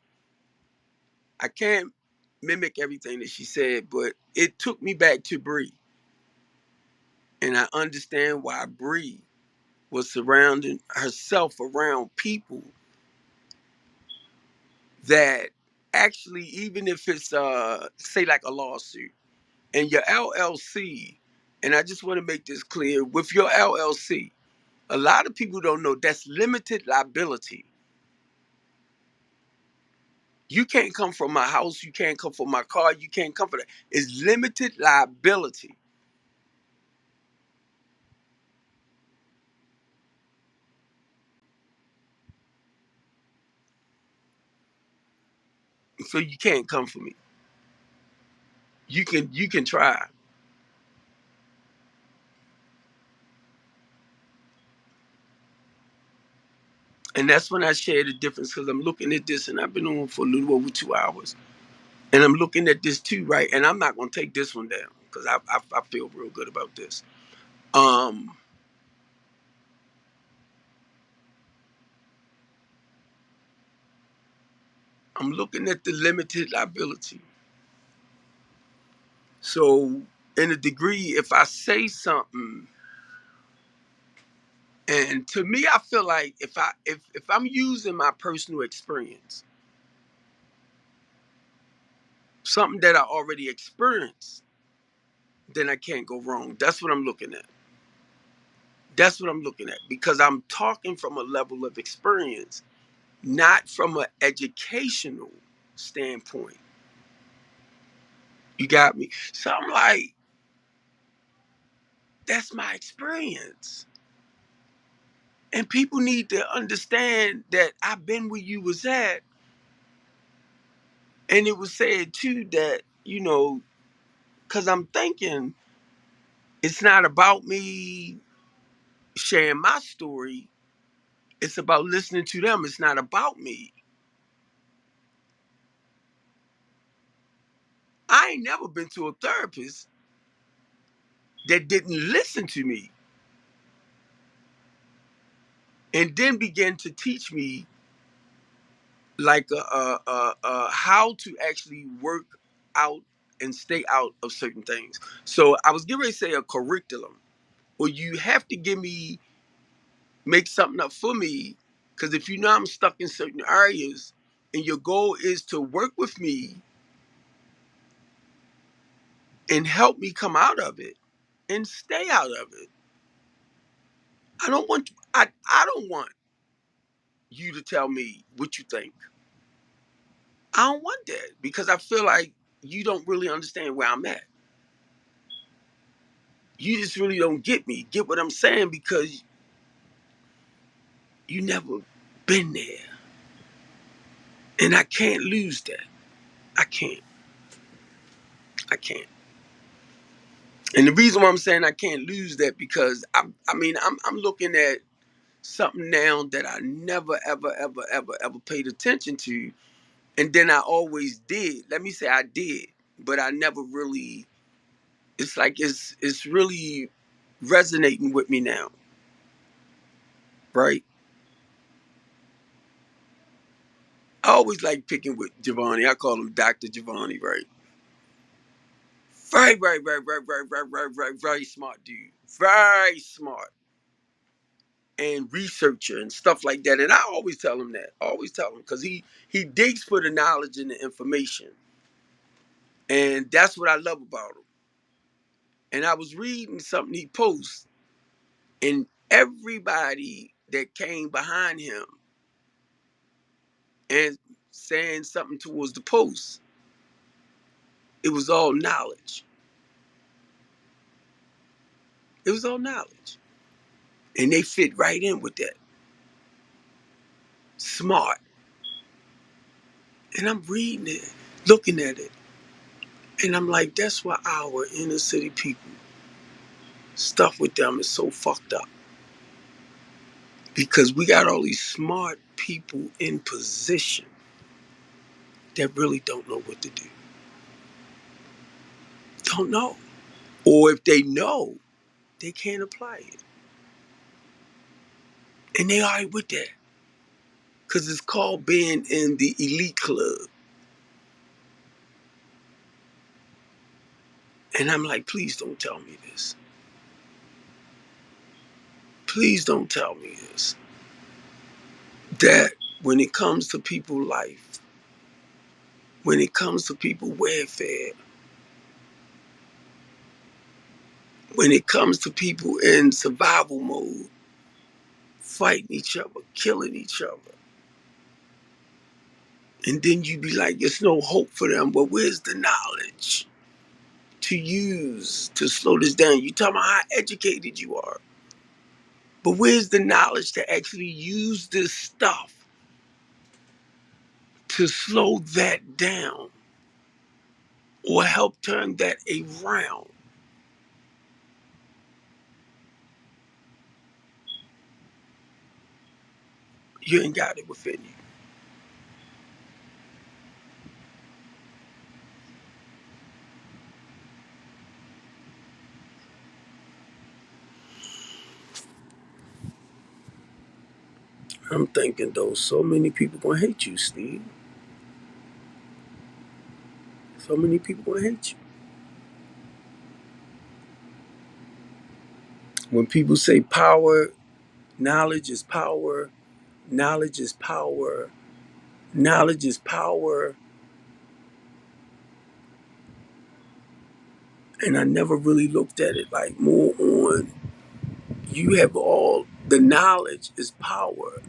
I can't mimic everything that she said, but it took me back to Bree. And I understand why Bree was surrounding herself around people that actually, even if it's say like a lawsuit and your LLC, and I just want to make this clear, with your LLC, a lot of people don't know that's limited liability. You can't come from my house, you can't come from my car, you can't come from that. It's limited liability. So you can't come for me. You can try. And that's when I share the difference, because I'm looking at this, and I've been on for a little over 2 hours. And I'm looking at this too, right? And I'm not gonna take this one down, because I feel real good about this. Um, I'm looking at the limited liability. So in a degree, if I say something, and to me, I feel like if I'm using my personal experience, something that I already experienced, then I can't go wrong. That's what I'm looking at. That's what I'm looking at, because I'm talking from a level of experience, not from an educational standpoint. You got me? So I'm like, that's my experience. And people need to understand that I've been where you was at. And it was said too that, because I'm thinking it's not about me sharing my story. It's about listening to them. It's not about me. I ain't never been to a therapist that didn't listen to me and then began to teach me like how to actually work out and stay out of certain things. So I was getting ready to say a curriculum, or you have to make something up for me, because if you know I'm stuck in certain areas, and your goal is to work with me and help me come out of it and stay out of it. I don't want you to tell me what you think. I don't want that, because I feel like you don't really understand where I'm at. You just really don't get what I'm saying, because you never been there. And I can't lose that. I can't. I can't. And the reason why I'm saying I can't lose that, because I'm looking at something now that I never ever ever ever ever paid attention to, and then I always did. Let me say I did, but I never really. It's like it's really resonating with me now, right? I always like picking with Giovanni. I call him Dr. Giovanni, right? Very, very, very, very, very, very, very, very, very smart dude. Very smart. and researcher and stuff like that. And I always tell him that. I always tell him because he digs for the knowledge and the information. And that's what I love about him. And I was reading something he posts, and everybody that came behind him and saying something towards the post, it was all knowledge. It was all knowledge. And they fit right in with that. Smart. And I'm reading it, looking at it. And I'm like, that's why our inner city people, stuff with them is so fucked up. Because we got all these smart people in position that really don't know what to do. Don't know. Or if they know, they can't apply it. And they all right with that. Because it's called being in the elite club. And I'm like, please don't tell me this. Please don't tell me this. That when it comes to people's life, when it comes to people welfare, when it comes to people in survival mode, fighting each other, killing each other, and then you be like, there's no hope for them. But where's the knowledge to use to slow this down? You talking about how educated you are. But where's the knowledge to actually use this stuff to slow that down or help turn that around? You ain't got it within you. I'm thinking though, so many people gonna hate you, Steve. So many people gonna hate you. When people say power, knowledge is power, knowledge is power, knowledge is power, and I never really looked at it like more on you have all the knowledge is power,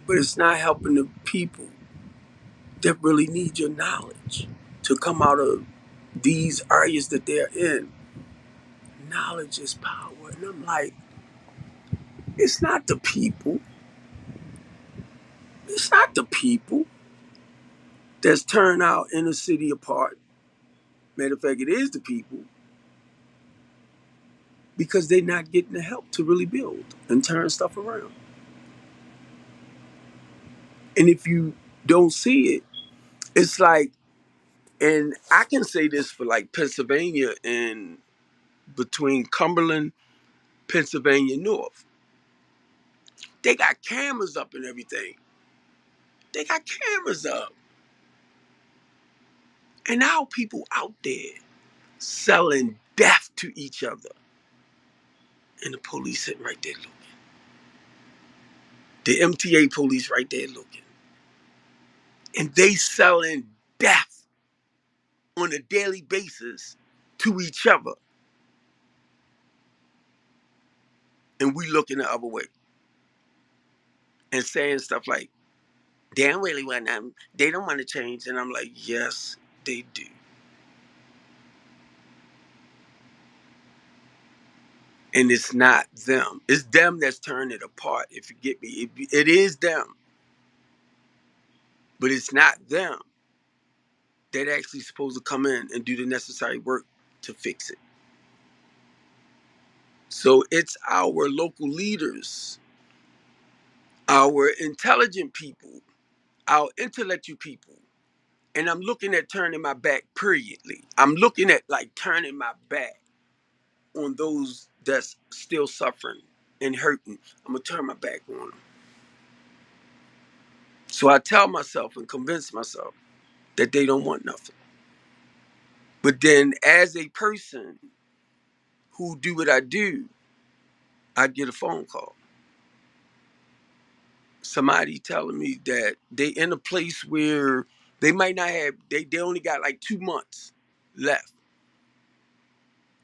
but it's not helping the people that really need your knowledge to come out of these areas that they're in. Knowledge is power. And I'm like, it's not the people. It's not the people that's turned our inner city apart. Matter of fact, it is the people because they're not getting the help to really build and turn stuff around. And if you don't see it, it's like, and I can say this for like Pennsylvania and between Cumberland, Pennsylvania North, they got cameras up and everything. They got cameras up. And now people out there selling death to each other. And the police sitting right there looking. The MTA police right there looking. And they selling death on a daily basis to each other. And we looking the other way and saying stuff like, they don't really want them. They don't want to change. And I'm like, yes, they do. And it's not them. It's them that's turning it apart. If you get me, it is them. But it's not them that actually supposed to come in and do the necessary work to fix it. So it's our local leaders, our intelligent people, our intellectual people. And I'm looking at turning my back periodly. I'm looking at like turning my back on those that's still suffering and hurting. I'm gonna turn my back on them. So I tell myself and convince myself that they don't want nothing. But then as a person who do what I do, I get a phone call. Somebody telling me that they in a place where they might not have, they only got like 2 months left.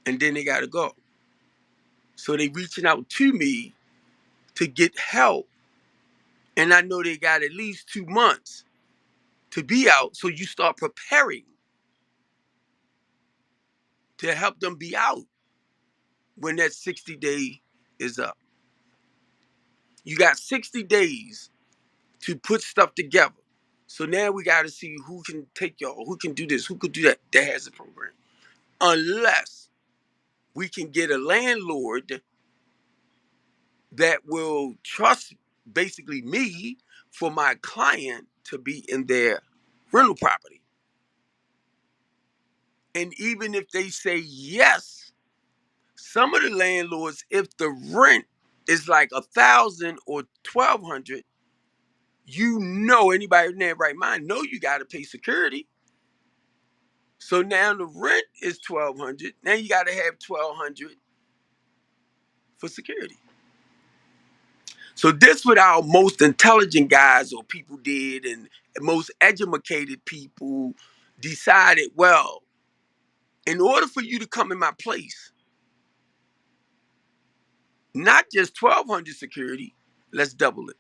And then they gotta go. So they reaching out to me to get help. And I know they got at least 2 months to be out. So you start preparing to help them be out when that 60-day is up. You got 60 days to put stuff together. So now we got to see who can take y'all, who can do this, who could do that. That has a program. Unless we can get a landlord that will trust basically me for my client to be in their rental property. And even if they say yes, some of the landlords, if the rent is like 1,000 or 1,200, anybody in their right mind know you got to pay security. So now the rent is 1,200. Now you got to have 1,200 for security. So this what our most intelligent guys or people did, and most educated people decided, well, in order for you to come in my place, not just 1,200 security, let's double it.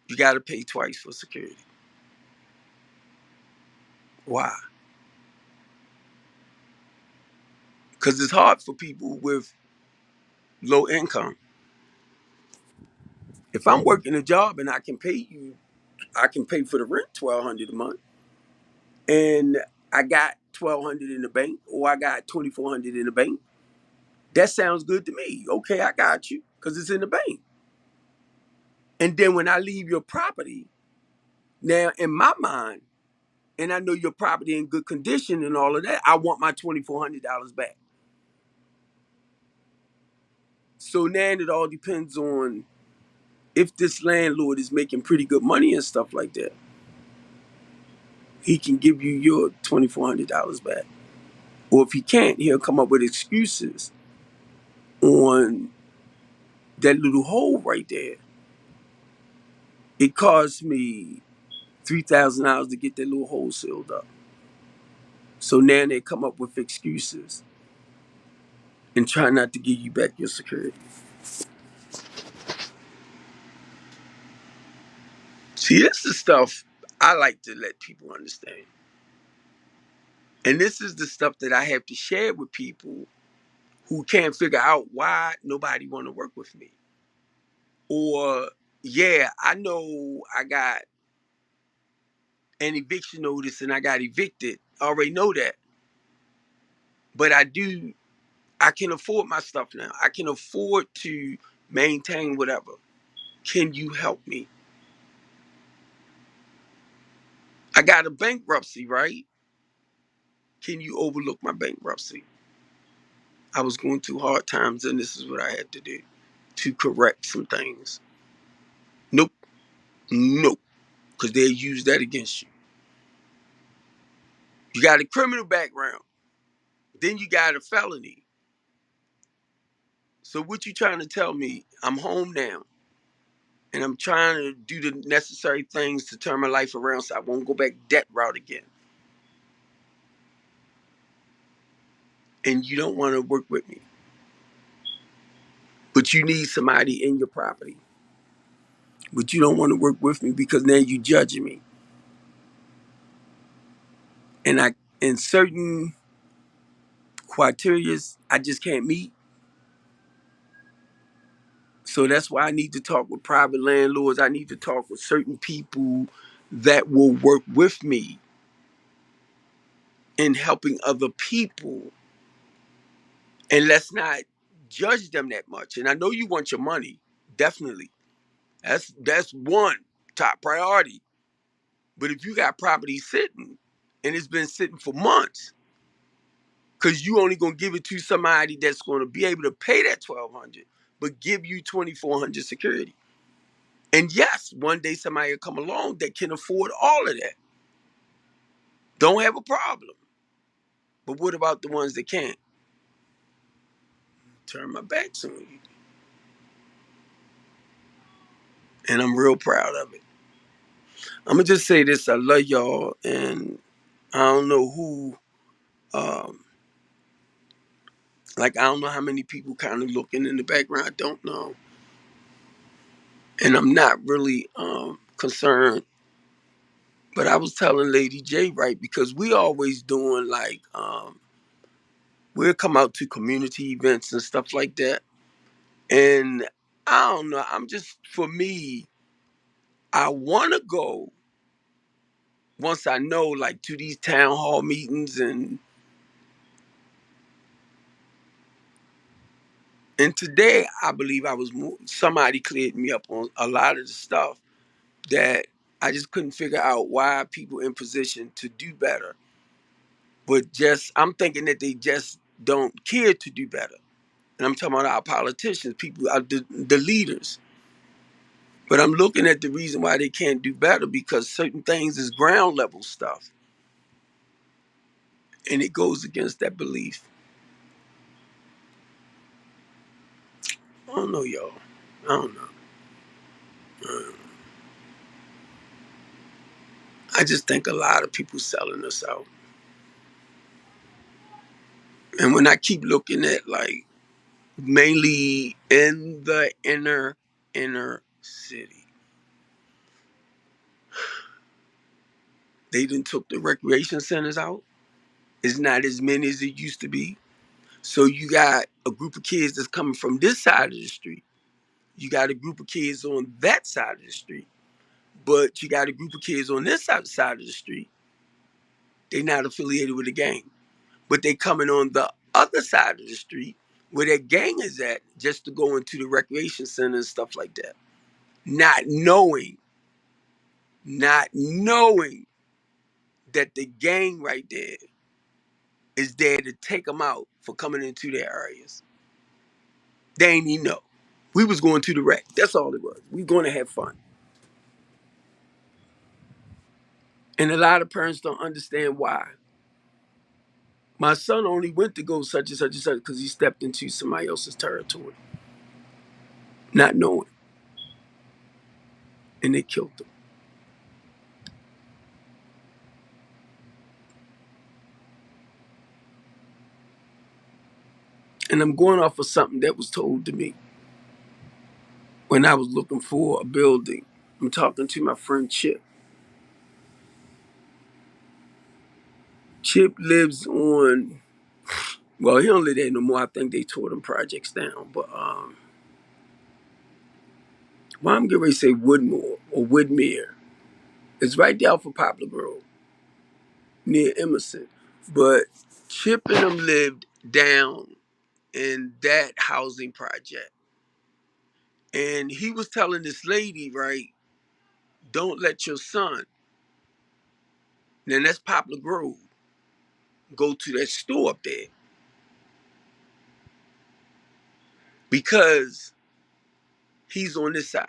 You got to pay twice for security. Why? Because it's hard for people with low income. If I'm working a job and I can pay you, I can pay for the rent 1,200 a month, and I got 1,200 in the bank, or I got 2,400 in the bank. That sounds good to me. Okay, I got you, because it's in the bank. And then when I leave your property, now in my mind, and I know your property in good condition and all of that, I want my $2,400 back. So now it all depends on if this landlord is making pretty good money and stuff like that. He can give you your $2,400 back. Or if he can't, he'll come up with excuses on that little hole right there. It cost me $3,000 to get that little hole sealed up. So now they come up with excuses and try not to give you back your security. See, this is stuff I like to let people understand. And this is the stuff that I have to share with people who can't figure out why nobody want to work with me. Or, yeah, I know I got an eviction notice and I got evicted. I already know that. But I can afford my stuff now. I can afford to maintain whatever. Can you help me? I got a bankruptcy, right? Can you overlook my bankruptcy? I was going through hard times and this is what I had to do to correct some things. Nope. Nope. Because they'll use that against you. You got a criminal background. Then you got a felony. So what you trying to tell me? I'm home now. And I'm trying to do the necessary things to turn my life around so I won't go back that route again. And you don't want to work with me. But you need somebody in your property. But you don't want to work with me because now you judging me. And I in certain criterias I just can't meet. So that's why I need to talk with private landlords. I need to talk with certain people that will work with me in helping other people. And let's not judge them that much. And I know you want your money, definitely. That's one top priority. But if you got property sitting and it's been sitting for months, because you only gonna give it to somebody that's gonna be able to pay that 1,200, but give you 2,400 security. And yes, one day somebody will come along that can afford all of that. Don't have a problem. But what about the ones that can't? Turn my backs on you. And I'm real proud of it. I'm gonna just say this: I love y'all, and I don't know who. Um, like I don't know how many people kind of looking in the background. I don't know, and I'm not really concerned. But I was telling Lady J, right, because we always doing like we'll come out to community events and stuff like that, and I don't know. I'm just for me, I want to go once I know like to these town hall meetings and today I believe I was somebody cleared me up on a lot of the stuff that I just couldn't figure out why people in position to do better, but just I'm thinking that they just don't care to do better. And I'm talking about our politicians, people, the leaders. But I'm looking at the reason why they can't do better because certain things is ground level stuff, and it goes against that belief. I don't know, y'all. I don't know. Uh, I just think a lot of people selling us out. And when I keep looking at like mainly in the inner city, they done took the recreation centers out. It's not as many as it used to be. So you got a group of kids that's coming from this side of the street. You got a group of kids on that side of the street. But you got a group of kids on this side of the street. They're not affiliated with the gang. But they coming on the other side of the street where that gang is at just to go into the recreation center and stuff like that. Not knowing, not knowing that the gang right there is there to take them out for coming into their areas. They ain't even know. We was going to the rec. That's all it was. We going to have fun. And a lot of parents don't understand why. My son only went to go such and such and such because he stepped into somebody else's territory, not knowing, and they killed him. And I'm going off of something that was told to me when I was looking for a building. I'm talking to my friend Chip. Chip lives on, well, he don't live there no more. I think they tore them projects down. But well, I'm getting ready to say Woodmore or Woodmere. It's right there off of Poplar Grove near Emerson. But Chip and them lived down in that housing project. And he was telling this lady, right, don't let your son, then that's Poplar Grove, go to that store up there because he's on this side.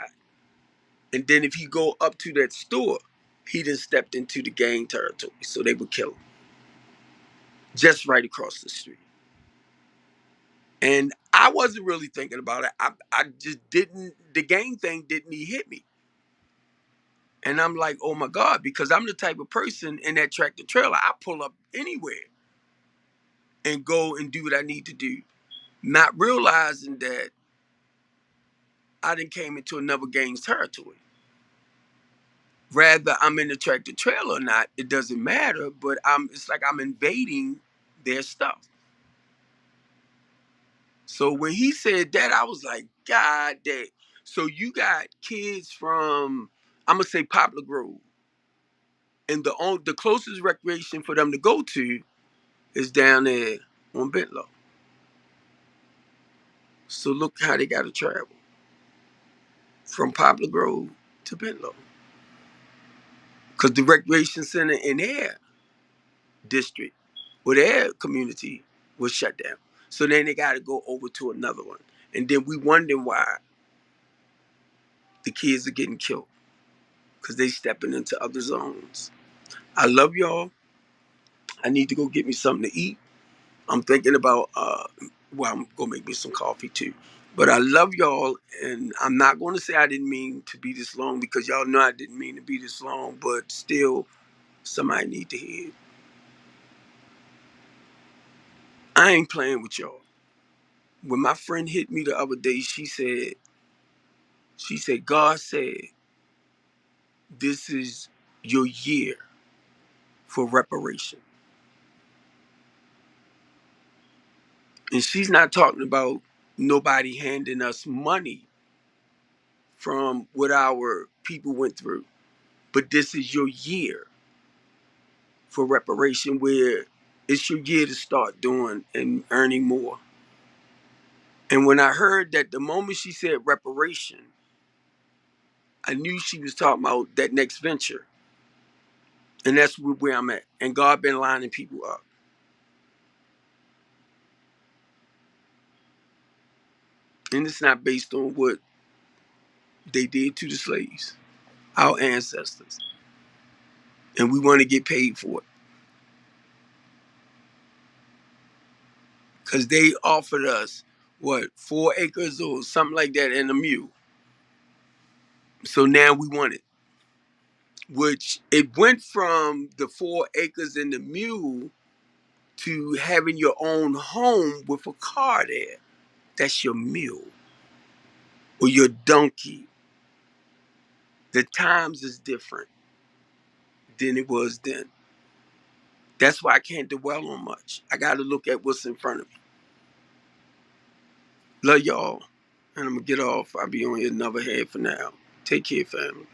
And then if he go up to that store, he done stepped into the gang territory. So they would kill him just right across the street. And I wasn't really thinking about it. I just didn't, the gang thing didn't even hit me. And I'm like, oh my God, because I'm the type of person in that tractor trailer, I pull up anywhere and go and do what I need to do. Not realizing that I done came into another gang's territory. Rather I'm in the tractor trailer or not, it doesn't matter, but it's like I'm invading their stuff. So when he said that, I was like, God damn. So you got kids from, I'm gonna say Poplar Grove, and the closest recreation for them to go to is down there on Bentlow. So look how they got to travel from Poplar Grove to Bentlow, because the recreation center in their district or their community was shut down. So then they got to go over to another one, and then we wondering why the kids are getting killed because they stepping into other zones. I love y'all. I need to go get me something to eat. I'm thinking about well, I'm gonna make me some coffee too. But I love y'all, and I'm not gonna say I didn't mean to be this long because y'all know I didn't mean to be this long, but still somebody need to hear it. I ain't playing with y'all. When my friend hit me the other day, she said, God said, this is your year for reparation. And she's not talking about nobody handing us money from what our people went through. But this is your year for reparation where it's your year to start doing and earning more. And when I heard that the moment she said reparation, I knew she was talking about that next venture. And that's where I'm at. And God been lining people up. And it's not based on what they did to the slaves, our ancestors. And we want to get paid for it. Because they offered us, what, 4 acres or something like that and a mule. So now we want it. Which it went from the 4 acres and the mule to having your own home with a car there. That's your mule or your donkey. The times is different than it was then. That's why I can't dwell on much. I got to look at what's in front of me. Love y'all. And I'm going to get off. I'll be on here another head for now. Take care, family.